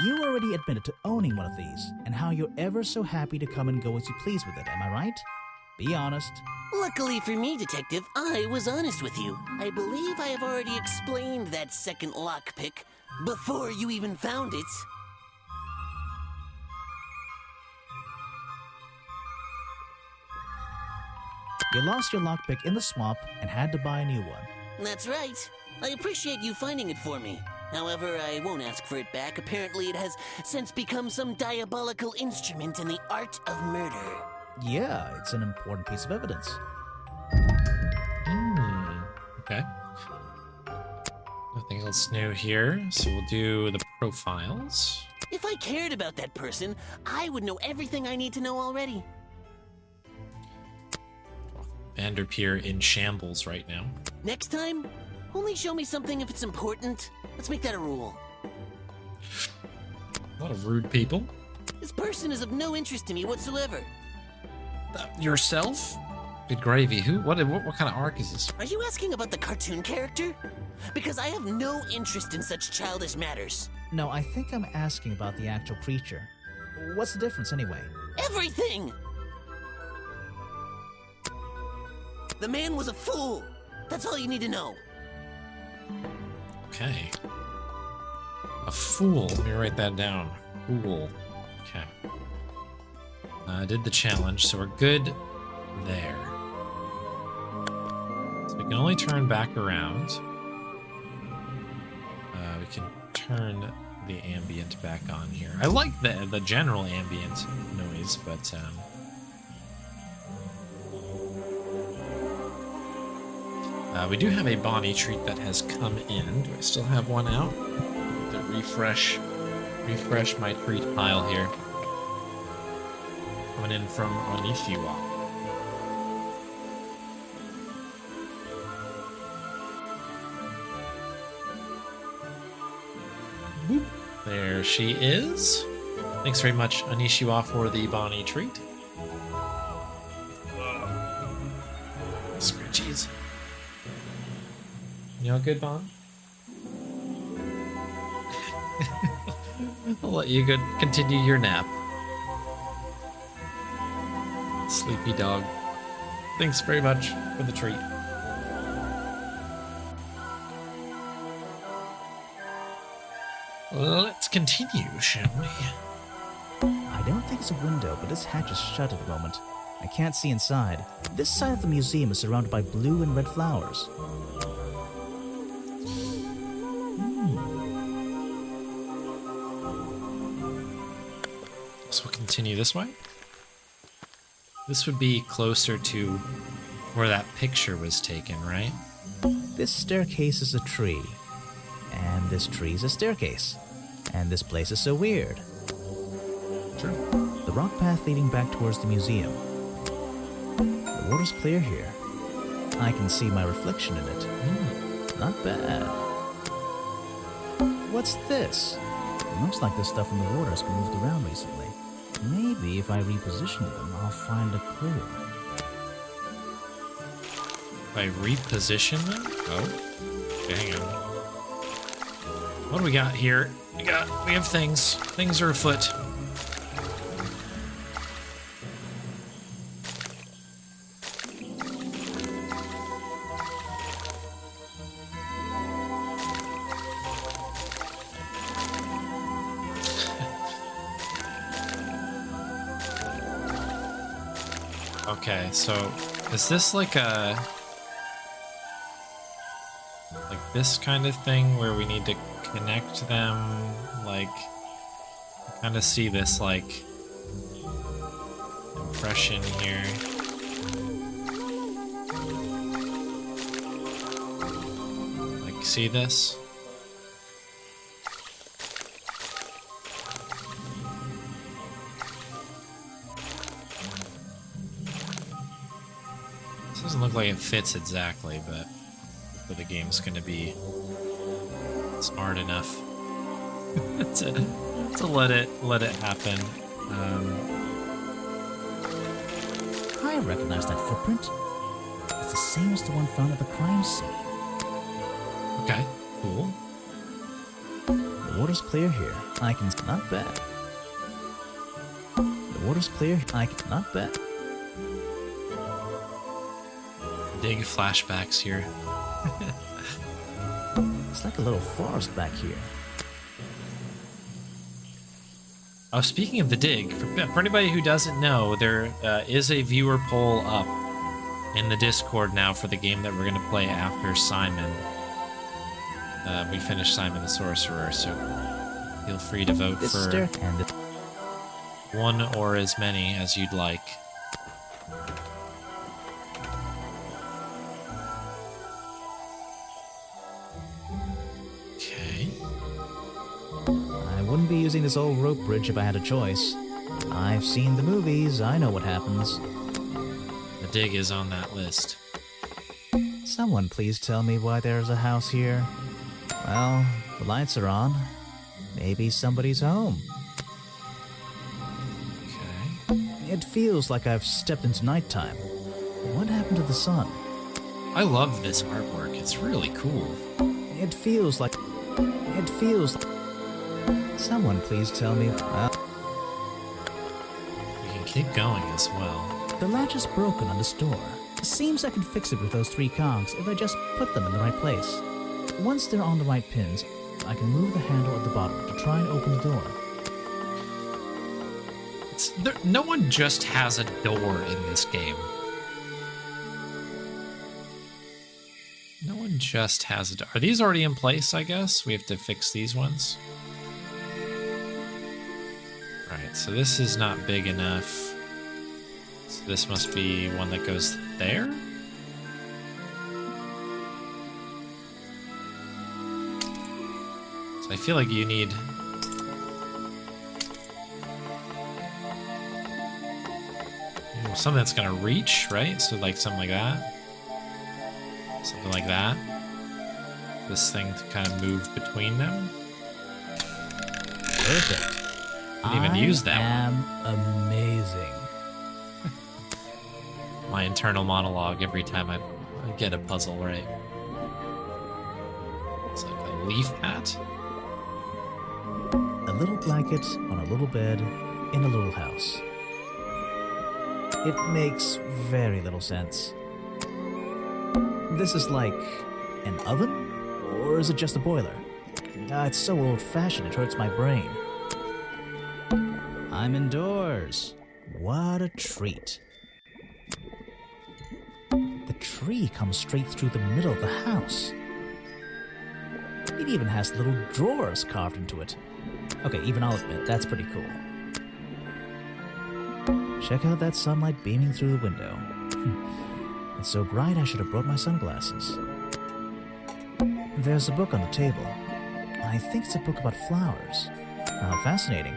You already admitted to owning one of these, and how you're ever so happy to come and go as you please with it, am I right? Be honest. Luckily for me, Detective, I was honest with you. I believe I have already explained that second lockpick before you even found it. You lost your lockpick in the swamp and had to buy a new one. That's right. I appreciate you finding it for me. However, I won't ask for it back. Apparently, it has since become some diabolical instrument in the art of murder. Yeah, it's an important piece of evidence. Okay. Nothing else new here, so we'll do the profiles. If I cared about that person, I would know everything I need to know already. Vanderpeer in shambles right now. Next time, only show me something if it's important. Let's make that a rule. A lot of rude people. This person is of no interest to me whatsoever. Yourself? Good gravy. Who? What kind of arc is this? Are you asking about the cartoon character? Because I have no interest in such childish matters. No, I think I'm asking about the actual creature. What's the difference anyway? Everything! The man was a fool. That's all you need to know. Okay. A fool. Let me write that down. Fool. Okay. I did the challenge, so we're good there. So we can only turn back around. We can turn the ambient back on here. I like the general ambient noise, but we do have a Bonnie treat that has come in. Do I still have one out? To refresh my treat pile here. Coming in from Onishiwa. Boop. There she is. Thanks very much, Onishiwa, for the Bonnie treat. Scritchies. You all good, Bon? I'll let you go continue your nap. Sleepy dog. Thanks very much for the treat. Let's continue, shall we? I don't think it's a window, but this hatch is shut at the moment. I can't see inside. This side of the museum is surrounded by blue and red flowers. So we'll continue this way. This would be closer to where that picture was taken, right? This staircase is a tree. And this tree is a staircase. And this place is so weird. Sure. The rock path leading back towards the museum. The water's clear here. I can see my reflection in it. Not bad. What's this? It looks like the stuff in the water has been moved around recently. Maybe if I reposition them, I'll find a clue. If I reposition them? Oh. Okay, hang on. What do we got here? We have things. Things are afoot. Okay, so is this like this kind of thing where we need to connect them? Like, I kind of see this like impression here. Like, see this? Doesn't look like it fits exactly, but hopefully the game's gonna be smart enough to let it happen. I recognize that footprint. It's the same as the one found at the crime scene. Okay, cool. The water's clear here. I can... Not bad. The water's clear. I can... Not bad. Big flashbacks here. It's like a little forest back here. Oh, speaking of the dig, for anybody who doesn't know, there is a viewer poll up in the Discord now for the game that we're going to play after Simon. We finish Simon the Sorcerer, so feel free to vote for one or as many as you'd like. I wouldn't be using this old rope bridge if I had a choice. I've seen the movies, I know what happens. The dig is on that list. Someone please tell me why there's a house here. Well, the lights are on. Maybe somebody's home. Okay. It feels like I've stepped into nighttime. What happened to the sun? I love this artwork, it's really cool. It feels like... Someone please tell me... Well... We can keep going as well. The latch is broken on this door. Seems I can fix it with those 3 cogs if I just put them in the right place. Once they're on the right pins, I can move the handle at the bottom to try and open the door. No one just has a door in this game. No one just has a door. Are these already in place, I guess? We have to fix these ones. Alright, so this is not big enough. So this must be one that goes there? So I feel like you need... something that's gonna reach, right? So like something like that. Something like that. This thing to kind of move between them. Perfect. Didn't even use that one. I am amazing. My internal monologue every time I get a puzzle right. It's like a leaf mat. A little blanket on a little bed in a little house. It makes very little sense. This is like an oven? Or is it just a boiler? It's so old-fashioned it hurts my brain. I'm indoors. What a treat. The tree comes straight through the middle of the house. It even has little drawers carved into it. Okay, even I'll admit, that's pretty cool. Check out that sunlight beaming through the window. It's so bright I should have brought my sunglasses. There's a book on the table. I think it's a book about flowers. How fascinating.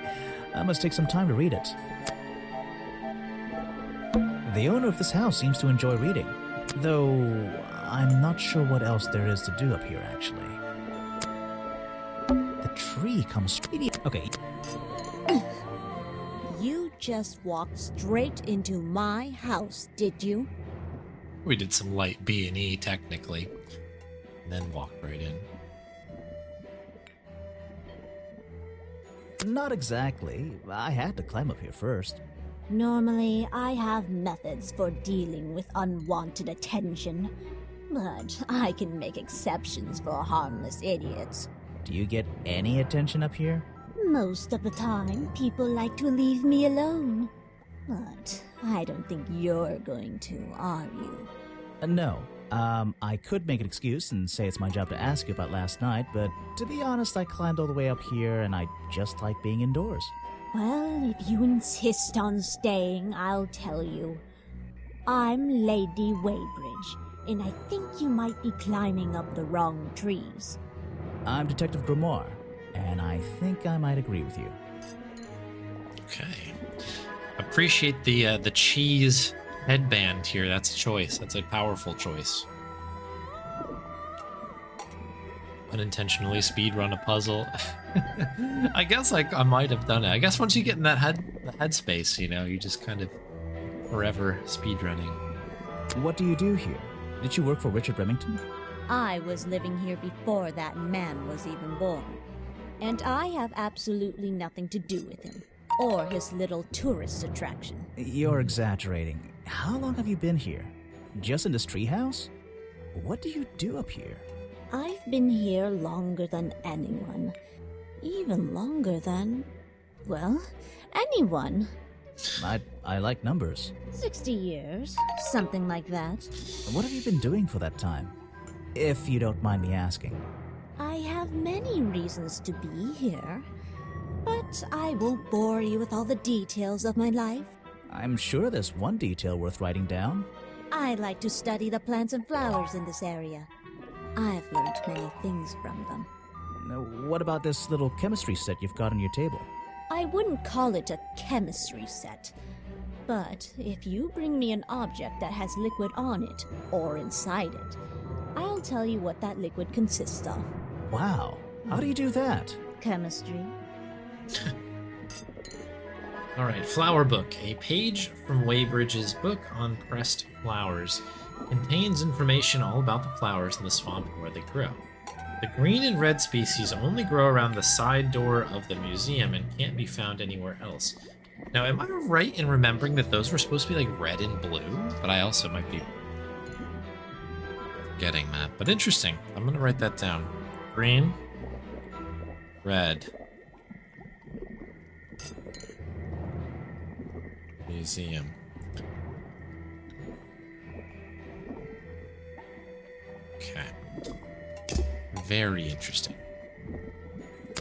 I must take some time to read it. The owner of this house seems to enjoy reading, though I'm not sure what else there is to do up here, actually. The tree comes straight... Okay. You just walked straight into my house, did you? We did some light B&E, technically, and then walked right in. Not exactly. I had to climb up here first. Normally, I have methods for dealing with unwanted attention, but I can make exceptions for harmless idiots. Do you get any attention up here? Most of the time, people like to leave me alone. But I don't think you're going to, are you? No. I could make an excuse and say it's my job to ask you about last night, but to be honest, I climbed all the way up here and I just like being indoors. Well, if you insist on staying, I'll tell you. I'm Lady Weybridge, and I think you might be climbing up the wrong trees. I'm Detective Grimoire, and I think I might agree with you. Okay. Appreciate the cheese headband here. That's a choice. That's a powerful choice. Unintentionally speedrun a puzzle. I guess I might have done it. I guess once you get in that headspace, you know, you just kind of forever speedrunning. What do you do here? Did you work for Richard Remington? I was living here before that man was even born. And I have absolutely nothing to do with him, or his little tourist attraction. You're exaggerating. How long have you been here? Just in this treehouse? What do you do up here? I've been here longer than anyone. Even longer than, well, anyone. I like numbers. 60 years, something like that. What have you been doing for that time? If you don't mind me asking. I have many reasons to be here, but I won't bore you with all the details of my life. I'm sure there's one detail worth writing down. I like to study the plants and flowers in this area. I've learned many things from them. What about this little chemistry set you've got on your table? I wouldn't call it a chemistry set, but if you bring me an object that has liquid on it, or inside it, I'll tell you what that liquid consists of. Wow, how do you do that? Chemistry. Alright, Flower Book. A page from Weybridge's book on pressed flowers contains information all about the flowers in the swamp and where they grow. The green and red species only grow around the side door of the museum and can't be found anywhere else. Now, am I right in remembering that those were supposed to be like red and blue? But I also might be getting that, but interesting. I'm gonna write that down. Green, red, museum. Okay. Very interesting.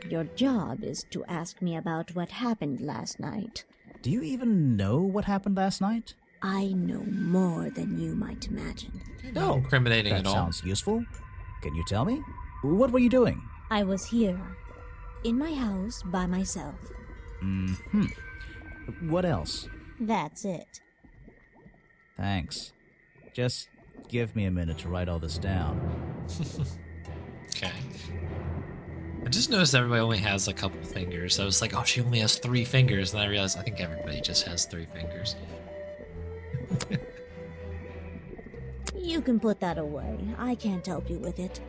Your job is to ask me about what happened last night. Do you even know what happened last night? I know more than you might imagine. No incriminating that at all. Sounds useful. Can you tell me? What were you doing? I was here, in my house, by myself. Mm-hmm. What else? That's it. Thanks. Just give me a minute to write all this down. Okay. I just noticed everybody only has a couple fingers. I was like, oh, she only has 3 fingers. And I realized I think everybody just has 3 fingers. You can put that away. I can't help you with it.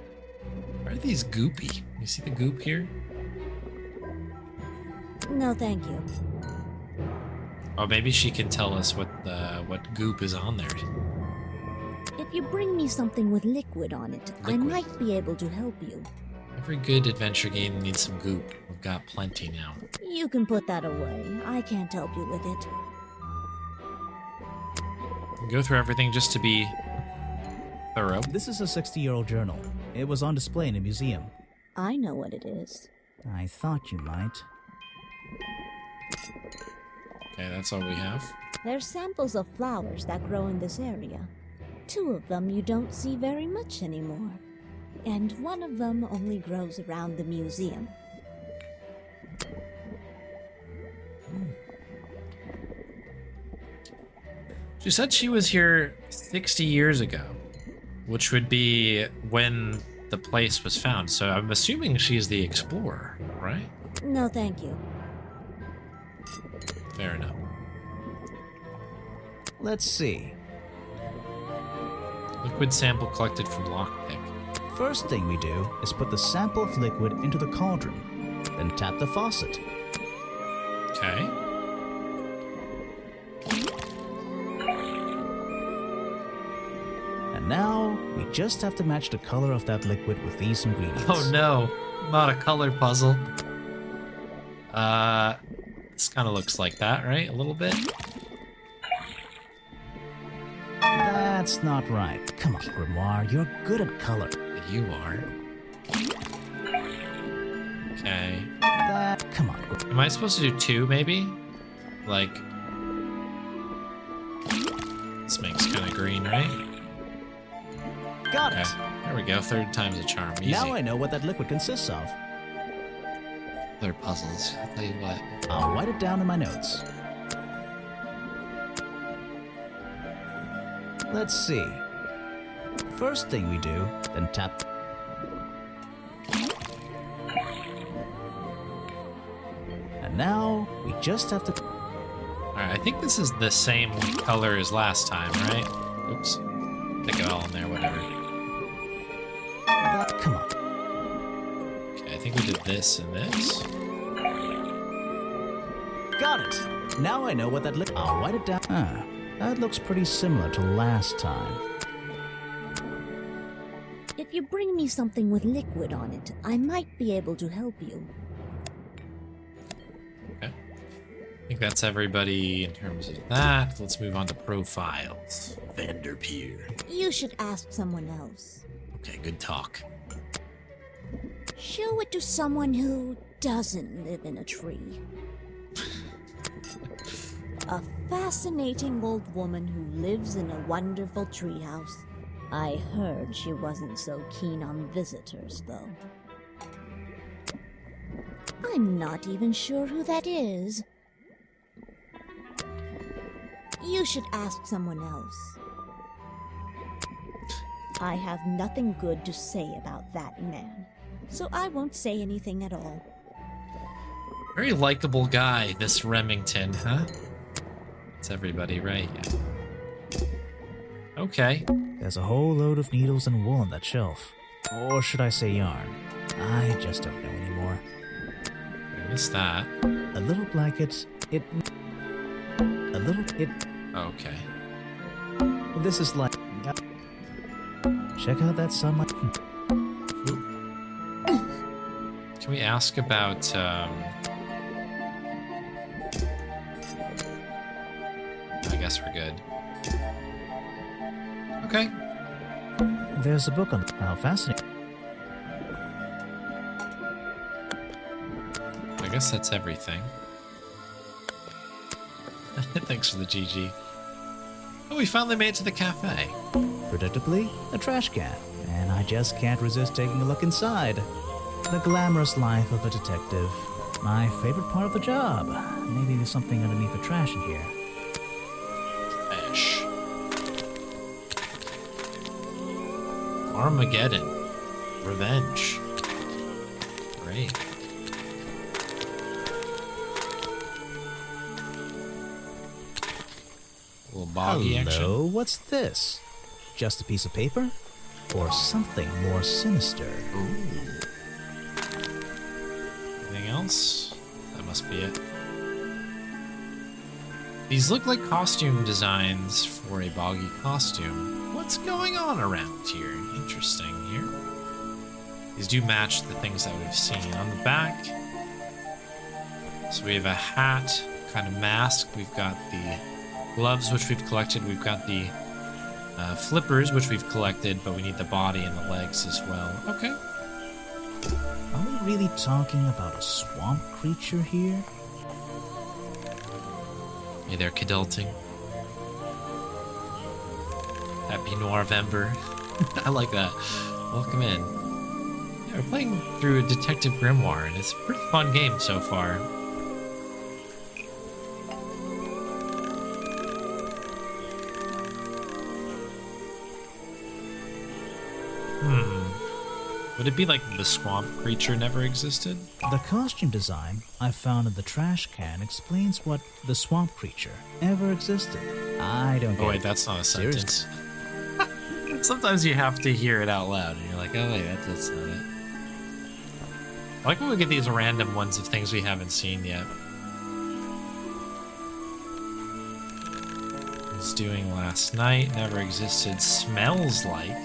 Why are these goopy? You see the goop here? No, thank you. Or maybe she can tell us what goop is on there. If you bring me something with liquid on it, I Liquid. might be able to help you. Every good adventure game needs some goop. We've got plenty now. You can put that away. I can't help you with it. Go through everything just to be thorough. This is a 60-year-old journal. It was on display in a museum. I know what it is. I thought you might. Okay, that's all we have. They're samples of flowers that grow in this area. 2 of them you don't see very much anymore. And 1 of them only grows around the museum. She said she was here 60 years ago, which would be when the place was found. So I'm assuming she's the explorer, right? No, thank you. Fair enough. Let's see. Liquid sample collected from lockpick. First thing we do is put the sample of liquid into the cauldron, then tap the faucet. Okay. And now, we just have to match the color of that liquid with these ingredients. Oh no, not a color puzzle. This kind of looks like that, right? A little bit? That's not right. Come on, Grimoire, you're good at color. You are. Okay. Come on. Am I supposed to do 2, maybe? Like... This makes kind of green, right? Got it. There we go. 3rd time's a charm. Easy. Now I know what that liquid consists of. Other puzzles. I'll tell you what. I'll write it down in my notes. Let's see. First thing we do, then tap. And now, we just have to... Alright, I think this is the same color as last time, right? Oops. Stick it all in there, whatever. Come on. Okay, I think we did this and this. Got it. Now I know what that liquid... I'll write it down. That looks pretty similar to last time. If you bring me something with liquid on it, I might be able to help you. Okay. I think that's everybody in terms of that. Let's move on to profiles. Vanderpeer. You should ask someone else. Okay, good talk. Show it to someone who doesn't live in a tree. A fascinating old woman who lives in a wonderful treehouse. I heard she wasn't so keen on visitors, though. I'm not even sure who that is. You should ask someone else. I have nothing good to say about that man, so I won't say anything at all. Very likable guy, this Remington, huh? It's everybody, right? Yeah. Okay. There's a whole load of needles and wool on that shelf. Or should I say yarn? I just don't know anymore. I missed that. A little blanket, it... A little... it... Okay. This is like... check out that sunlight. Can we ask about, I guess we're good. Okay. There's a book on how fascinating. I guess that's everything. Thanks for the GG. Oh, we finally made it to the cafe. Predictably, a trash can. And I just can't resist taking a look inside. The glamorous life of a detective. My favorite part of the job. Maybe there's something underneath the trash in here. Ash. Armageddon. Revenge. Great. A little boggy action. Hello, what's this? Just a piece of paper? Or something more sinister? Ooh. Anything else? That must be it. These look like costume designs for a boggy costume. What's going on around here? Interesting here. These do match the things that we've seen on the back. So we have a hat, kind of mask. We've got the gloves, which we've collected. We've got the flippers, which we've collected, but we need the body and the legs as well. Okay. Are we really talking about a swamp creature here? Hey there, Cadulting. Happy Noirvember. I like that. Welcome in. Yeah, we're playing through a Detective Grimoire, and it's a pretty fun game so far. Would it be like the swamp creature never existed? The costume design I found in the trash can explains what the swamp creature ever existed. I don't get Oh wait, it. that's not a sentence. Sometimes you have to hear it out loud, and you're like, oh wait, that's not it. I like when we get these random ones of things we haven't seen yet. Was doing last night, never existed, smells like.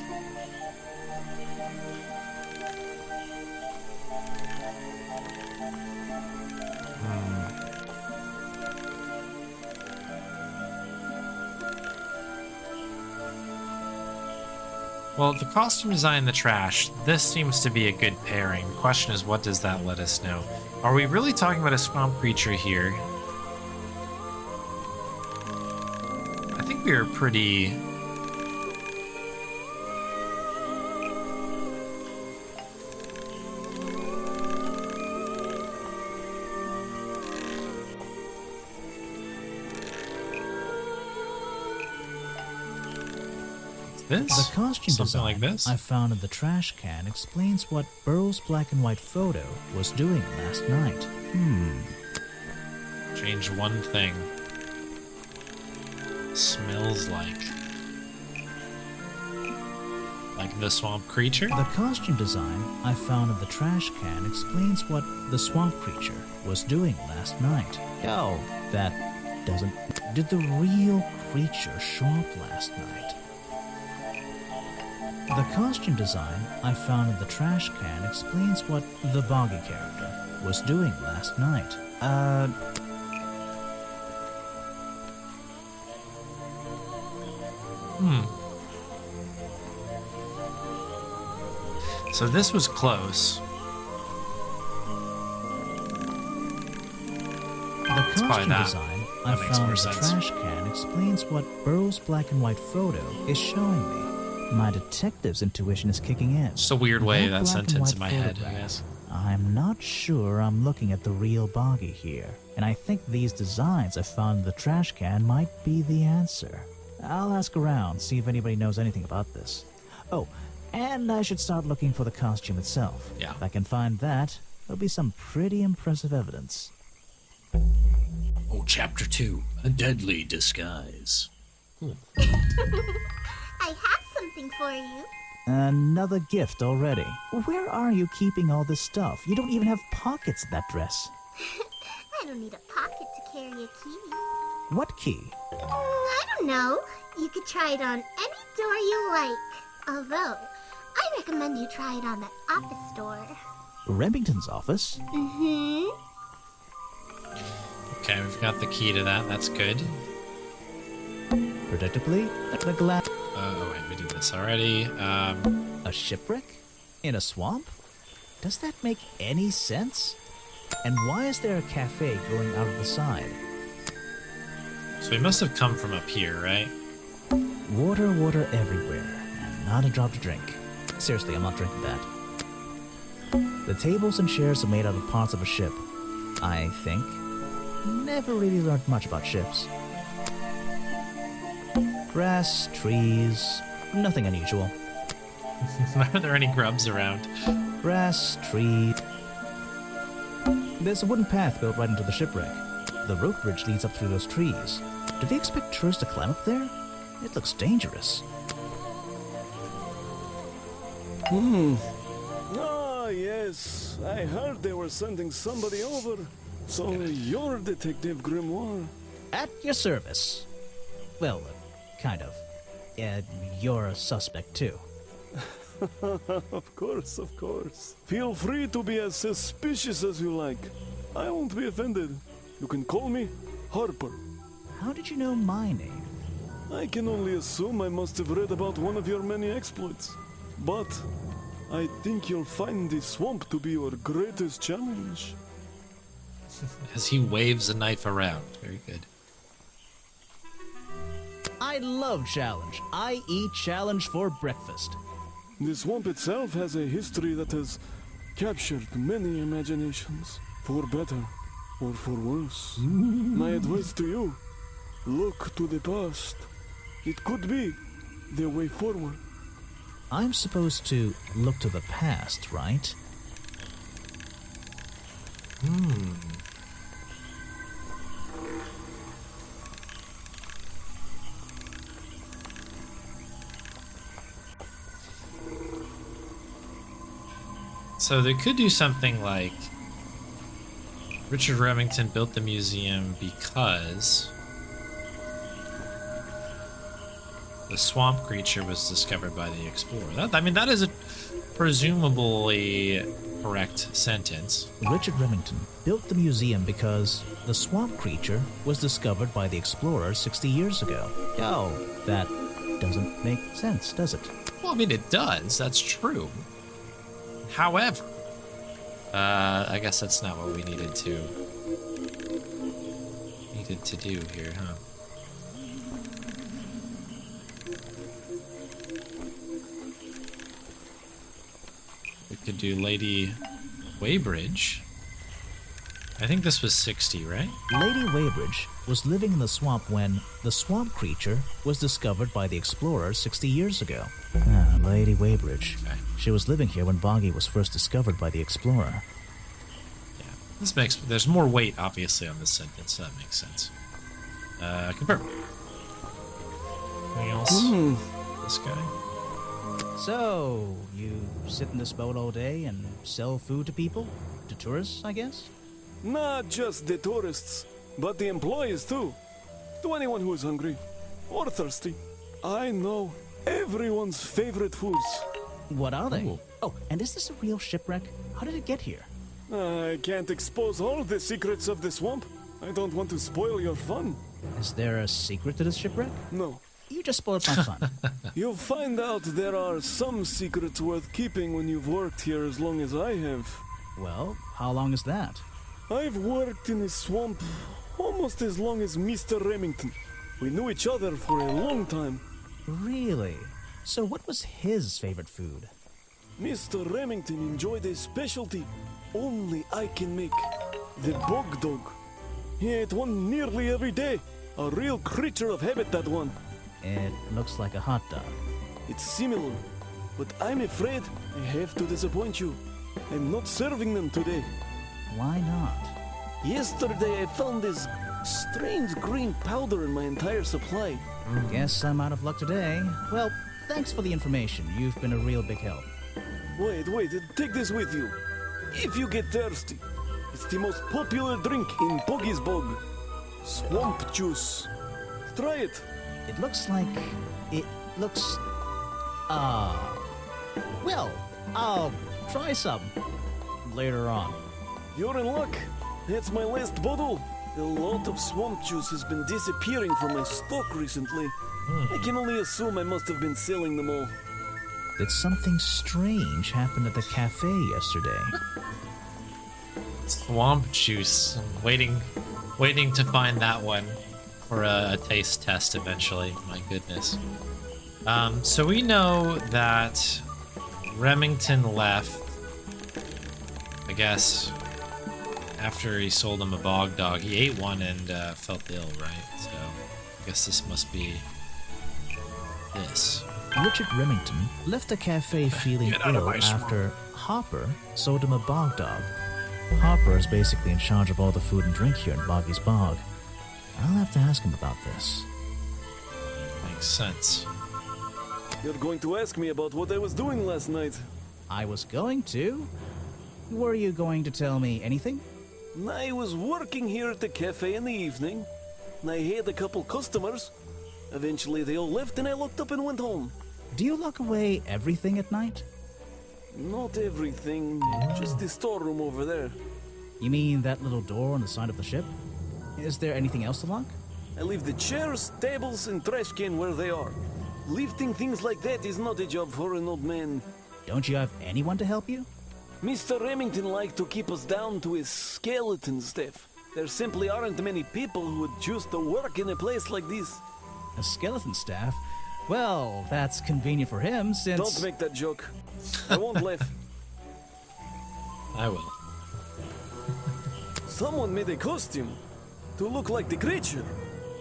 Well, the costume design and the trash, this seems to be a good pairing. The question is, what does that let us know? Are we really talking about a swamp creature here? I think we are pretty... This? The costume Something design like this? I found in the trash can explains what Burrow's black and white photo was doing last night. Change one thing. Smells like. Like the swamp creature? The costume design I found in the trash can explains what the swamp creature was doing last night. Oh, that doesn't... Did the real creature show up last night? The costume design I found in the trash can explains what the Boggy character was doing last night. So this was close. The costume that. design I That makes found more in the sense. trash can explains what Burrow's black and white photo is showing me. My detective's intuition is kicking in. Just a weird way That that black and sentence white in my head, I photograph. guess. I'm not sure I'm looking at the real Boggy here, and I think these designs I found in the trash can might be the answer. I'll ask around, see if anybody knows anything about this. Oh, and I should start looking for the costume itself. Yeah. If I can find that, there'll be some pretty impressive evidence. Oh, Chapter 2, A Deadly Disguise. I have something for you. Another gift already. Where are you keeping all this stuff? You don't even have pockets in that dress. I don't need a pocket to carry a key. What key? I don't know. You could try it on any door you like. Although, I recommend you try it on the office door. Remington's office? Mm-hmm. Okay, we've got the key to that. That's good. Predictably, the glass. Oh wait, we did this already. A shipwreck? In a swamp? Does that make any sense? And why is there a cafe growing out of the side? So we must have come from up here, right? Water, water everywhere, and not a drop to drink. Seriously, I'm not drinking that. The tables and chairs are made out of parts of a ship, I think. Never really learned much about ships. Grass, trees, nothing unusual. Are there any grubs around? Grass, trees. There's a wooden path built right into the shipwreck. The rope bridge leads up through those trees. Do they expect tourists to climb up there? It looks dangerous. Ah, yes. I heard they were sending somebody over. So you're Detective Grimoire. At your service. Well, kind of. You're a suspect, too. Of course, of course. Feel free to be as suspicious as you like. I won't be offended. You can call me Harper. How did you know my name? I can only assume I must have read about one of your many exploits. But I think you'll find the swamp to be your greatest challenge. As he waves a knife around. Very good. I love challenge. I eat challenge for breakfast. The swamp itself has a history that has captured many imaginations, for better or for worse. My advice to you, look to the past. It could be the way forward. I'm supposed to look to the past, right? So they could do something like Richard Remington built the museum because the swamp creature was discovered by the explorer. That is a presumably correct sentence. Richard Remington built the museum because the swamp creature was discovered by the explorer 60 years ago. Oh, that doesn't make sense, does it? Well, I mean, it does. That's true. However, I guess that's not what we needed to do here, huh? We could do Lady Weybridge. I think this was 60, right? Lady Weybridge was living in the swamp when the swamp creature was discovered by the explorer 60 years ago. Lady Weybridge. Okay. She was living here when Boggy was first discovered by the explorer. Yeah, there's more weight, obviously, on this sentence, so that makes sense. Confirm. Anything else? This guy? So, you sit in this boat all day and sell food to people? To tourists, I guess? Not just the tourists, but the employees too. To anyone who is hungry or thirsty. I know everyone's favorite foods. What are they? Oh, and is this a real shipwreck? How did it get here? I can't expose all the secrets of the swamp. I don't want to spoil your fun. Is there a secret to this shipwreck? No. You just spoiled my fun. You'll find out there are some secrets worth keeping when you've worked here as long as I have. Well, how long is that? I've worked in the swamp almost as long as Mr. Remington. We knew each other for a long time. Really? So what was his favorite food? Mr. Remington enjoyed a specialty only I can make. The bog dog. He ate one nearly every day. A real creature of habit, that one. It looks like a hot dog. It's similar, but I'm afraid I have to disappoint you. I'm not serving them today. Why not? Yesterday I found this strange green powder in my entire supply. Guess I'm out of luck today. Well, thanks for the information. You've been a real big help. Wait, take this with you. If you get thirsty, it's the most popular drink in Boggy's Bog. Swamp juice. Try it. It looks like... Well, I'll try some later on. You're in luck. That's my last bottle. A lot of swamp juice has been disappearing from my stock recently. I can only assume I must have been selling them all. Did something strange happen at the cafe yesterday? Swamp juice. I'm waiting to find that one for a taste test eventually. My goodness. So we know that Remington left, I guess, after he sold him a bog dog. He ate one and felt ill, right? So I guess this must be this. Richard Remington left the cafe feeling ill after Hopper sold him a bog dog. Hopper is basically in charge of all the food and drink here in Boggy's Bog. I'll have to ask him about this. Makes sense. You're going to ask me about what I was doing last night. I was going to? Were you going to tell me anything? I was working here at the cafe in the evening, and I had a couple customers. Eventually they all left and I locked up and went home. Do you lock away everything at night? Not everything, just the storeroom over there. You mean that little door on the side of the ship? Is there anything else to lock? I leave the chairs, tables, and trash can where they are. Lifting things like that is not a job for an old man. Don't you have anyone to help you? Mr. Remington liked to keep us down to his skeleton staff. There simply aren't many people who would choose to work in a place like this. A skeleton staff? Well, that's convenient for him since... Don't make that joke. I won't laugh. I will. Someone made a costume to look like the creature.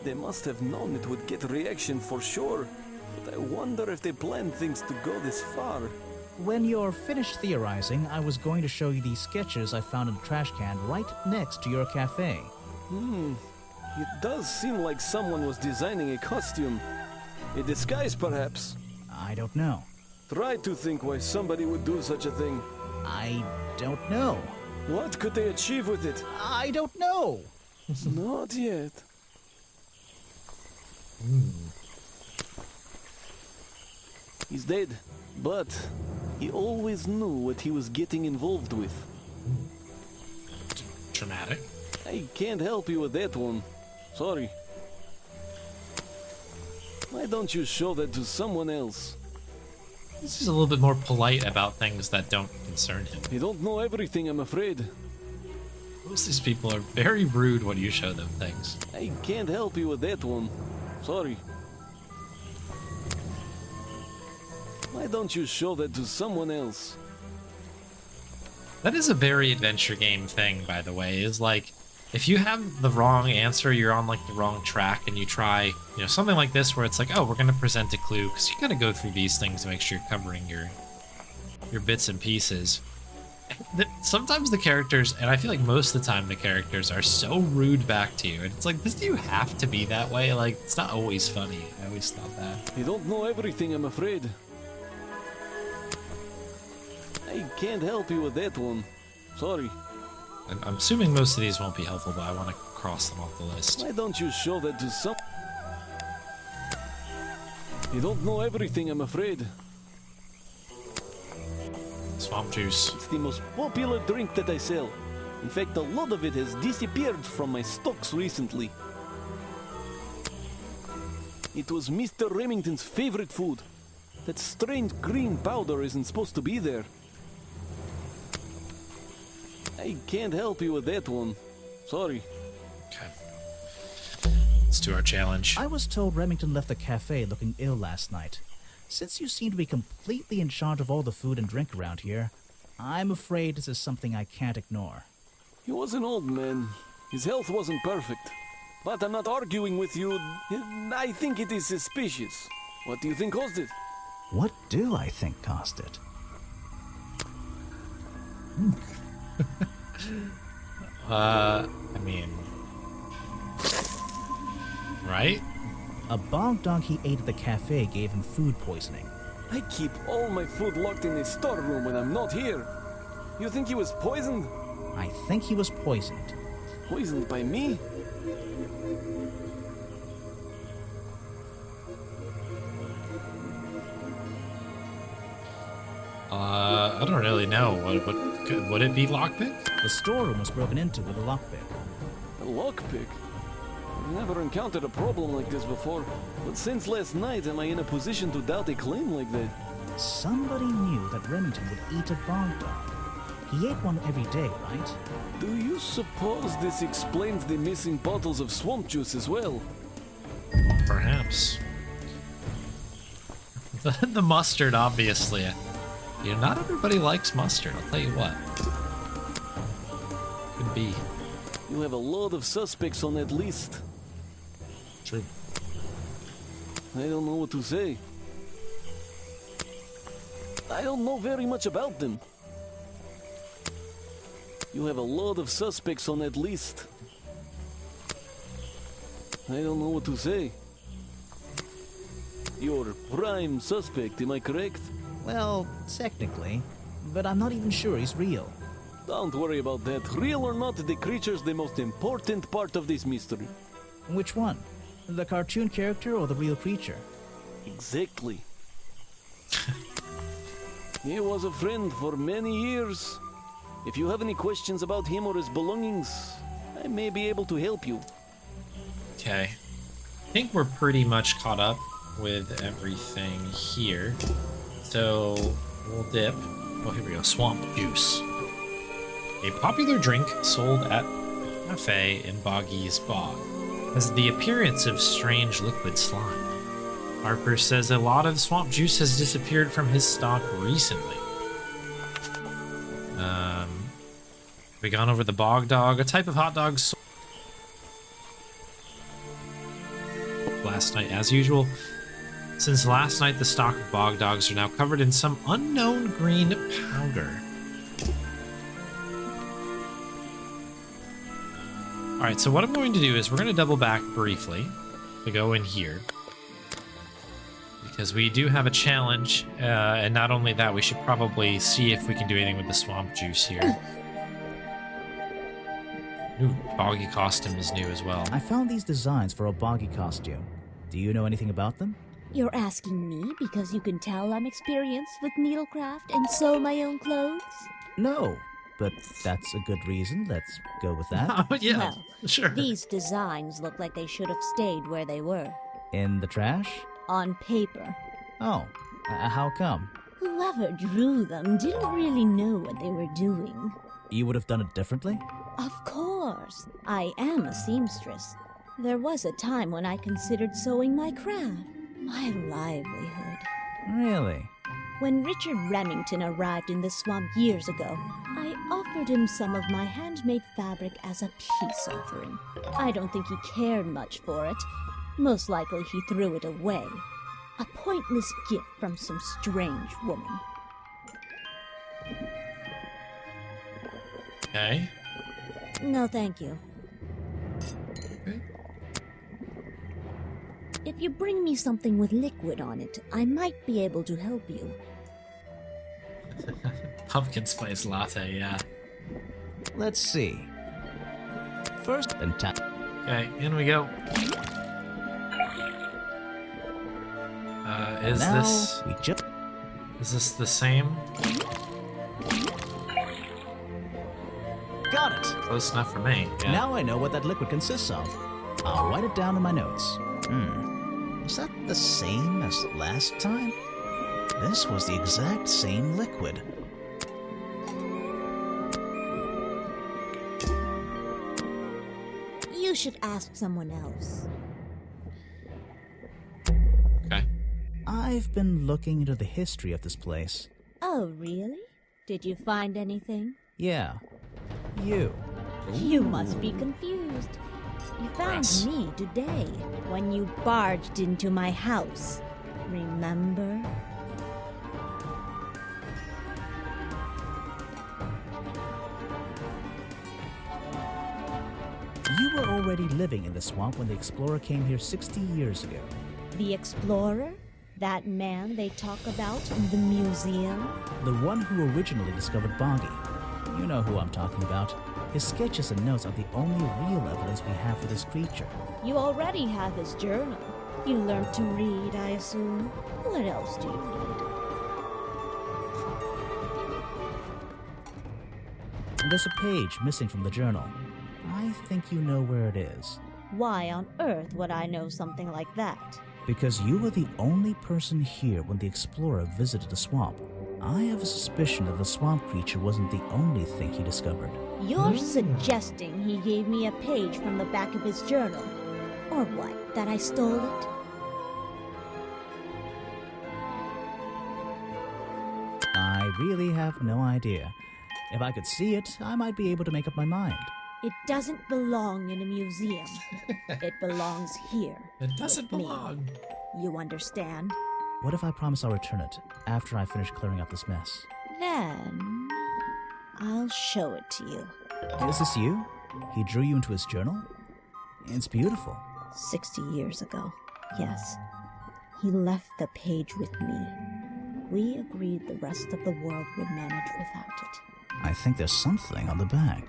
They must have known it would get a reaction for sure. But I wonder if they planned things to go this far. When you're finished theorizing, I was going to show you these sketches I found in the trash can right next to your cafe. It does seem like someone was designing a costume. A disguise, perhaps. I don't know. Try to think why somebody would do such a thing. I don't know. What could they achieve with it? I don't know. Not yet. He's dead, but he always knew what he was getting involved with. Dramatic. I can't help you with that one. Sorry. Why don't you show that to someone else? This is a little bit more polite about things that don't concern him. You don't know everything, I'm afraid. Most of these people are very rude when you show them things. I can't help you with that one. Sorry. Why don't you show that to someone else? That is a very adventure game thing, by the way, is like, if you have the wrong answer, you're on like the wrong track, and you try, something like this where it's like, oh, we're gonna present a clue, because you gotta go through these things to make sure you're covering your bits and pieces. Sometimes the characters, and I feel like most of the time the characters are so rude back to you, and it's like, do you have to be that way? Like, it's not always funny. I always thought that. You don't know everything, I'm afraid. I can't help you with that one. Sorry. I'm assuming most of these won't be helpful, but I want to cross them off the list. Why don't you show that to some... You don't know everything, I'm afraid. Swamp juice. It's the most popular drink that I sell. In fact, a lot of it has disappeared from my stocks recently. It was Mr. Remington's favorite food. That strange green powder isn't supposed to be there. I can't help you with that one. Sorry. Okay. Let's do our challenge. I was told Remington left the cafe looking ill last night. Since you seem to be completely in charge of all the food and drink around here, I'm afraid this is something I can't ignore. He was an old man. His health wasn't perfect. But I'm not arguing with you. I think it is suspicious. What do you think caused it? What do I think caused it? I mean... Right? A bog dog he ate at the cafe gave him food poisoning. I keep all my food locked in the storeroom when I'm not here. You think he was poisoned? I think he was poisoned. Poisoned by me? I don't really know. Would it be lockpick? The storeroom was broken into with a lockpick. A lockpick? I've never encountered a problem like this before. But since last night, am I in a position to doubt a claim like that? Somebody knew that Remington would eat a bog dog. He ate one every day, right? Do you suppose this explains the missing bottles of swamp juice as well? Perhaps. The mustard, obviously. You know, not everybody likes mustard, I'll tell you what. Could be. You have a lot of suspects on that list. True. I don't know what to say. I don't know very much about them. You have a lot of suspects on that list. I don't know what to say. You're prime suspect, am I correct? Well, technically, but I'm not even sure he's real. Don't worry about that. Real or not, the creature's the most important part of this mystery. Which one? The cartoon character or the real creature? Exactly. He was a friend for many years. If you have any questions about him or his belongings, I may be able to help you. Okay. I think we're pretty much caught up with everything here. So we'll dip. Oh, here we go. Swamp juice. A popular drink sold at a cafe in Boggy's Bog has the appearance of strange liquid slime. Harper says a lot of swamp juice has disappeared from his stock recently. Have we gone over the bog dog? A type of hot dog sold last night, as usual. Since last night, the stock of bog dogs are now covered in some unknown green powder. Alright, so what I'm going to do is we're going to double back briefly to go in here. Because we do have a challenge, and not only that, we should probably see if we can do anything with the swamp juice here. Ooh, boggy costume is new as well. I found these designs for a boggy costume. Do you know anything about them? You're asking me because you can tell I'm experienced with needlecraft and sew my own clothes? No, but that's a good reason. Let's go with that. Oh, yeah, well, sure. These designs look like they should have stayed where they were. In the trash? On paper. Oh, how come? Whoever drew them didn't really know what they were doing. You would have done it differently? Of course. I am a seamstress. There was a time when I considered sewing my craft, my livelihood. Really? When Richard Remington arrived in the swamp years ago, I offered him some of my handmade fabric as a peace offering. I don't think he cared much for it. Most likely he threw it away. A pointless gift from some strange woman. Okay. No, thank you. Okay. If you bring me something with liquid on it, I might be able to help you. Pumpkin spice latte, yeah. Let's see. First, then tap. Okay, in we go. Is now this... we just... Is this the same? Got it! Close enough for me, yeah. Now I know what that liquid consists of. I'll write it down in my notes. Was that the same as last time? This was the exact same liquid. You should ask someone else. Okay. I've been looking into the history of this place. Oh, really? Did you find anything? Yeah. You. You must be confused. You found me today when you barged into my house. Remember? You were already living in the swamp when the explorer came here 60 years ago. The explorer? That man they talk about in the museum? The one who originally discovered Boggy. You know who I'm talking about. His sketches and notes are the only real evidence we have for this creature. You already have his journal. You learned to read, I assume. What else do you There's a page missing from the journal. I think you know where it is. Why on earth would I know something like that? Because you were the only person here when the explorer visited the swamp. I have a suspicion that the swamp creature wasn't the only thing he discovered. You're suggesting he gave me a page from the back of his journal? Or what, that I stole it? I really have no idea. If I could see it, I might be able to make up my mind. It doesn't belong in a museum. It belongs here. It doesn't with me. belong. You understand? What if I promise I'll return it after I finish clearing up this mess? Then I'll show it to you. Is this you? He drew you into his journal? It's beautiful. 60 years ago, yes. He left the page with me. We agreed the rest of the world would manage without it. I think there's something on the back.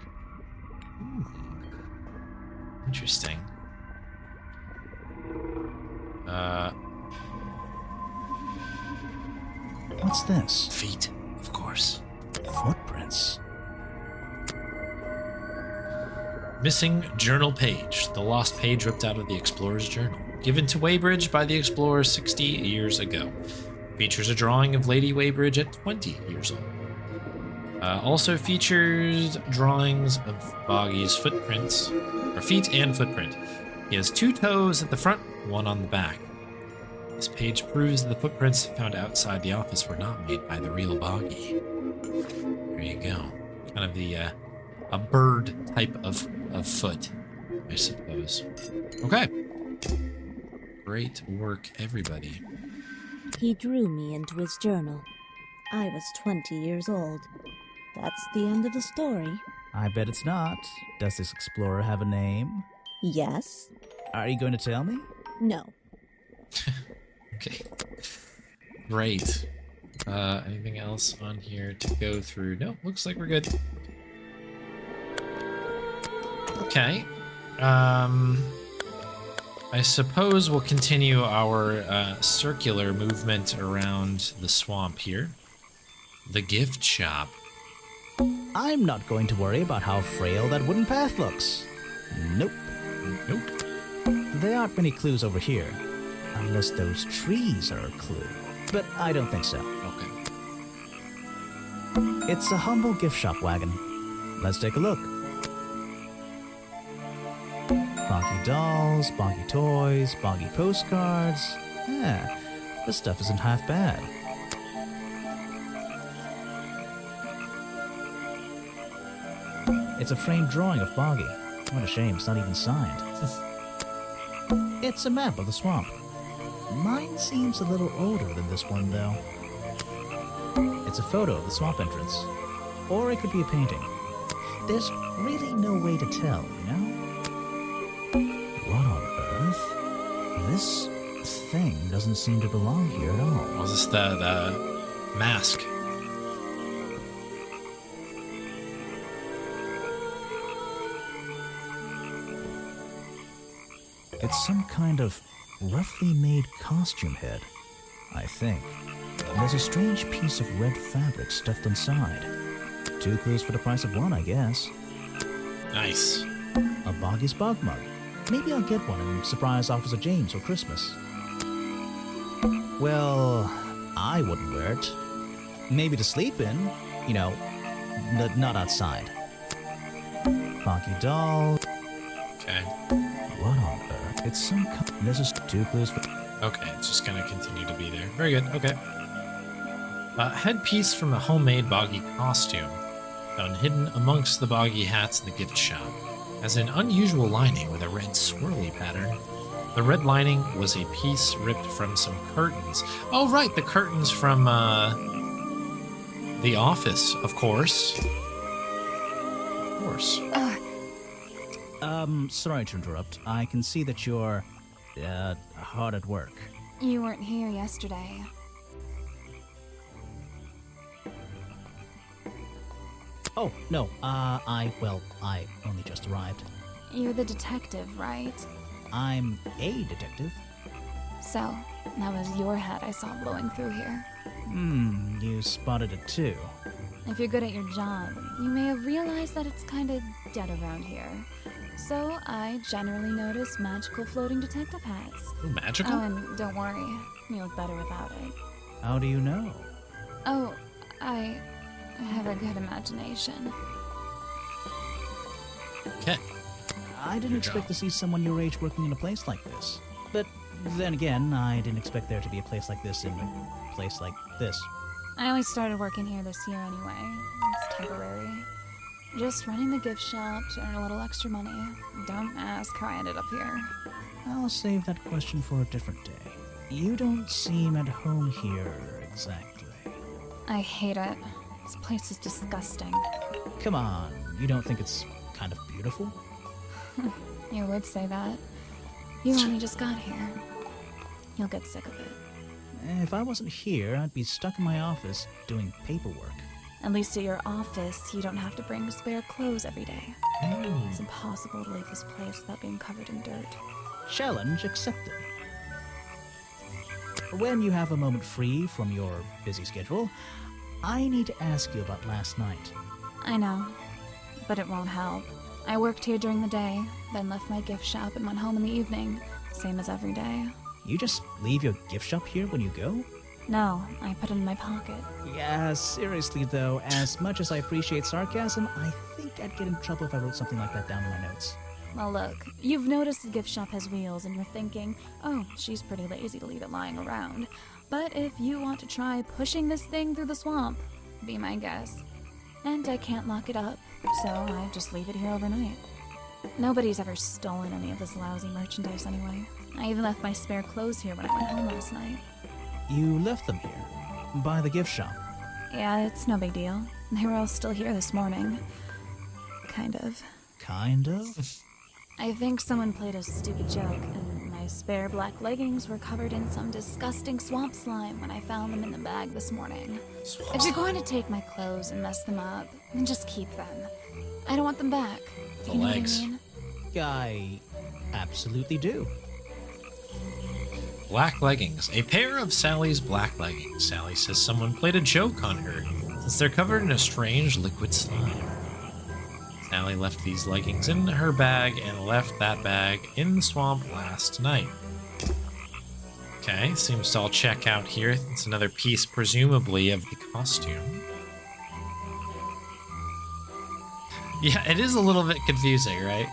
Interesting. What's this? Feet, of course. Footprints. Missing journal page. The lost page ripped out of the explorer's journal. Given to Weybridge by the explorer 60 years ago. Features a drawing of Lady Weybridge at 20 years old. Also features drawings of Boggy's footprints, or feet and footprint. He has 2 toes at the front, 1 on the back. This page proves that the footprints found outside the office were not made by the real Boggy. There you go. Kind of the a bird type of foot, I suppose. Okay. Great work, everybody. He drew me into his journal. I was 20 years old. That's the end of the story. I bet it's not. Does this explorer have a name? Yes. Are you going to tell me? No. Okay. Great. Anything else on here to go through? No, looks like we're good. Okay. I suppose we'll continue our circular movement around the swamp here. The gift shop. I'm not going to worry about how frail that wooden path looks. Nope. Nope. There aren't many clues over here. Unless those trees are a clue. But I don't think so. Okay. It's a humble gift shop wagon. Let's take a look. Boggy dolls, boggy toys, boggy postcards. Yeah, this stuff isn't half bad. It's a framed drawing of Boggy. What a shame, it's not even signed. It's a map of the swamp. Mine seems a little older than this one, though. It's a photo of the swamp entrance. Or it could be a painting. There's really no way to tell, you know? What on earth? This thing doesn't seem to belong here at all. Was this the mask? It's some kind of roughly made costume head, I think. There's a strange piece of red fabric stuffed inside. 2 clues for the price of 1, I guess. Nice. A Boggy's Bog mug. Maybe I'll get one and surprise Officer James for Christmas. Well, I wouldn't wear it. Maybe to sleep in, you know, not outside. Boggy doll. Okay. What on earth? It's some there's just 2 clues for... Okay, it's just gonna continue to be there. Very good, okay. Headpiece from a homemade Boggy costume, found hidden amongst the Boggy hats in the gift shop, has an unusual lining with a red swirly pattern. The red lining was a piece ripped from some curtains. Oh, right, the curtains from, The Office, of course. Of course. Sorry to interrupt. I can see that you're, hard at work. You weren't here yesterday. Oh, no, I only just arrived. You're the detective, right? I'm a detective. So, that was your head I saw blowing through here. You spotted it too. If you're good at your job, you may have realized that it's kinda dead around here. So I generally notice magical floating detective hats. Ooh, magical? Oh, and don't worry, you look better without it. How do you know? Oh, I have a good imagination. Okay. I didn't expect to see someone your age working in a place like this. But then again, I didn't expect there to be a place like this in a place like this. I only started working here this year anyway. It's temporary. Just running the gift shop to earn a little extra money. Don't ask how I ended up here. I'll save that question for a different day. You don't seem at home here exactly. I hate it. This place is disgusting. Come on, you don't think it's kind of beautiful? You would say that. You only just got here. You'll get sick of it. If I wasn't here, I'd be stuck in my office doing paperwork. At least at your office, you don't have to bring spare clothes every day. It's impossible to leave this place without being covered in dirt. Challenge accepted. When you have a moment free from your busy schedule, I need to ask you about last night. I know, but it won't help. I worked here during the day, then left my gift shop and went home in the evening, same as every day. You just leave your gift shop here when you go? No, I put it in my pocket. Yeah, seriously though, as much as I appreciate sarcasm, I think I'd get in trouble if I wrote something like that down in my notes. Well, look, you've noticed the gift shop has wheels and you're thinking, oh, she's pretty lazy to leave it lying around. But if you want to try pushing this thing through the swamp, be my guest. And I can't lock it up, so I just leave it here overnight. Nobody's ever stolen any of this lousy merchandise anyway. I even left my spare clothes here when I went home last night. You left them here? By the gift shop? Yeah, it's no big deal. They were all still here this morning. Kind of. Kind of? I think someone played a stupid joke, and my spare black leggings were covered in some disgusting swamp slime when I found them in the bag this morning. If you're going to take my clothes and mess them up, then just keep them. I don't want them back. The You know legs. what I mean? I absolutely do. Black leggings. A pair of Sally's black leggings. Sally says someone played a joke on her, since they're covered in a strange liquid slime. Sally left these leggings in her bag and left that bag in the swamp last night. Okay, seems to all check out here. It's another piece, presumably, of the costume. Yeah, it is a little bit confusing, right?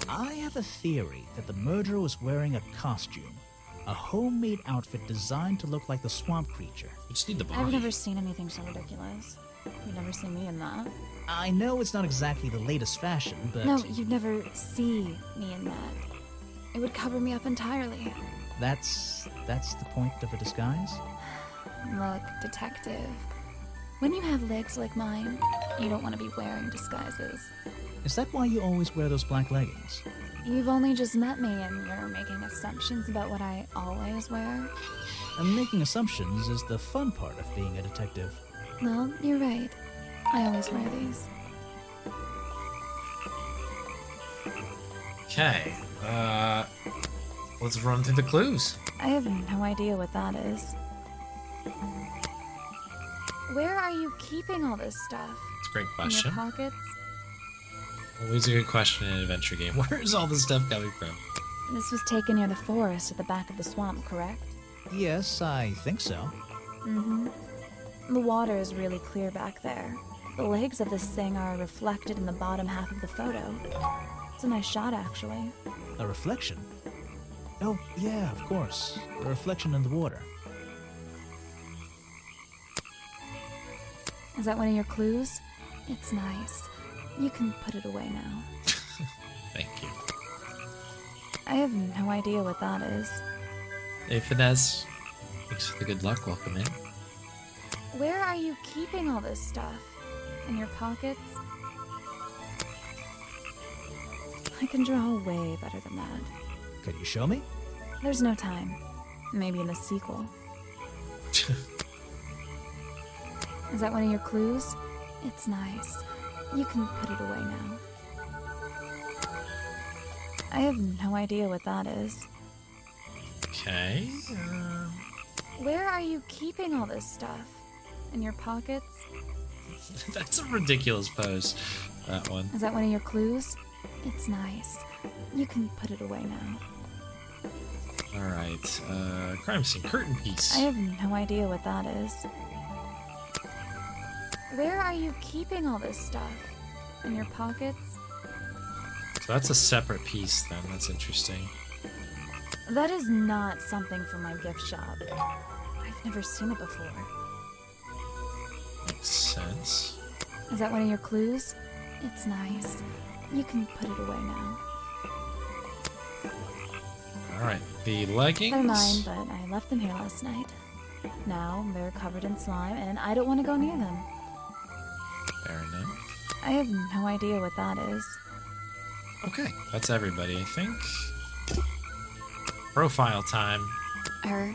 I have a theory that the murderer was wearing a costume. A homemade outfit designed to look like the swamp creature. We just need the body. I've never seen anything so ridiculous. You'd never see me in that. I know it's not exactly the latest fashion, but... No, you'd never see me in that. It would cover me up entirely. That's the point of a disguise? Look, detective. When you have legs like mine, you don't want to be wearing disguises. Is that why you always wear those black leggings? You've only just met me and you're making assumptions about what I always wear. And making assumptions is the fun part of being a detective. Well, you're right. I always wear these. Okay, let's run through the clues. I have no idea what that is. Where are you keeping all this stuff? It's a great In question. your pockets? Always a good question in an adventure game. Where is all this stuff coming from? This was taken near the forest at the back of the swamp, correct? Yes, I think so. Mm-hmm. The water is really clear back there. The legs of this thing are reflected in the bottom half of the photo. It's a nice shot, actually. A reflection? Oh, yeah, of course. A reflection in the water. Is that one of your clues? It's nice. You can put it away now. Thank you. I have no idea what that is. Hey, Finesse. Thanks for the good luck. Welcome in. Where are you keeping all this stuff? In your pockets? I can draw way better than that. Could you show me? There's no time. Maybe in the sequel. Is that one of your clues? It's nice. You can put it away now. I have no idea what that is. Okay. Where are you keeping all this stuff? In your pockets? That's a ridiculous pose, that one. Is that one of your clues? It's nice. You can put it away now. Alright, crime scene, curtain piece. I have no idea what that is. Where are you keeping all this stuff? In your pockets? So that's a separate piece then, that's interesting. That is not something from my gift shop. I've never seen it before. Makes sense. Is that one of your clues? It's nice. You can put it away now. Alright, the leggings. They're mine, but I left them here last night. Now they're covered in slime, and I don't want to go near them. Fair enough. I have no idea what that is. Okay, that's everybody, I think. Profile time. Her.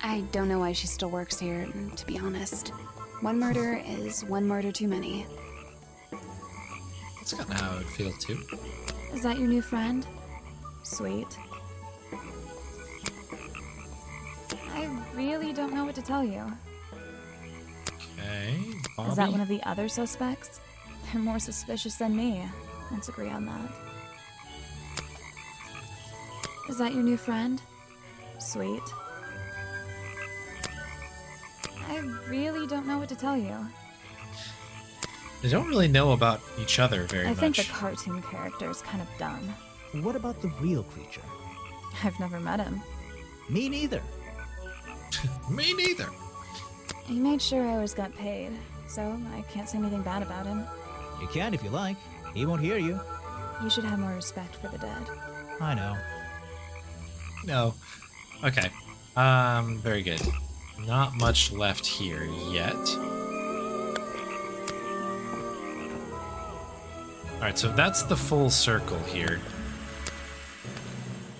I don't know why she still works here, to be honest. One murder is one murder too many. That's kind of how I would feel too. Is that your new friend? Sweet. I really don't know what to tell you. Okay, Bobby. Is that one of the other suspects? They're more suspicious than me. Let's agree on that. Is that your new friend? Sweet. I really don't know what to tell you. They don't really know about each other very much. I think the cartoon character is kind of dumb. What about the real creature? I've never met him. Me neither. Me neither. He made sure I always got paid, so I can't say anything bad about him. You can if you like. He won't hear you. You should have more respect for the dead. I know. No. Okay. Very good. Not much left here yet. Alright, so that's the full circle here.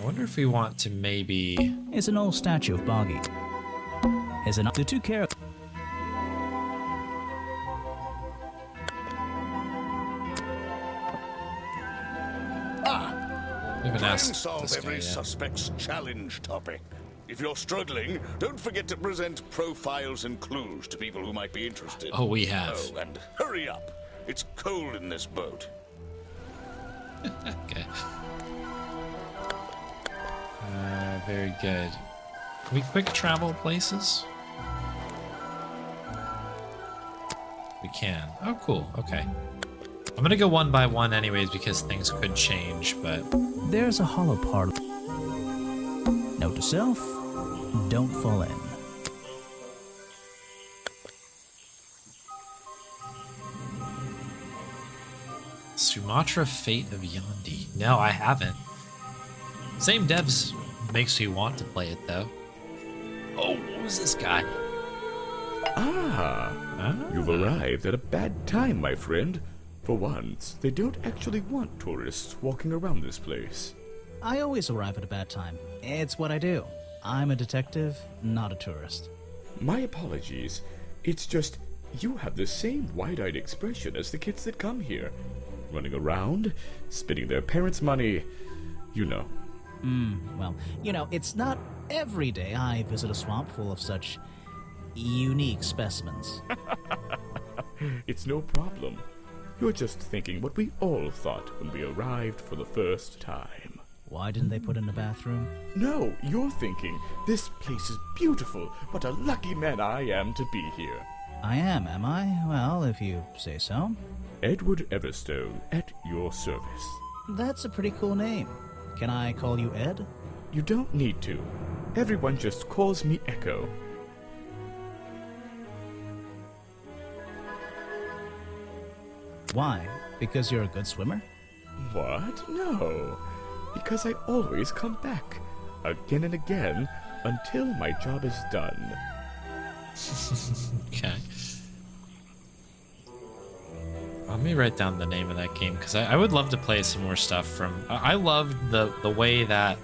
I wonder if we want to maybe... It's an old statue of Boggy. Is it the two characters? Try and solve every suspect's challenge topic. If you're struggling, don't forget to present profiles and clues to people who might be interested. Oh, we have. Oh, and hurry up. It's cold in this boat. Okay. Very good. Can we quick travel places? We can. Oh, cool. Okay. I'm gonna go one by one anyways because things could change, but... There's a hollow part. Note to self, don't fall in. Sumatra Fate of Yandi. No, I haven't. Same devs makes me want to play it though. Oh, what was this guy? You've arrived at a bad time, my friend. For once, they don't actually want tourists walking around this place. I always arrive at a bad time. It's what I do. I'm a detective, not a tourist. My apologies. It's just, you have the same wide-eyed expression as the kids that come here. Running around, spending their parents' money, you know. Well, you know, it's not every day I visit a swamp full of such unique specimens. It's no problem. You're just thinking what we all thought when we arrived for the first time. Why didn't they put in a bathroom? No, you're thinking, this place is beautiful. What a lucky man I am to be here. I am I? Well, if you say so. Edward Everstone, at your service. That's a pretty cool name. Can I call you Ed? You don't need to. Everyone just calls me Echo. Why? Because you're a good swimmer? What? No. Because I always come back. Again and again, until my job is done. Okay. Let me write down the name of that game, because I would love to play some more stuff from... I loved the way that...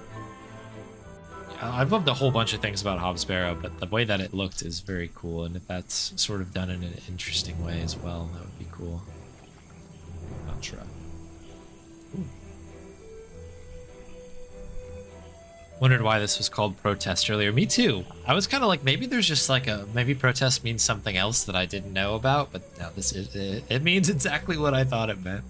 I loved a whole bunch of things about Hogsport, but the way that it looked is very cool, and if that's sort of done in an interesting way as well, that would be cool. Contra. Wondered why this was called protest earlier. Me too. I was kind of like, maybe there's just like maybe protest means something else that I didn't know about, but no, this is it means exactly what I thought it meant.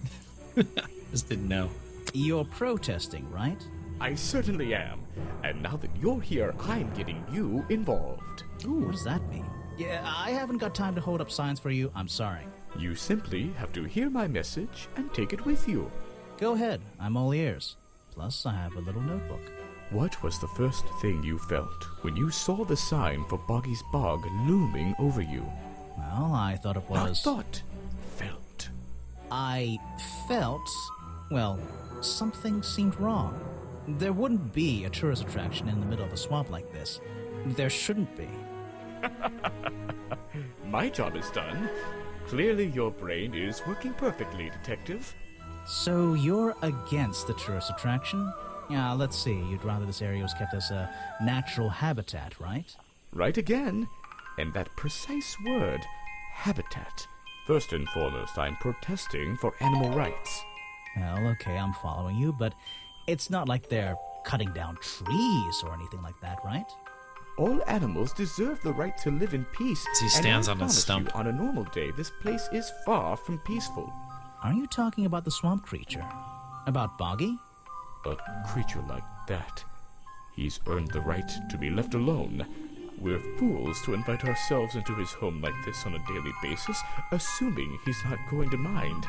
Just didn't know. You're protesting, right? I certainly am. And now that you're here, I'm getting you involved. Ooh, what does that mean? Yeah, I haven't got time to hold up signs for you. I'm sorry. You simply have to hear my message and take it with you. Go ahead. I'm all ears. Plus, I have a little notebook. What was the first thing you felt when you saw the sign for Boggy's Bog looming over you? Well, I thought it was... Not thought. Felt. I felt... Well, something seemed wrong. There wouldn't be a tourist attraction in the middle of a swamp like this. There shouldn't be. My job is done. Clearly your brain is working perfectly, Detective. So you're against the tourist attraction? Yeah, let's see. You'd rather this area was kept as a natural habitat, right? Right again. And that precise word, habitat. First and foremost, I'm protesting for animal rights. Well, okay, I'm following you, but it's not like they're cutting down trees or anything like that, right? All animals deserve the right to live in peace. He stands on a stump. You, on a normal day, this place is far from peaceful. Are you talking about the swamp creature? About Boggy? A creature like that. He's earned the right to be left alone. We're fools to invite ourselves into his home like this on a daily basis, assuming he's not going to mind.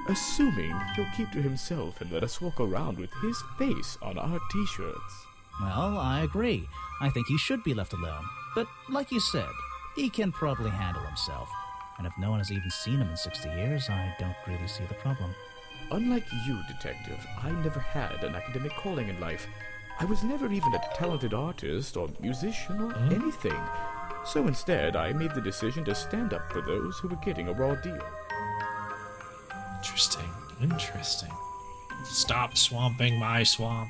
Assuming he'll keep to himself and let us walk around with his face on our t-shirts. Well, I agree. I think he should be left alone. But like you said, he can probably handle himself. And if no one has even seen him in 60 years, I don't really see the problem. Unlike you, Detective, I never had an academic calling in life. I was never even a talented artist or musician or anything. So instead, I made the decision to stand up for those who were getting a raw deal. Interesting. Interesting. Stop swamping my swamp.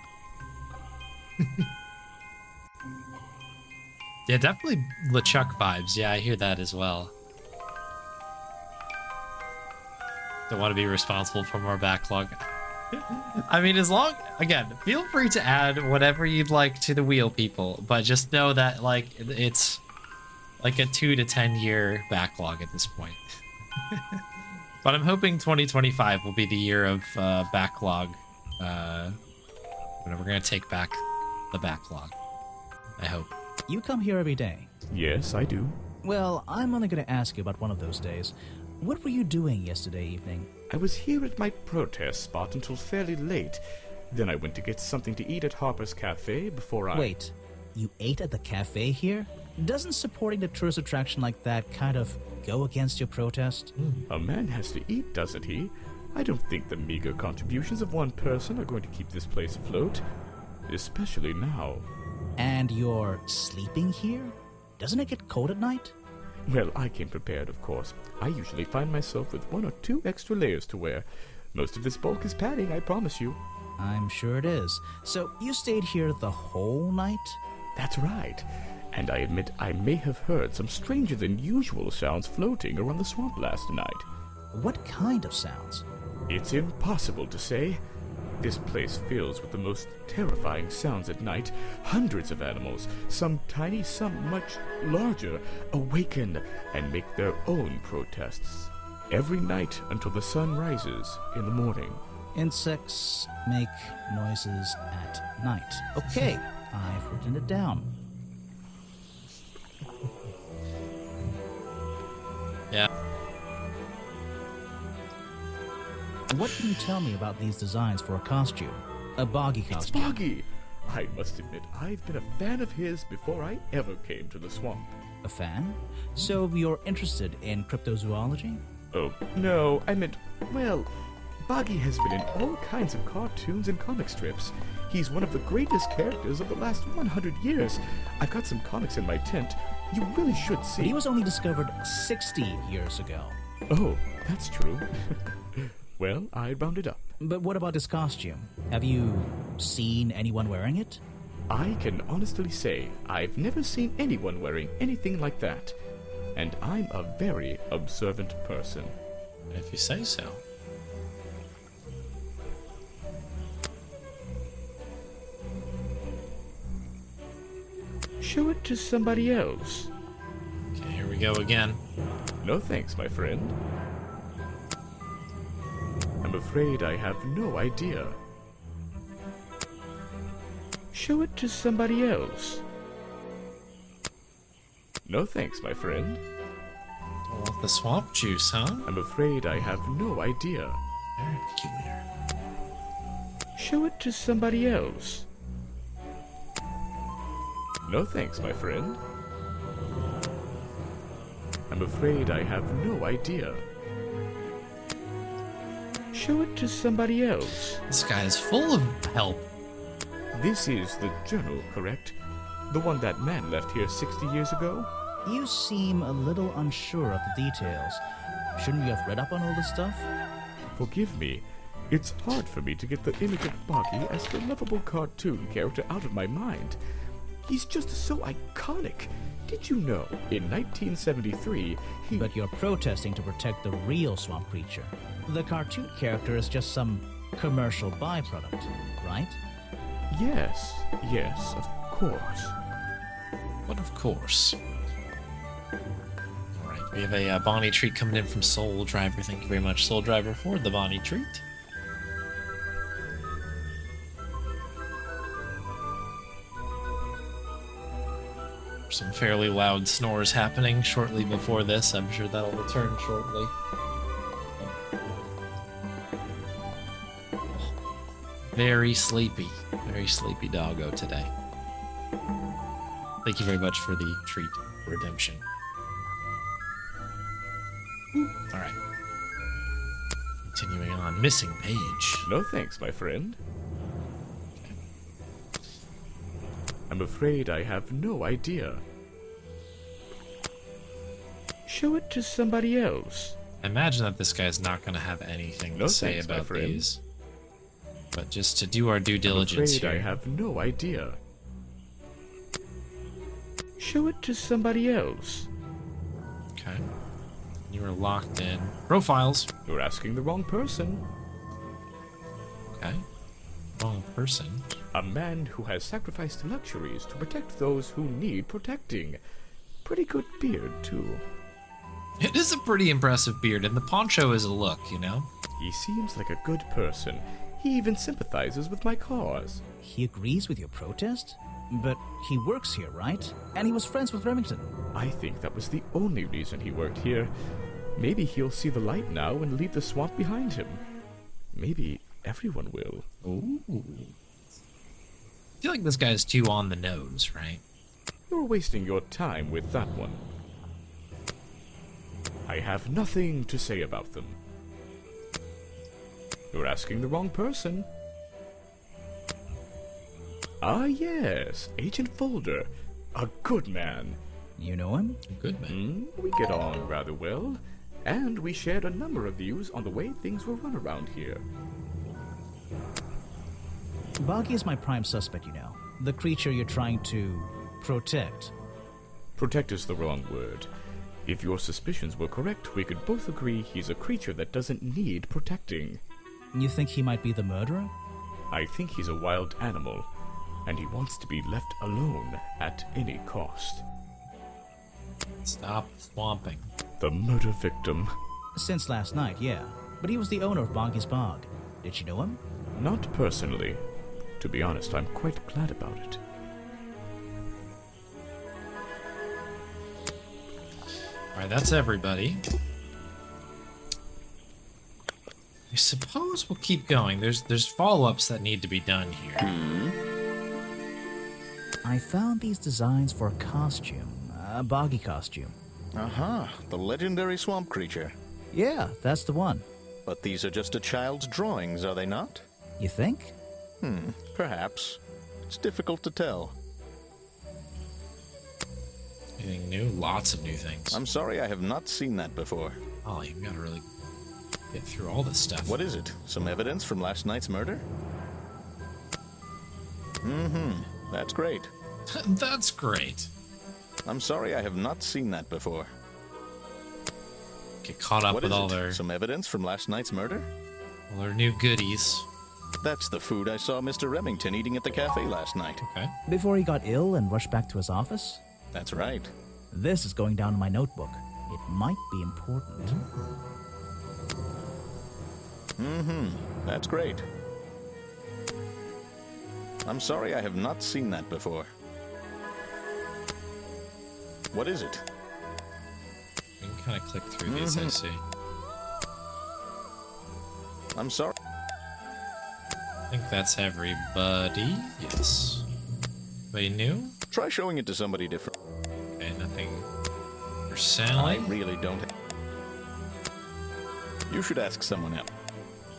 Yeah, definitely LeChuck vibes. Yeah, I hear that as well. Don't want to be responsible for more backlog. I mean, again, feel free to add whatever you'd like to the wheel, people, but just know that, like, it's like a 2 to 10 year backlog at this point. But I'm hoping 2025 will be the year of backlog. We're gonna take back the backlog. I hope. You come here every day? Yes, I do. Well, I'm only going to ask you about one of those days. What were you doing yesterday evening? I was here at my protest spot until fairly late. Then I went to get something to eat at Harper's Cafe before I... Wait, you ate at the cafe here? Doesn't supporting the tourist attraction like that kind of go against your protest? A man has to eat, doesn't he? I don't think the meager contributions of one person are going to keep this place afloat. Especially now. And you're sleeping here? Doesn't it get cold at night? Well, I came prepared, of course. I usually find myself with 1 or 2 extra layers to wear. Most of this bulk is padding, I promise you. I'm sure it is. So you stayed here the whole night? That's right. And I admit I may have heard some stranger than usual sounds floating around the swamp last night. What kind of sounds? It's impossible to say. This place fills with the most terrifying sounds at night. Hundreds of animals, some tiny, some much larger, awaken and make their own protests. Every night until the sun rises in the morning. Insects make noises at night. Okay, I've written it down. Yeah. What can you tell me about these designs for a costume? A Boggy costume. It's Boggy! I must admit, I've been a fan of his before I ever came to the swamp. A fan? So you're interested in cryptozoology? Oh, no, I meant, well, Boggy has been in all kinds of cartoons and comic strips. He's one of the greatest characters of the last 100 years. I've got some comics in my tent. You really should see. But he was only discovered 60 years ago. Oh, that's true. Well, I rounded up. But what about his costume? Have you seen anyone wearing it? I can honestly say I've never seen anyone wearing anything like that. And I'm a very observant person. If you say so. Show it to somebody else. Okay, here we go again. No thanks, my friend. I'm afraid I have no idea. Show it to somebody else. No thanks, my friend. Don't want the swamp juice, huh? I'm afraid I have no idea. Very peculiar. Show it to somebody else. No thanks, my friend. I'm afraid I have no idea. Show it to somebody else. This guy is full of help. This is the journal, correct? The one that man left here 60 years ago? You seem a little unsure of the details. Shouldn't you have read up on all this stuff? Forgive me. It's hard for me to get the image of Boggy as the lovable cartoon character out of my mind. He's just so iconic. Did you know, in 1973, he... But you're protesting to protect the real swamp creature. The cartoon character is just some commercial byproduct, right? Yes, of course. But of course. Alright, we have a Bonnie treat coming in from Soul Driver. Thank you very much, Soul Driver, for the Bonnie treat. Some fairly loud snores happening shortly before this. I'm sure that'll return shortly. Very sleepy doggo today. Thank you very much for the treat redemption. Alright. Continuing on. Missing page. No thanks, my friend. I'm afraid I have no idea. Show it to somebody else. I imagine that this guy's not going to have anything to say about these. But just to do our due diligence I'm afraid here. I have no idea. Show it to somebody else. Okay. You are locked in. Profiles. You're asking the wrong person. Okay. Wrong person. A man who has sacrificed luxuries to protect those who need protecting. Pretty good beard, too. It is a pretty impressive beard, and the poncho is a look, you know? He seems like a good person. He even sympathizes with my cause. He agrees with your protest? But he works here, right? And he was friends with Remington. I think that was the only reason he worked here. Maybe he'll see the light now and leave the swamp behind him. Maybe everyone will. Ooh. I feel like this guy's too on the nose, right? You're wasting your time with that one. I have nothing to say about them. You're asking the wrong person. Ah, yes, Agent Folder. A good man. You know him? A good man. We get on rather well, and we shared a number of views on the way things were run around here. Boggy is my prime suspect, you know. The creature you're trying to protect. Protect is the wrong word. If your suspicions were correct, we could both agree he's a creature that doesn't need protecting. You think he might be the murderer? I think he's a wild animal, and he wants to be left alone at any cost. Stop swamping. The murder victim. Since last night, yeah. But he was the owner of Boggy's Bog. Did you know him? Not personally. To be honest, I'm quite glad about it. Alright, that's everybody. I suppose we'll keep going. There's follow-ups that need to be done here. I found these designs for a costume. A Boggy costume. Aha, the legendary swamp creature. Yeah, that's the one. But these are just a child's drawings, are they not? You think? Perhaps. It's difficult to tell. Anything new? Lots of new things. I'm sorry I have not seen that before. Oh, you've got to really get through all this stuff. What is it? Some evidence from last night's murder? That's great. That's great. I'm sorry I have not seen that before. Get caught up What with is all it? their Some evidence from last night's murder? new goodies. That's the food I saw Mr. Remington eating at the cafe last night. Okay. Before he got ill and rushed back to his office? That's right. This is going down in my notebook. It might be important. That's great. I'm sorry I have not seen that before. What is it? We can kind of click through these, I see. I'm sorry. I think that's everybody. Yes. Anybody new? Try showing it to somebody different. Okay, nothing for Sally. I really don't. You should ask someone else.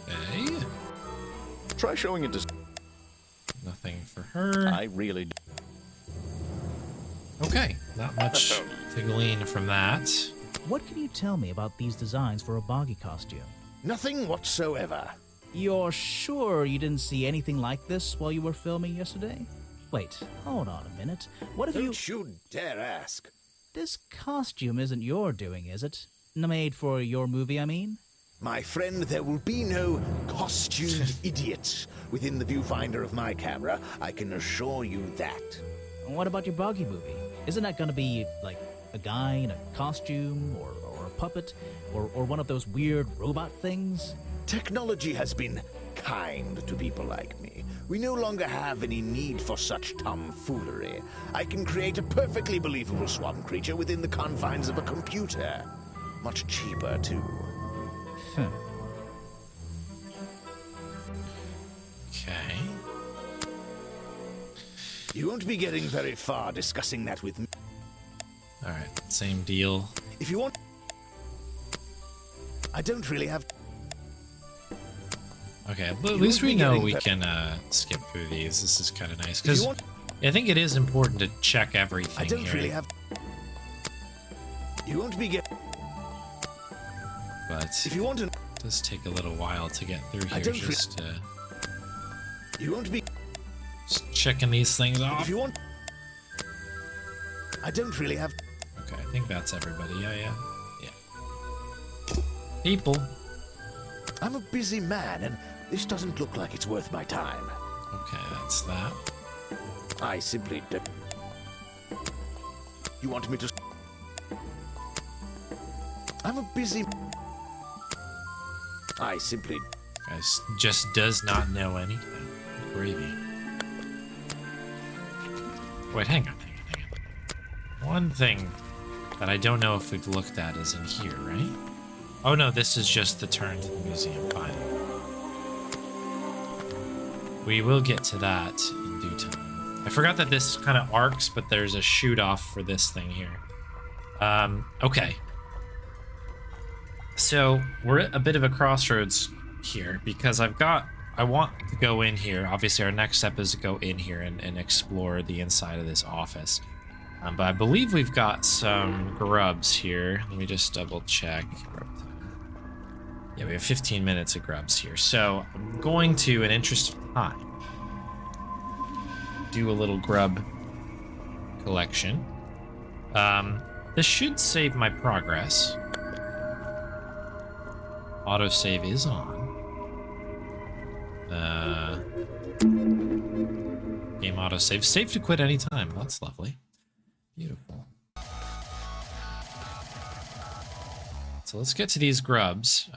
Okay. Try showing it to. Nothing for her. I really don't. Okay, not much to glean from that. What can you tell me about these designs for a boggy costume? Nothing whatsoever. You're sure you didn't see anything like this while you were filming yesterday? Wait, hold on a minute. What if Don't you dare ask. This costume isn't your doing, is it? Made for your movie, I mean? My friend, there will be no costumed idiots within the viewfinder of my camera. I can assure you that. What about your boggy movie? Isn't that gonna be, like, a guy in a costume, or a puppet, or one of those weird robot things? Technology has been kind to people like me. We no longer have any need for such tomfoolery. I can create a perfectly believable swamp creature within the confines of a computer. Much cheaper, too. Okay. You won't be getting very far discussing that with me. Alright, same deal. If you want... I don't really have... Okay, but at least we know we can skip through these. This is kind of nice, because I think it is important to check everything I don't here. really have... You won't be getting... But if you want to... it does take a little while to get through here. Just you won't be... Just checking these things off. If you want... I don't really have... Okay, I think that's everybody. Yeah. People. I'm a busy man, and this doesn't look like it's worth my time. Okay, that's that. I simply don't... You want me to... I'm a busy... I simply... Guys just does not know anything. Gravy. Wait, hang on. One thing that I don't know if we've looked at is in here, right? Oh no, this is just the turn to the museum. Fine. We will get to that in due time. I forgot that this kind of arcs, but there's a shoot off for this thing here. Okay. So we're at a bit of a crossroads here because I want to go in here. Obviously, our next step is to go in here and explore the inside of this office. But I believe we've got some grubs here. Let me just double check. Yeah, we have 15 minutes of grubs here. So I'm going to, in interest of time, do a little grub collection. This should save my progress. Autosave is on. Game autosave. Save to quit anytime. That's lovely. Beautiful. So let's get to these grubs.